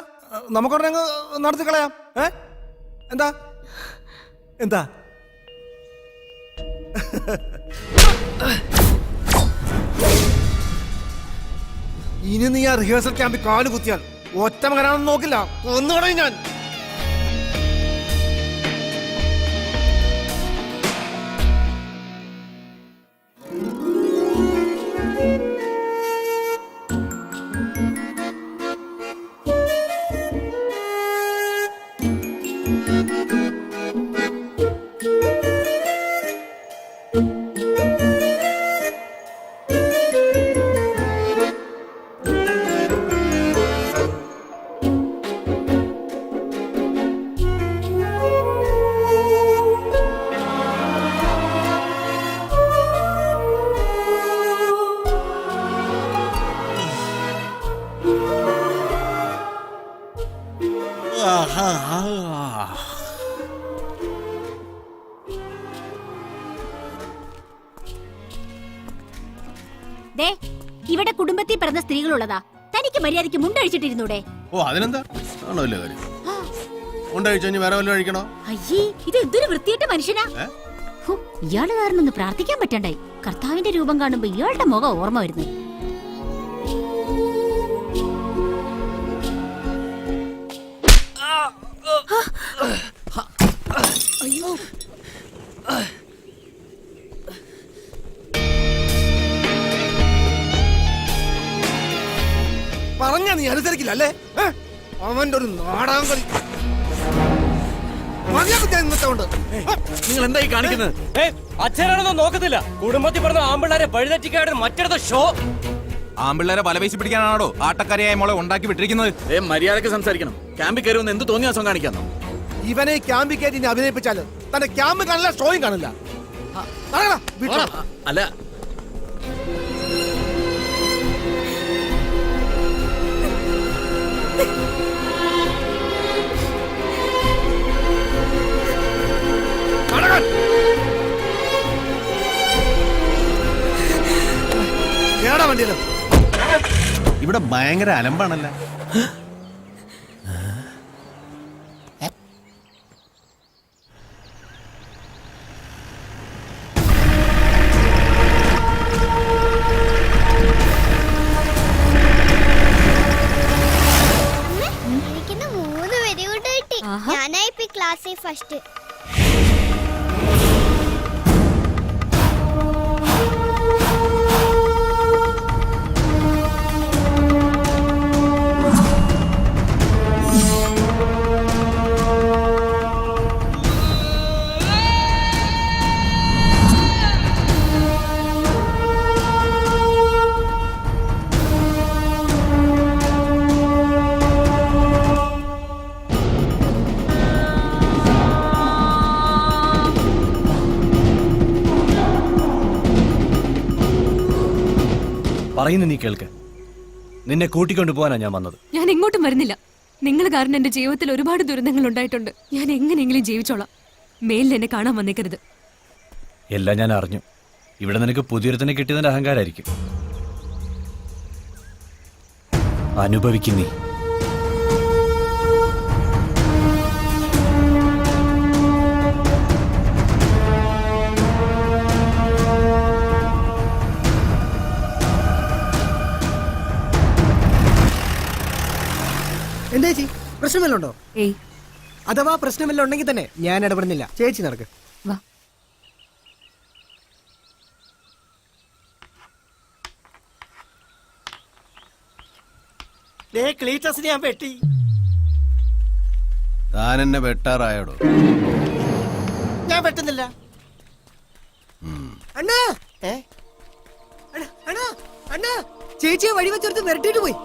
നമുക്കുടനെ അങ്ങ് നടത്തി കളയാം. എന്താ എന്താ ഇനി നീ ആ റിഹേഴ്സൽ ക്യാമ്പിൽ കാല് കുത്തിയാൽ ഒറ്റ മകനാണെന്ന് നോക്കില്ല, ഒന്നുകൂടെ ഞാൻ. ഇവിടെ കുടുംബത്തിൽ പിറന്ന സ്ത്രീകളുള്ളതാ. തനിക്ക് മര്യാദയ്ക്ക് മുണ്ടഴിച്ചിട്ടിരുന്നൂടെ? ഓ, അതിനെന്താ ആണല്ലോ കാര്യം. മുണ്ടഴിച്ചു വേറെ വല്ലതും കഴിക്കണോ? അയ്യേ, ഇത് എന്തൊരു വൃത്തിയായിട്ട മനുഷ്യനാ. ഇയാള് കാരണം ഒന്ന് പ്രാർത്ഥിക്കാൻ പറ്റണ്ടായി. കർത്താവിന്റെ രൂപം കാണുമ്പോ ഇയാളുടെ മുഖം ഓർമ്മ വരുന്നു. അയ്യോ, പറഞ്ഞ നീ അനുസരിക്കില്ല അല്ലേ? അവന്റെ ഒരു നാടകം കളി. നിങ്ങൾ എന്തായി കാണിക്കുന്നത്? അച്ഛനാണെന്നോ നോക്കത്തില്ല. കുടുംബത്തിൽ പറഞ്ഞ ആമ്പിള്ളേരെ വഴിതെറ്റിക്കാരുടെ മറ്റൊരു ഷോ. ആമ്പിള്ളേരെ വലവീശി പിടിക്കാനാണോ ആട്ടക്കരയായ മോളെ ഉണ്ടാക്കി വിട്ടിരിക്കുന്നത്? മര്യാദക്ക് സംസാരിക്കണം. ക്യാമ്പിൽ കയറി എന്ത് തോന്നിയാസം കാണിക്കാന്നോ? ഇവനെ ക്യാമ്പിൽ കയറ്റി അഭിനയിപ്പിച്ചാല് തന്റെ ക്യാമ്പ് കാണില്ല, ഷോയും കാണില്ല. അല്ല, ഇവിടെ ഭയങ്കര അലമ്പാണല്ല. എനിക്കിന്ന് 3 വെരി ഗുഡ് കിട്ടി. ഞാനായി ക്ലാസ്സിൽ ഫസ്റ്റ്. പറയുന്നു നീ കേൾക്ക്. നിന്നെ കൂട്ടിക്കൊണ്ടു പോകാനാ ഞാൻ വന്നത്. ഞാൻ എങ്ങോട്ടും വരുന്നില്ല. നിങ്ങൾ കാരണം എന്റെ ജീവിതത്തിൽ ഒരുപാട് ദുരന്തങ്ങൾ ഉണ്ടായിട്ടുണ്ട്. ഞാൻ എങ്ങനെയെങ്കിലും ജീവിച്ചോളാം. മേലിൽ എന്നെ കാണാൻ വന്നേക്കരുത്. എല്ലാം ഞാൻ അറിഞ്ഞു. ഇവിടെ നിനക്ക് പുതിയൊരുത്തനെ കിട്ടിയതിന്റെ അഹങ്കാരായിരിക്കും. അനുഭവിക്കും നീ. എന്താ ചേച്ചി, പ്രശ്നമല്ലോ ഉണ്ടോ? ഏയ്, അഥവാ പ്രശ്നമല്ല ഉണ്ടെങ്കിൽ തന്നെ ഞാൻ ഇടപെടുന്നില്ല. ചേച്ചി നടക്ക്. വാ. ക്ലീറ്റസിനെ ഞാൻ വെട്ടി. താൻ എന്നെ വെട്ടാറായോടോ? ഞാൻ വെട്ടുന്നില്ല. അണ്ണാ, അണ്ണാ, അണ്ണാ, ചേച്ചിയെ വഴി വെച്ചെടുത്ത് വിരട്ടിട്ട് പോയി.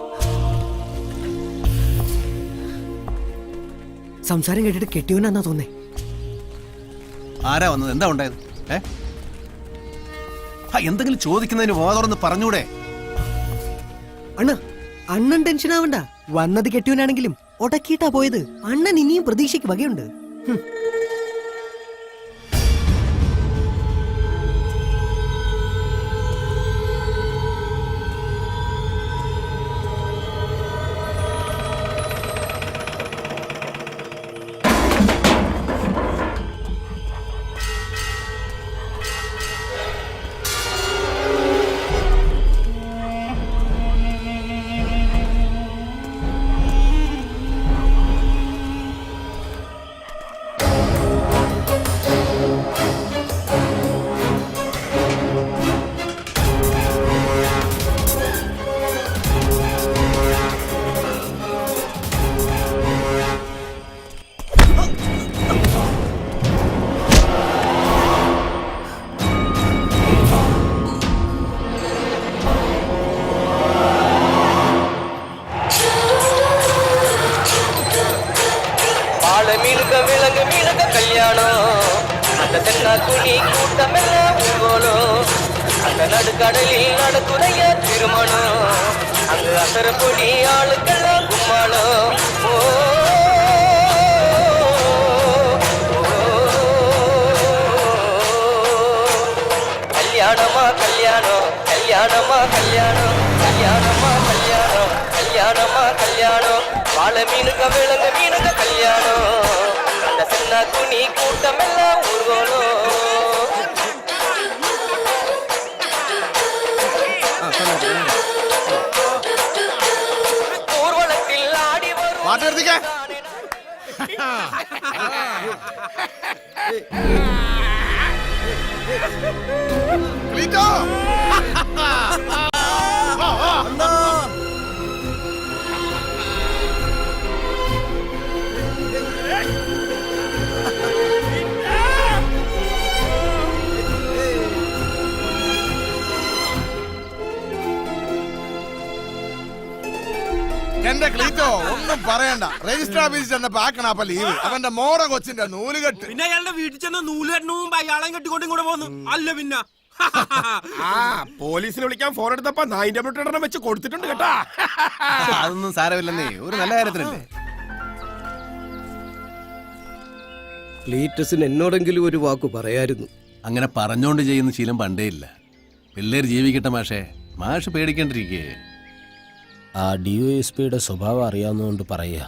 സംസാരം കേട്ടിട്ട് കെട്ടിയോന്നാ തോന്നേ. ആരാ വന്നത്? എന്താ ഉണ്ടായത്? എന്തെങ്കിലും ചോദിക്കുന്നതിന് വാതുറന്ന് പറഞ്ഞൂടെ? അണ്ണ, അണ്ണൻ ടെൻഷൻ ആവണ്ട. വന്നത് കെട്ടിയോനാണെങ്കിലും ഒടക്കിയിട്ടാ പോയത്. അണ്ണൻ ഇനിയും പ്രതീക്ഷയ്ക്ക് വകയുണ്ട്. துணி கூட்டமெல்லாம் ஊர்வலம். அந்த நடுக்கடலில் நடத்துறைய திருமணம். அங்கு அசரப்பொடி ஆளுக்கெல்லாம் கும்மாளம். கல்யாணமா கல்யாணம், கல்யாணமா கல்யாணம், கல்யாணமா கல்யாணம், கல்யாணமா கல்யாணம். வாழை மீனுங்க விலங்க மீனுங்க கல்யாணம். அந்த சின்ன துணி கூட்டமெல்லாம் ஊர்வலம். ஊர்வலத்தில் ஆடி வரும் എന്റെ ക്ലീറ്റോ ഒന്നും പറയണ്ട. രജിസ്റ്റർ ഓഫീസിൽ ചെന്നപ്പോ ആക്കണപ്പ ലീവ്. അവന്റെ മോറ കൊച്ചിന്റെ നൂലുകെട്ട്. പിന്നെ അയാളുടെ വീട്ടിൽ ചെന്ന് നൂല് കെട്ടണ മുമ്പ് അയാളെ കെട്ടിക്കൊണ്ട് ഇങ്ങോട്ട് പോന്നു. അല്ല പിന്നെ പോലീസിനെ വിളിക്കാൻ ഫോൺ എടുത്തപ്പോ 9 മിനിറ്റ് വെച്ച് കൊടുത്തിട്ടുണ്ട് കേട്ടാ. അതൊന്നും സാരമില്ലെന്നേ, ഒരു നല്ല കാര്യത്തിനല്ലേ. ക്ലീറ്റസിന് എന്നോടെങ്കിലും ഒരു വാക്ക് പറയായിരുന്നു. അങ്ങനെ പറഞ്ഞോണ്ട് ചെയ്യുന്ന ശീലം പണ്ടേ ഇല്ല. പിള്ളേർ ജീവിക്കട്ടെ മാഷേ, മാഷ് പേടിക്കേണ്ടിരിക്കേ. ആ DYSPയുടെ സ്വഭാവം അറിയാവുന്നതുകൊണ്ട് പറയുക,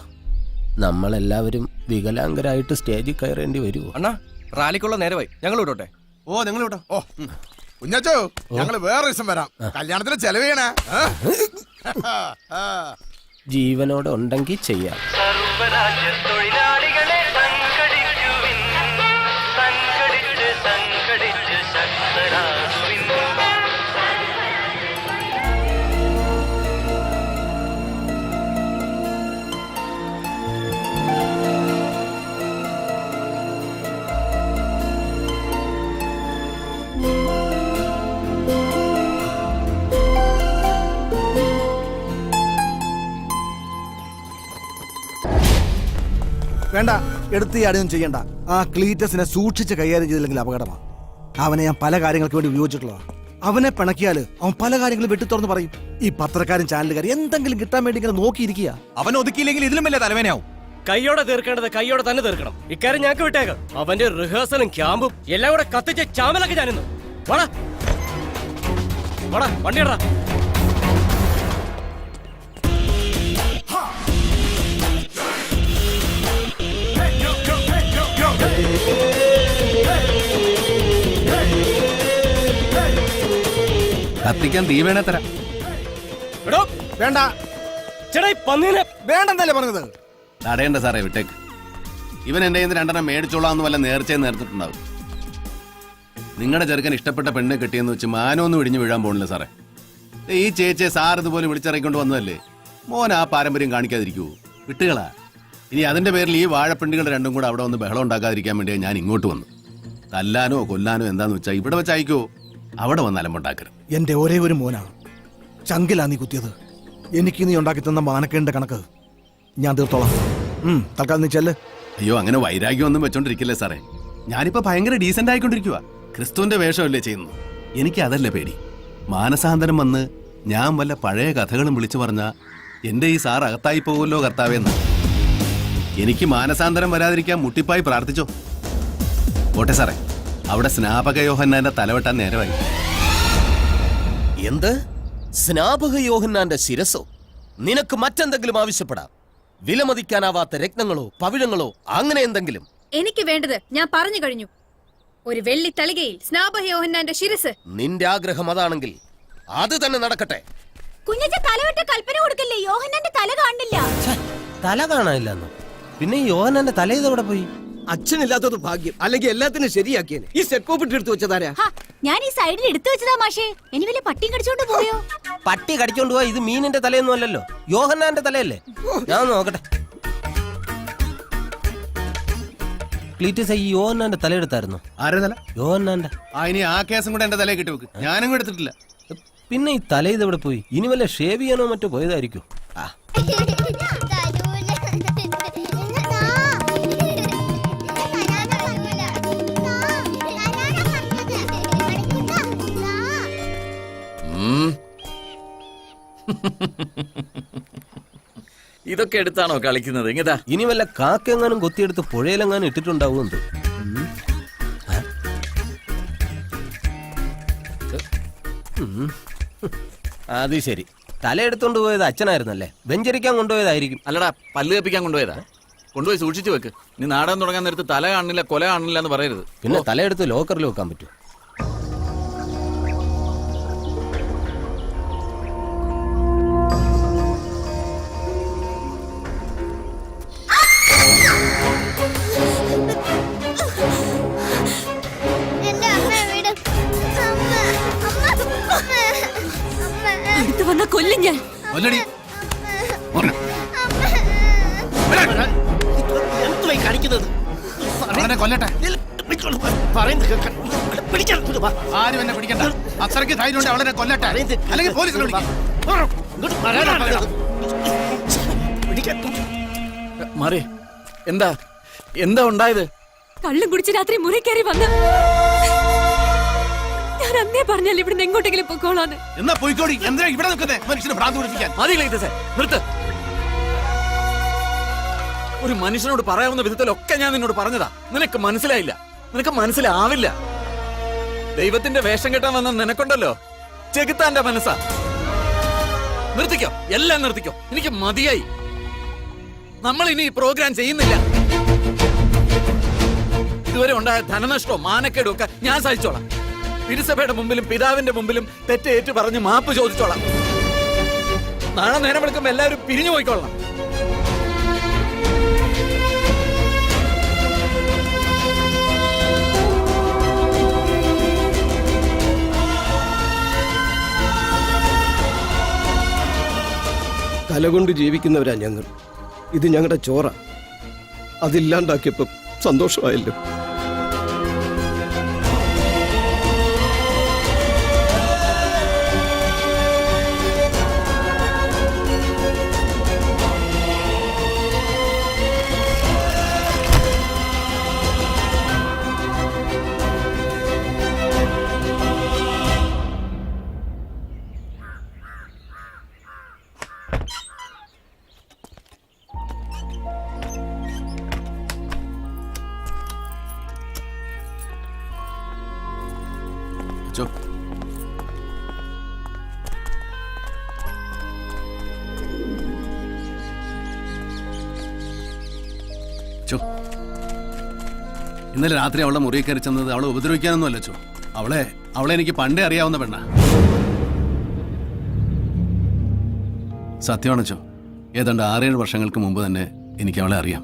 നമ്മളെല്ലാവരും വികലാംഗരായിട്ട് സ്റ്റേജിൽ കയറേണ്ടി വരുമോ? അണ്ണാ, റാലിക്കുള്ള നേരമായി, ഞങ്ങൾ വിടോട്ടെ? ഓ നിങ്ങൾ വിട്ടോ. ഓ കുഞ്ഞച്ചോ, ഞങ്ങള് വേറെ ദിവസം വരാം. കല്യാണത്തിന് ചെലവ് ചെയ്യണേ. ജീവനോടെ ഉണ്ടെങ്കിൽ ചെയ്യാം. വേണ്ട, എടുത്ത് ആടെയൊന്നും ചെയ്യണ്ട. ആ ക്ലീറ്റസിനെ സൂക്ഷിച്ച് കൈകാര്യം ചെയ്തില്ലെങ്കിൽ അപകടമാണ്. അവനെ ഞാൻ പല കാര്യങ്ങൾക്ക് വേണ്ടി ഉപയോഗിച്ചിട്ടുള്ളതാണ്. അവനെ പിണക്കിയാല് അവൻ പല കാര്യങ്ങളും വെട്ടിത്തുറന്ന് പറയും. ഈ പത്രക്കാരും ചാനലുകാരും എന്തെങ്കിലും കിട്ടാൻ വേണ്ടി ഇങ്ങനെ നോക്കിയിരിക്കുക. അവൻ ഒതുക്കിയില്ലെങ്കിൽ ഇതിലും വലിയ തലവേനയാവും. കൈയോടെ തീർക്കേണ്ടത് കൈയോടെ തന്നെ തീർക്കണം. ഇക്കാര്യം ഞങ്ങൾക്ക് വിട്ടേക്കാം. അവന്റെ റിഹേഴ്സലും ക്യാമ്പും എല്ലാം കൂടെ കത്തിച്ച് ചാമലൊക്കെ ഞാനിന്ന് വണ്ടിയടാ. കത്തിക്കാൻ തീ വേണേ തരാം. വേണ്ട ചേട്ടാ, പന്നീനെ വേണ്ടെന്നല്ലേ പറഞ്ഞത്. തടയണ്ട സാറേ, വിട്ടേക്ക്. ഇവൻ എന്റെ കയ്യിൽ നിന്ന് 2 മേടിച്ചോളാന്ന് വല്ല നേർച്ചയും നേർത്തിട്ടുണ്ടാവും. നിങ്ങളുടെ ചെറുക്കൻ ഇഷ്ടപ്പെട്ട പെണ്ണെ കെട്ടിയെന്ന് വെച്ച് മാനൊന്നും ഇടിഞ്ഞു വീഴാൻ പോണില്ല സാറേ. ഈ ചേച്ചിയെ സാർ ഇതുപോലെ വിളിച്ചിറങ്ങിക്കൊണ്ട് വന്നതല്ലേ. മോൻ ആ പാരമ്പര്യം കാണിക്കാതിരിക്കൂ, വിട്ടുകളാ. ഇനി അതിന്റെ പേരിൽ ഈ വാഴപ്പിണ്ടികൾ രണ്ടും കൂടെ അവിടെ വന്ന് ബഹളം ഉണ്ടാക്കാതിരിക്കാൻ വേണ്ടിയാണ് ഞാൻ ഇങ്ങോട്ട് വന്നു. തല്ലാനോ കൊല്ലാനോ എന്താന്ന് വെച്ചാൽ ഇവിടെ വെച്ചയക്കോ, അവിടെ വന്ന് അലമ്പുണ്ടാക്കരുത്. എന്റെ ഒരേ ഒരു മോനാണ്, ചങ്കിലാ നീ കുത്തിയത്. എനിക്ക് നീ ഉണ്ടാക്കി തന്ന മാനക്കേണ്ട കണക്ക് ഞാൻ തീർത്തോളാം. തൽക്കാലം നീ ചെല്ല്. അയ്യോ, അങ്ങനെ വൈരാഗ്യം ഒന്നും വെച്ചോണ്ടിരിക്കില്ലേ സാറേ. ഞാനിപ്പോ ഭയങ്കര ഡീസന്റ് ആയിക്കൊണ്ടിരിക്കുക. ക്രിസ്തുവിന്റെ വേഷമല്ലേ ചെയ്യുന്നത്. എനിക്ക് അതല്ല പേടി. മാനസാന്തരം വന്ന് ഞാൻ വല്ല പഴയ കഥകളും വിളിച്ചു പറഞ്ഞ എന്റെ ഈ സാർ അകത്തായി പോകുമല്ലോ കർത്താവേന്ന്. എനിക്ക് മാനസാന്തരം വരാതിരിക്കാൻ മുട്ടിപ്പായി പ്രാർത്ഥിച്ചോ. പോട്ടെ സാറേ, അവിടെ സ്നാപക യോഹന്നാന്റെ തലവെട്ടാൻ നേരമായി. എന്ത്? സ്നാപക യോഹന്നാന്റെ ശിരസോ? നിനക്ക് മറ്റെന്തെങ്കിലും ആവശ്യപ്പെടാം. വിലമതിക്കാനാവാത്ത രത്നങ്ങളോ പവിഴങ്ങളോ അങ്ങനെ എന്തെങ്കിലും. എനിക്ക് വേണ്ടത് ഞാൻ പറഞ്ഞു കഴിഞ്ഞു. ഒരു വെള്ളി തളികയിൽ സ്നാപക യോഹന്നാന്റെ ശിരസ്. നിന്റെ ആഗ്രഹം അതാണെങ്കിൽ അത് തന്നെ നടക്കട്ടെ. കുഞ്ഞച്ച തലവെട്ട കൽപ്പന കൊടുക്കല്ലേ, യോഹന്നാന്റെ തല കാണില്ല. തല കാണാനില്ലെന്നോ? പിന്നെ യോഹന്നാന്റെ തല ഇതെവിടെ പോയി? അച്ഛനില്ലാത്തത് ഭാഗ്യം, അല്ലെങ്കിൽ എല്ലാത്തിനും ശരിയാക്കിയേനെ. ഈ സെറ്റ് കോപ്പിട്ട് എടുത്തു വെച്ചതാരാ? ഞാൻ ഈ സൈഡിൽ എടുത്തു വെച്ചതാ മാഷേ. ഇനി വലിയ പട്ടിയും കടിച്ചോണ്ട് പോയോ? പട്ടി കടിച്ചോണ്ട് പോവാ. ഇത് മീനിന്റെ തലയൊന്നും അല്ലല്ലോ, യോഹന്നാന്റെ തലയല്ലേ. ഞാൻ നോക്കട്ടെ. ക്ലീറ്റസ്, ഈ യോഹന്നാന്റെ തല എടുത്തായിരുന്നു? ആരെ തല? യോഹന്നാന്റെ. ഇനി ആ കേസും കൂടെ എന്റെ തലയിൽ കിട്ടി വെക്ക്. ഞാനും എടുത്തിട്ടില്ല. പിന്നെ ഈ തല ഇതെവിടെ പോയി? ഇനി വല്ല ഷേവ് ചെയ്യാനോ മറ്റോ പോയതായിരിക്കും. ഇതൊക്കെ എടുത്താണോ കളിക്കുന്നത്? ഇങ്ങതാ. ഇനി വല്ല കാക്കെങ്ങാനും കൊത്തിയെടുത്ത് പുഴയിലെങ്ങാനും ഇട്ടിട്ടുണ്ടാവും. അത് ശരി, തലയെടുത്തോണ്ട് പോയത് അച്ഛനായിരുന്നല്ലേ. വെഞ്ചരിക്കാൻ കൊണ്ടുപോയതായിരിക്കും. അല്ലടാ, പല്ല് കപ്പിക്കാൻ കൊണ്ടുപോയതാ. കൊണ്ടുപോയി സൂക്ഷിച്ചു വെക്ക്. നീ നാടകം തുടങ്ങാൻ നേരത്ത് തല കാണില്ല കൊല കാണില്ല എന്ന് പറയരുത്. പിന്നെ തലയെടുത്ത് ലോക്കറിൽ വെക്കാൻ പറ്റൂ? അടുത്ത് വന്ന കൊല്ലും ഞാൻ. കാണിക്കുന്നത് കൊല്ലട്ടെ. ആരും എന്നെ പിടിക്കണ്ട. അത്രയ്ക്ക് ധൈര്യം അവളെ കൊല്ലട്ടെ, അല്ലെങ്കിൽ പോലീസിനെ വിളിക്കാം. എനിക്ക് മാറി എന്താ എന്താ ഉണ്ടായത്? കള്ളും കുടിച്ച് രാത്രി മുറി കയറി വന്ന് ഞാൻ അന്നേ പറഞ്ഞാൽ ഇവിടെ എങ്ങോട്ടെങ്കിലും പൊക്കോളാന്ന്. എന്നാ പോയിക്കോടി. എന്താ ഇവിടെ നിൽക്കുന്നേ? മനുഷ്യനെ ഭ്രാന്ത് പിടിപ്പിക്കാൻ. നിർത്ത്. ഒരു മനുഷ്യനോട് പറയാവുന്ന വിധത്തിലൊക്കെ ഞാൻ നിന്നോട് പറഞ്ഞതാ. നിനക്ക് മനസ്സിലായില്ല, നിനക്ക് മനസ്സിലാവില്ല. ദൈവത്തിന്റെ വേഷം കെട്ടാൻ വന്ന നിനക്കുണ്ടല്ലോ ചെകുത്താന്റെ മനസ്സാ. നിർത്തിക്കോ, എല്ലാം നിർത്തിക്കോ. എനിക്ക് മതിയായി. നമ്മൾ ഇനി ഈ പ്രോഗ്രാം ചെയ്യുന്നില്ല. ഇതുവരെ ഉണ്ടായ ധനനഷ്ടവും മാനക്കേടും ഒക്കെ ഞാൻ സഹിച്ചോളാം. തിരുസഭയുടെ മുമ്പിലും പിതാവിന്റെ മുമ്പിലും തെറ്റേറ്റ് പറഞ്ഞ് മാപ്പ് ചോദിച്ചോളാം. നാളെ നേരം വെളുക്കുമ്പോ എല്ലാവരും പിരിഞ്ഞു പോയിക്കൊള്ളണം. കലകൊണ്ട് ജീവിക്കുന്നവരാ ഞങ്ങൾ. ഇത് ഞങ്ങളുടെ ചോറ. അതില്ലാണ്ടാക്കിയപ്പോ സന്തോഷമായല്ലോ. ഇന്നലെ രാത്രി അവളെ മുറിയിൽ കയറി ചെന്നത് അവളെ ഉപദ്രവിക്കാനൊന്നും അല്ലച്ചോ. അവളെ എനിക്ക് പണ്ടേ അറിയാവുന്ന പെണ്ണ. സത്യമാണച്ചോ, ഏതാണ്ട് 6-7 വർഷങ്ങൾക്ക് മുമ്പ് തന്നെ എനിക്ക് അവളെ അറിയാം.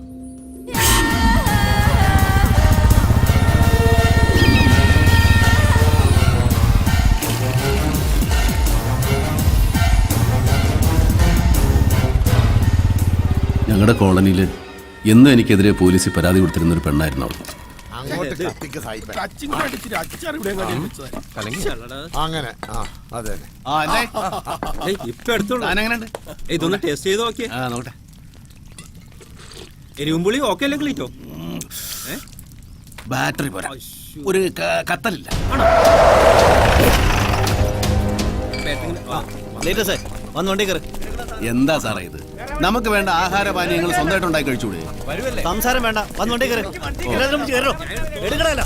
ഞങ്ങളുടെ കോളനിയിൽ എന്നും എനിക്കെതിരെ പോലീസിൽ പരാതി കൊടുത്തിരുന്നൊരു പെണ്ണായിരുന്നു അവൾ. അങ്ങനെ അതെ ഇതൊന്ന് ടേസ്റ്റ് ചെയ്ത് നോക്കിയേ. നോക്കട്ടെ. എരിവുംപുളി ഓക്കെ അല്ലേ ക്ലീറ്റോ? ബാറ്ററി പോരാ, ഒരു കത്തലില്ല. വന്നോണ്ടേ കയറി. എന്താ സാറേ ഇത്? നമുക്ക് വേണ്ട ആഹാരപാനീയങ്ങൾ സ്വന്തമായിട്ട് ഉണ്ടാക്കി കഴിച്ചുകൂടെ? സംസാരം വേണ്ട, വന്നോണ്ടേ കയറി. എടുക്കണല്ലോ.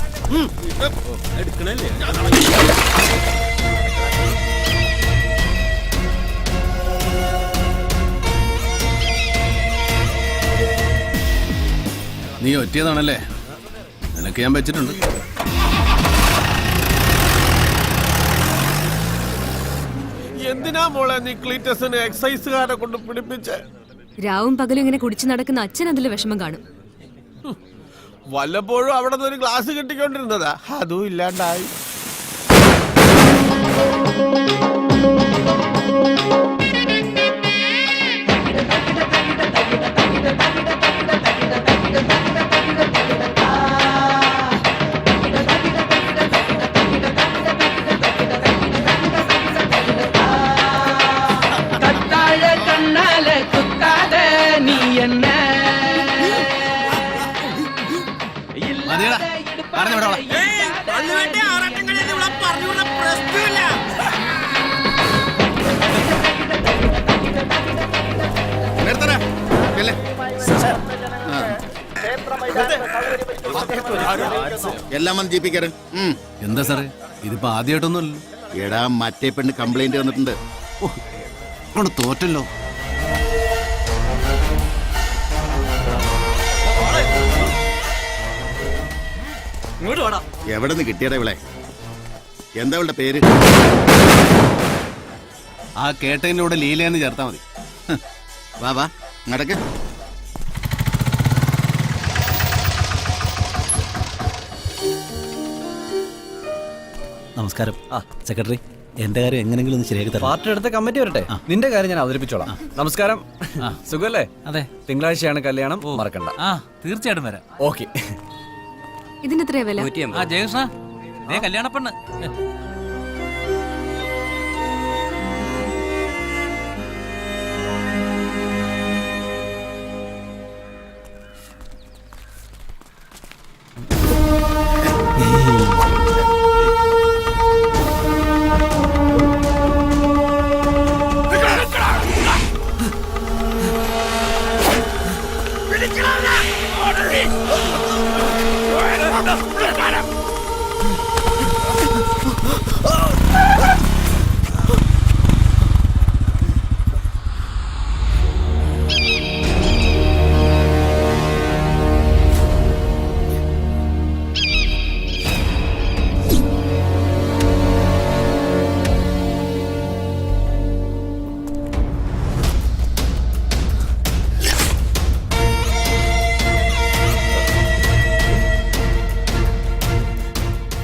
എടുക്കണല്ലേ? നീ ഒറ്റയതാണല്ലേ? നിനക്ക് ഞാൻ വെച്ചിട്ടുണ്ട്. എന്തിനാ മോളെ നീ ക്ലീറ്റസിന് എക്സൈസുകാരെ കൊണ്ട് പിടിപ്പിച്ച്? രാവും പകലും ഇങ്ങനെ കുടിച്ചു നടക്കുന്ന അച്ഛൻ അതിൽ വിഷമം കാണും. വല്ലപ്പോഴും അവിടെ നിന്ന് ഒരു ഗ്ലാസ് കിട്ടിക്കൊണ്ടിരുന്നതാ, അതും ഇല്ലാണ്ടായി. എല്ലാം വന്ന് ജീപ്പിക്കാരൻ. എന്താ സാറേ, ഇതിപ്പോ ആദ്യമായിട്ടൊന്നുമല്ലോ. എടാ, മറ്റേ പെണ്ണ് കംപ്ലൈന്റ് വന്നിട്ടുണ്ട്. തോറ്റല്ലോ. എവിടെ നിന്ന് കിട്ടിയടാ ഇവളെ? എന്താ ഇവളുടെ പേര്? ആ കേട്ടതിന്റെ കൂടെ ലീലയെന്ന് ചേർത്താ മതി. വാ വാ നടക്ക്. നമസ്കാരം. സെക്രട്ടറി, എന്റെ കാര്യം എങ്ങനെങ്കിലും ഒന്ന് ശരിയാക്കി തരാം. പാർട്ടി എടുത്ത കമ്മിറ്റി വരട്ടെ, നിന്റെ കാര്യം ഞാൻ അവതരിപ്പിച്ചോളാം. നമസ്കാരം. സുഖല്ലേ? അതെ. തിങ്കളാഴ്ചയാണ് കല്യാണം, മറക്കണ്ട. തീർച്ചയായിട്ടും വരാം. ഓക്കെ. ഇതിനെത്രയാ വില? ജയകൃഷ്ണ, കല്യാണപ്പെണ്ണ്.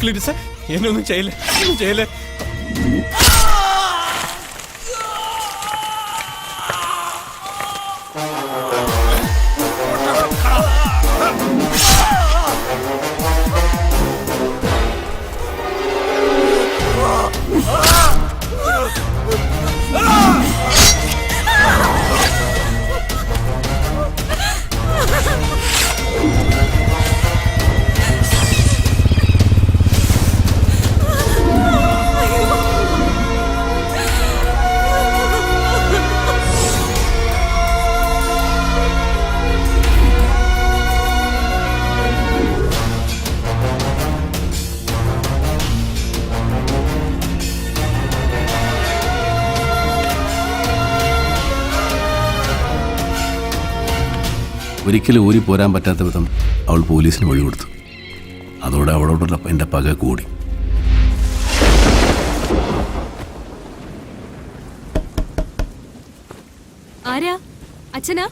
ക്ലിൻസ് എന്നൊന്നും ചെയ്യല്ലേ, ചെയ്യല്ലേ. ഒരിക്കലും ഊരി പോരാൻ പറ്റാത്ത വിധം അവൾ പോലീസിന് വഴി കൊടുത്തു. അതോടെ അവളോടുള്ള എൻ്റെ പക കൂടി. ആരാ? അച്ഛനാ?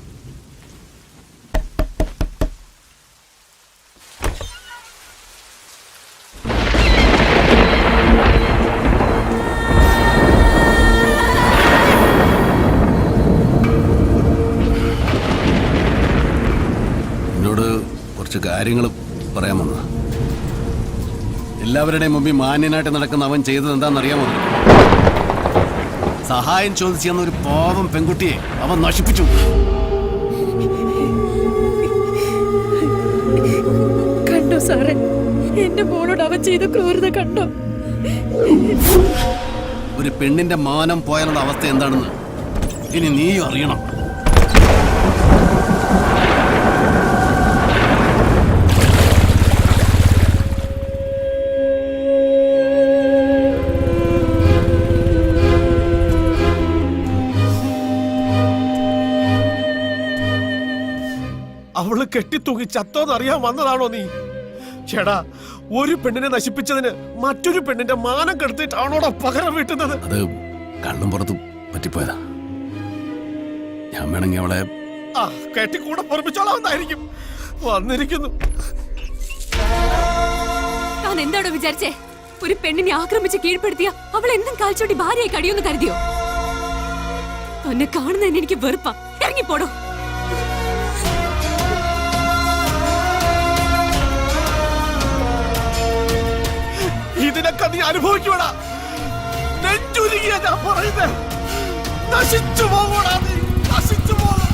കുറച്ച് കാര്യങ്ങൾ പറയാൻ വന്നതാ. എല്ലാവരുടെയും മുമ്പിൽ മാന്യനായിട്ട് നടക്കുന്ന അവൻ ചെയ്തത് എന്താണെന്നറിയാമോ? സഹായം ചോദിച്ചു തന്ന ഒരു പാവം പെൺകുട്ടിയെ അവൻ നശിപ്പിച്ചു. കണ്ടോ സാറേ, എന്റെ മോളോട് അവൻ ചെയ്ത ക്രൂരത കണ്ടോ? ഒരു പെണ്ണിന്റെ മാനം പോയാലുള്ള അവസ്ഥ എന്താണെന്ന് ഇനി നീയും അറിയണം. അവള് കെട്ടിത്തൂങ്ങി ചത്തോന്നറിയാൻ വന്നതാണോ നീ? ചേടാ, ഒരു പെണ്ണിനെ നശിപ്പിച്ചതിന് മറ്റൊരു പെണ്ണിന്റെ മാനം കെടുത്തിട്ടാണോടാ പകരം വീട്ടുന്നത്? അത് കണ്ണും പുറത്തും പറ്റിപ്പോയതാ. ഞാൻ വേണമെങ്കിൽ അവളെ കെട്ടി കൂടെ പൊറപ്പിച്ചോളാവുന്നായിരിക്കും. വന്നിരിക്കുന്നു. താൻ എന്താണോ വിചാരിച്ചേ? ഒരു പെണ്ണിനെ ആക്രമിച്ച് കീഴ്പ്പെടുത്തിയ അവൾ എന്തും കാൽച്ചോട്ടി ഭാര്യയായി കഴിയുമെന്ന് കരുതിയോ? തന്നെ കാണുന്നതിന് എനിക്ക് വെറുപ്പാ. ഇറങ്ങിപ്പോടോ. ഇതിനൊക്കെ നീ അനുഭവിക്കൂടാ. നെഞ്ചുരുകിയ ഞാൻ പറയുന്നത്. നശിച്ചു പോകൂടാ നീ. നശിച്ചു പോകും.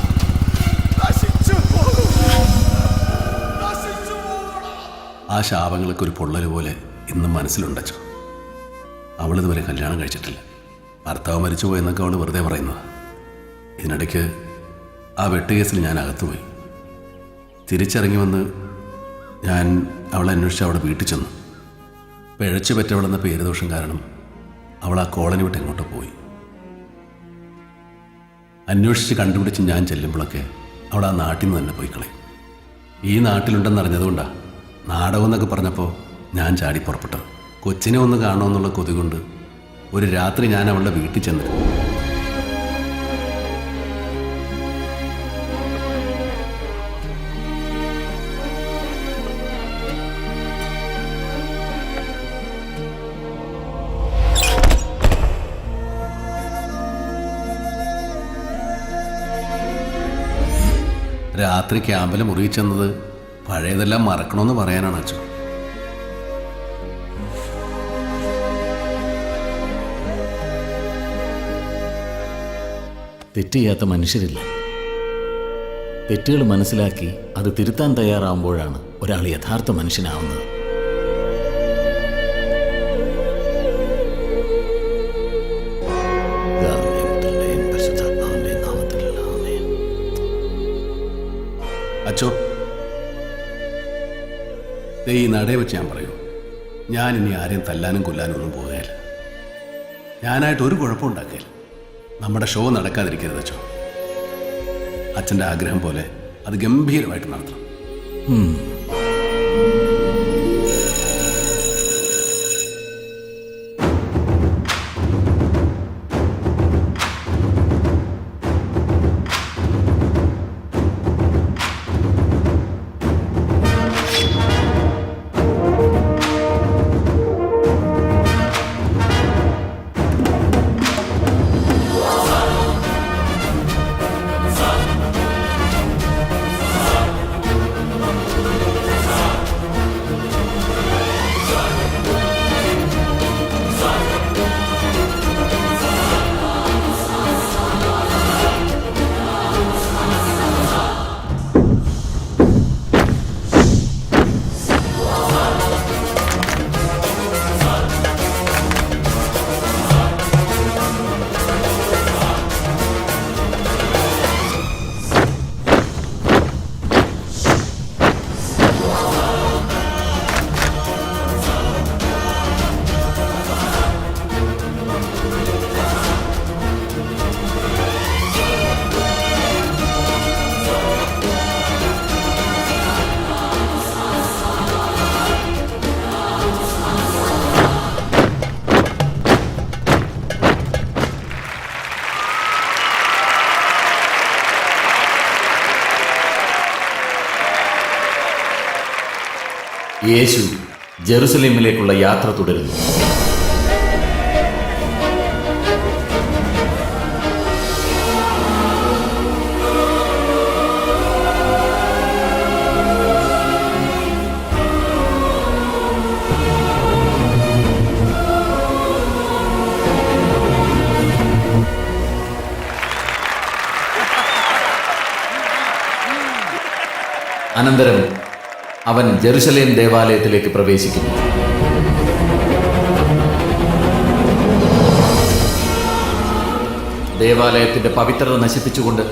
നശിച്ചു പോകും. നശിച്ചു പോകൂടാ. ആ ശാപങ്ങളൊക്കെ ഒരു പൊള്ളല് പോലെ ഇന്നും മനസ്സിലുണ്ടച്ചോ. അവളിതുവരെ കല്യാണം കഴിച്ചിട്ടില്ല. ഭർത്താവ് മരിച്ചുപോയെന്നൊക്കെ അവൾ വെറുതെ പറയുന്നത്. ഇതിനിടയ്ക്ക് ആ വെട്ടുകേസിൽ ഞാൻ അകത്തുപോയി. തിരിച്ചിറങ്ങി വന്ന് ഞാൻ അവളെ അന്വേഷിച്ച് അവിടെ വീട്ടിൽ ചെന്നു. പിഴച്ചു പറ്റവളെന്ന പേരുദോഷം കാരണം അവൾ ആ കോളനി വിട്ട് എങ്ങോട്ടോ പോയി. അന്വേഷിച്ച് കണ്ടുപിടിച്ച് ഞാൻ ചെല്ലുമ്പോഴൊക്കെ അവൾ ആ നാട്ടിൽ നിന്ന് തന്നെ പോയി കളയും. ഈ നാട്ടിലുണ്ടെന്ന് അറിഞ്ഞതുകൊണ്ടാണ് നാടകം എന്നൊക്കെ പറഞ്ഞപ്പോൾ ഞാൻ ചാടി പുറപ്പെട്ടത്. കൊച്ചിനെ ഒന്ന് കാണുമെന്നുള്ള കൊതി കൊണ്ട് ഒരു രാത്രി ഞാൻ അവളുടെ വീട്ടിൽ ചെന്നിരുന്നു. രാത്രി ക്യാമ്പിൽ മുറിയിൽ ചെന്നത് പഴയതെല്ലാം മറക്കണമെന്ന് പറയാനാണ് അച്ഛൻ. തെറ്റ് ചെയ്യാത്ത മനുഷ്യരില്ല. തെറ്റുകൾ മനസ്സിലാക്കി അത് തിരുത്താൻ തയ്യാറാവുമ്പോഴാണ് ഒരാൾ യഥാർത്ഥ മനുഷ്യനാവുന്നത്. അച്ചോ, ഈ നടയെ വെച്ച് ഞാൻ പറയൂ. ഞാൻ ഇനി ആരെയും തല്ലാനും കൊല്ലാനും ഒന്നും പോകുകയില്ല. ഞാനായിട്ട് ഒരു കുഴപ്പം ഉണ്ടാക്കിയില്ല. നമ്മുടെ ഷോ നടക്കാതിരിക്കരുത് അച്ചോ. അച്ഛൻ്റെ ആഗ്രഹം പോലെ അത് ഗംഭീരമായിട്ട് നടത്തണം. യേശു ജെറുസലേമിലേക്കുള്ള യാത്ര തുടരുന്നു. അനന്തരം അവൻ ജെറുസലേം ദേവാലയത്തിലേക്ക് പ്രവേശിക്കുന്നു. ദേവാലയത്തിന്റെ പവിത്രത നശിപ്പിച്ചുകൊണ്ട്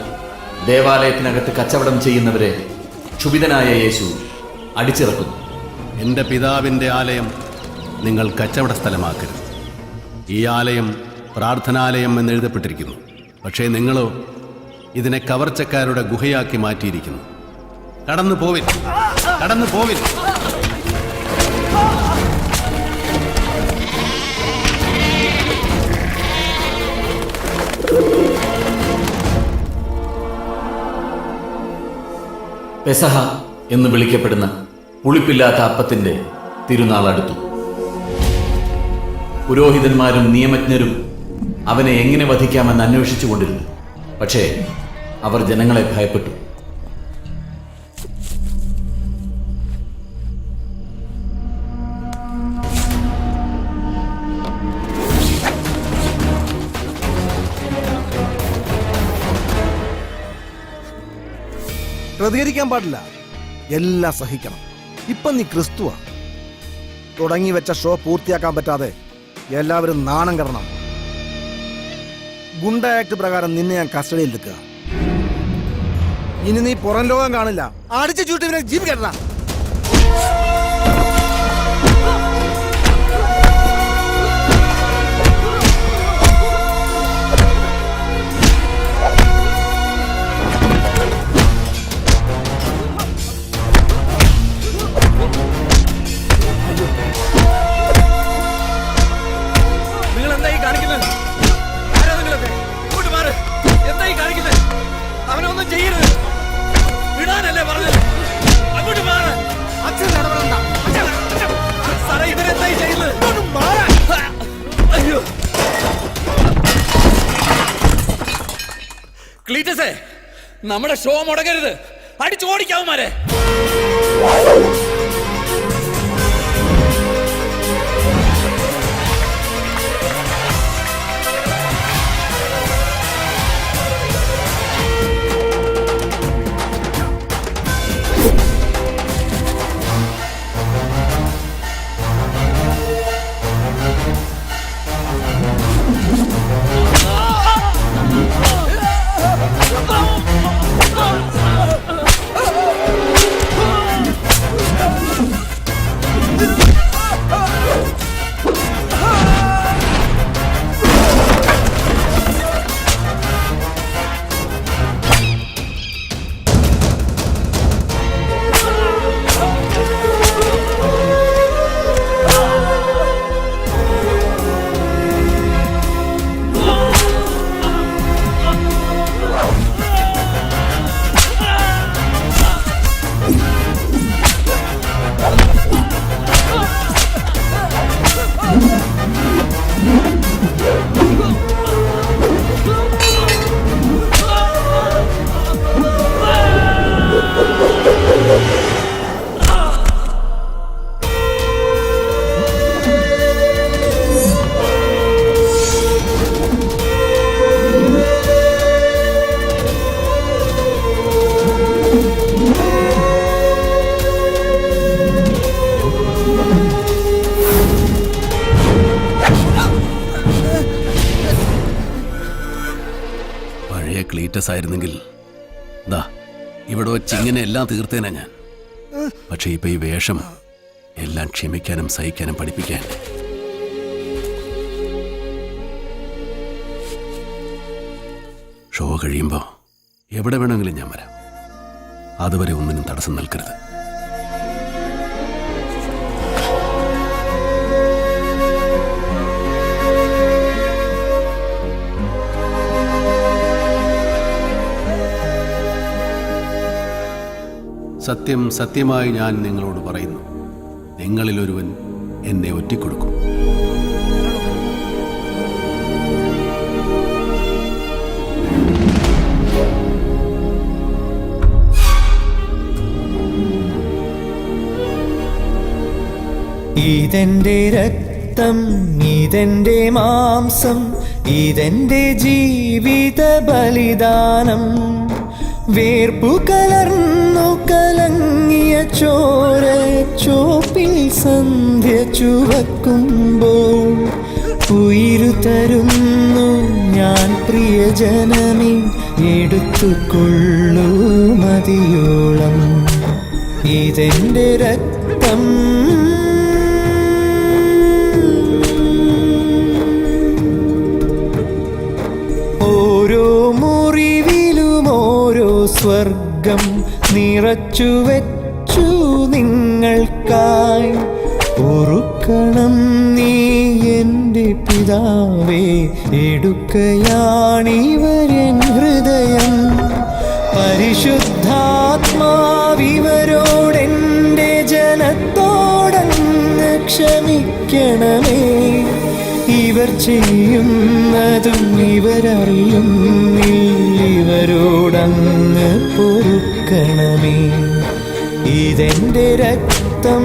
ദേവാലയത്തിനകത്ത് കച്ചവടം ചെയ്യുന്നവരെ ക്ഷുഭിതനായ യേശു അടിച്ചിറക്കുന്നു. എൻ്റെ പിതാവിൻ്റെ ആലയം നിങ്ങൾ കച്ചവട സ്ഥലമാക്കരുത്. ഈ ആലയം പ്രാർത്ഥനാലയം എന്നെഴുതപ്പെട്ടിരിക്കുന്നു. പക്ഷേ നിങ്ങളോ ഇതിനെ കവർച്ചക്കാരുടെ ഗുഹയാക്കി മാറ്റിയിരിക്കുന്നു. കടന്നു പോവിൻ, കടന്നു പോവിൻ. പെസഹ എന്ന് വിളിക്കപ്പെടുന്ന പുളിപ്പില്ലാത്ത അപ്പത്തിന്റെ തിരുനാൾ അടുത്തു. പുരോഹിതന്മാരും നിയമജ്ഞരും അവനെ എങ്ങനെ വധിക്കാമെന്ന് അന്വേഷിച്ചുകൊണ്ടിരുന്നു. പക്ഷേ അവർ ജനങ്ങളെ ഭയപ്പെട്ടു. പ്രതികരിക്കാൻ പാടില്ല, എല്ലാം സഹിക്കണം. ഇപ്പൊ നീ ക്രിസ്തുവാ. തുടങ്ങി വെച്ച ഷോ പൂർത്തിയാക്കാൻ പറ്റാതെ എല്ലാവരും നാണം കെടണം. ഗുണ്ട ആക്ട് പ്രകാരം നിന്നെ ഞാൻ കസ്റ്റഡിയിൽ എടുക്കുക. ഇനി നീ പുറം ലോകം കാണില്ല. അടിച്ചു ചൂട്ടി ഇവനെ ജീവിക്കണ്ട. ക്ലീറ്റസേ, നമ്മുടെ ഷോ മുടങ്ങരുത്. അടിച്ചോടിക്കാവുമാരെ. ടീറ്റസ് ആയിരുന്നെങ്കിൽ ദാ ഇവിടെ വെച്ച് ഇങ്ങനെ എല്ലാം തീർത്തേനാ ഞാൻ. പക്ഷെ ഇപ്പൊ ഈ വേഷം എല്ലാം ക്ഷമിക്കാനും സഹിക്കാനും പഠിപ്പിക്കാൻ. ഷോ കഴിയുമ്പോൾ എവിടെ വേണമെങ്കിലും ഞാൻ വരാം. അതുവരെ ഒന്നിനും തടസ്സം നിൽക്കരുത്. സത്യം സത്യമായി ഞാൻ നിങ്ങളോട് പറയുന്നു, നിങ്ങളിലൊരുവൻ എന്നെ ഒറ്റിക്കൊടുക്കും. ഇതെന്റെ രക്തം, ഇതെന്റെ മാംസം, ഇതെന്റെ ജീവിത ബലിദാനം. വേർപ്പു കലർന്നു കലങ്ങിയ ചോര ചോപ്പിൽ സന്ധ്യ ചുവക്കുമ്പോൾ ഉയിരു തരുന്നു ഞാൻ പ്രിയജനമേ, എടുത്തുകൊള്ളൂ മതിയോളം. ഇതെന്റെ രക്തം, ഓരോ മുറിവിലും ഓരോ സ്വർഗം നിറച്ചു വെച്ചു നിങ്ങൾക്കായി. ഓർക്കണം നീ എൻ്റെ പിതാവേ, എടുക്കയാണിവരൻ ഹൃദയം. പരിശുദ്ധാത്മാവിവരോടെൻ്റെ ജനത്തോടങ്ങ് ക്ഷമിക്കണമേ. ഇവർ ചെയ്യുന്നതും ഇവരറിയുന്നിവരോടങ്ങ് പൊറുക്കണമേ. ഇതെന്റെ രക്തം,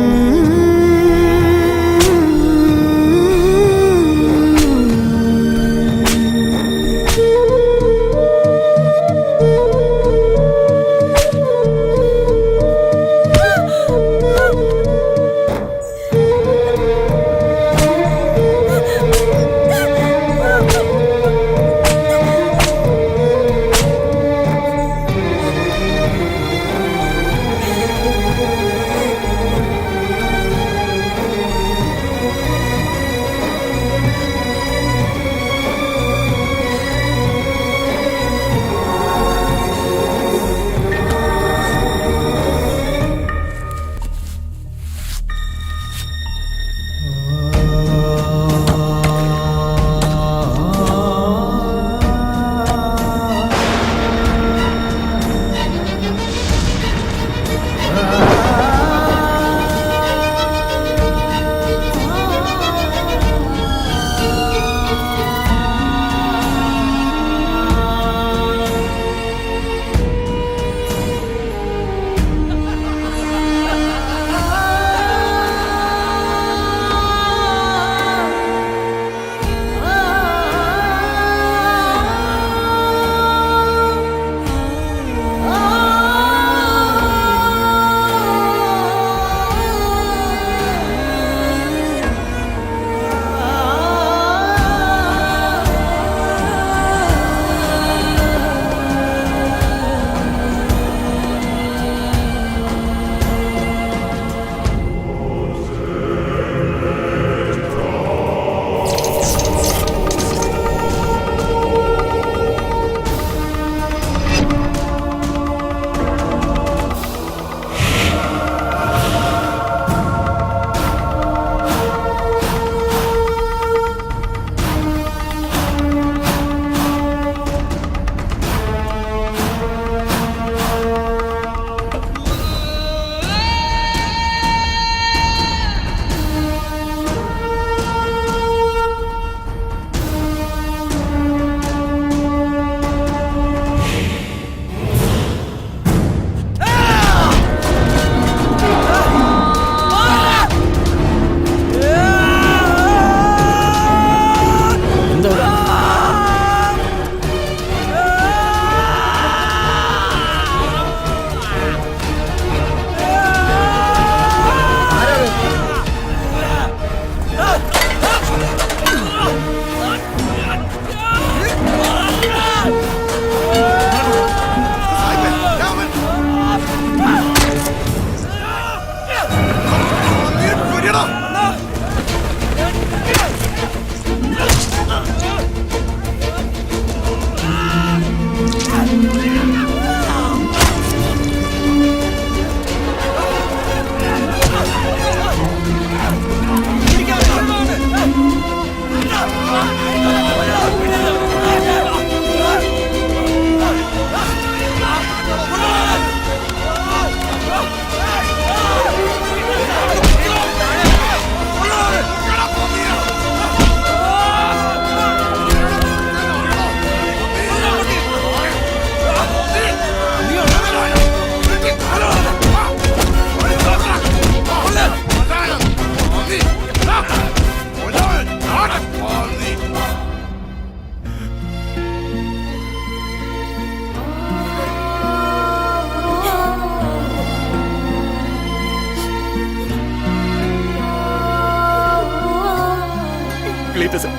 ക്ലീറ്റസ്.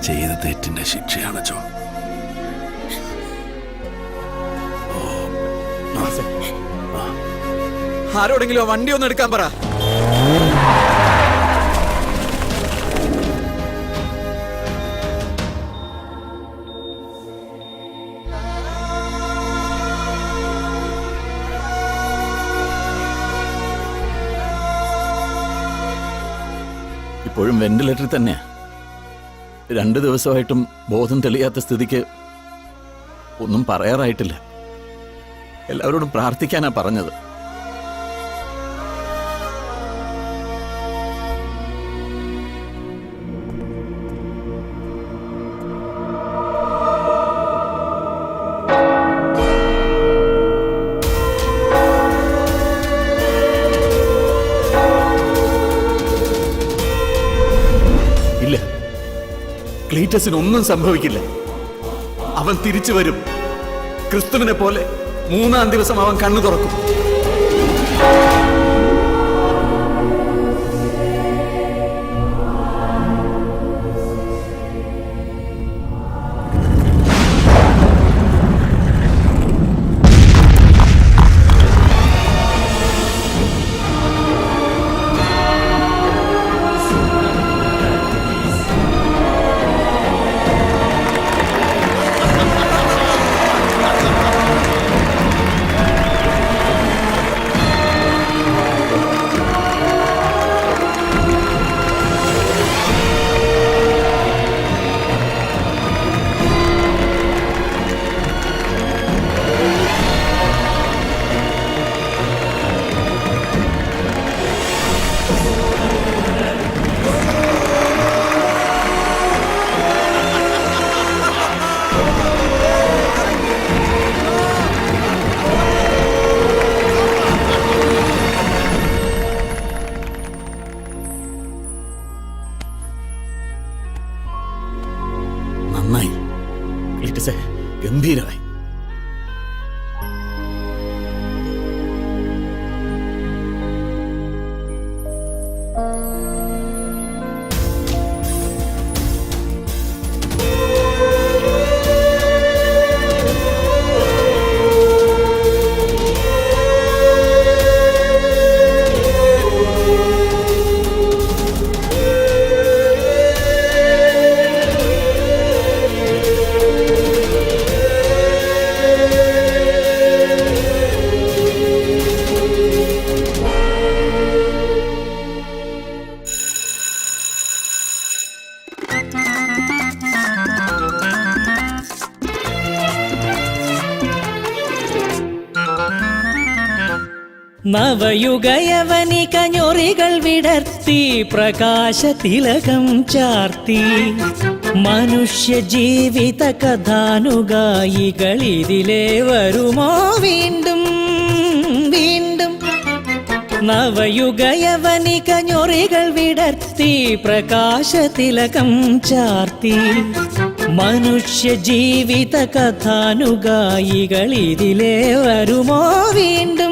ചെയ്ത തെറ്റിന്റെ ശിക്ഷയാണച്ചോ. ആരോടെങ്കിലും വണ്ടി ഒന്ന് എടുക്കാൻ പറ. ഇപ്പോഴും വെന്റിലേറ്ററിൽ തന്നെയാ. 2 ദിവസമായിട്ടും ബോധം തെളിയാത്ത സ്ഥിതിക്ക് ഒന്നും പറയാറായിട്ടില്ല. എല്ലാവരോടും പ്രാർത്ഥിക്കാനാ പറഞ്ഞത്. ഇല്ല, ക്ലീറ്റസിനൊന്നും സംഭവിക്കില്ല. അവൻ തിരിച്ചു വരും. ക്രിസ്തുവിനെ പോലെ 3-ാം ദിവസം അവൻ കണ്ണു തുറക്കും. നന്നായി ക്ലീറ്റസേ, ഗംഭീരമായി. നവയുഗയവനിക ഞൊറികൾ വിടർത്തി പ്രകാശതിലകം ചാർത്തി മനുഷ്യ ജീവിത കഥാനുഗായികൾ ഇതിലേ വരുമോ വീണ്ടും വീണ്ടും. നവയുഗയവനിക ഞൊറികൾ വിടർത്തി പ്രകാശതിലകം ചാർത്തി മനുഷ്യ ജീവിത കഥാനുഗായികൾ ഇതിലേ വരുമോ വീണ്ടും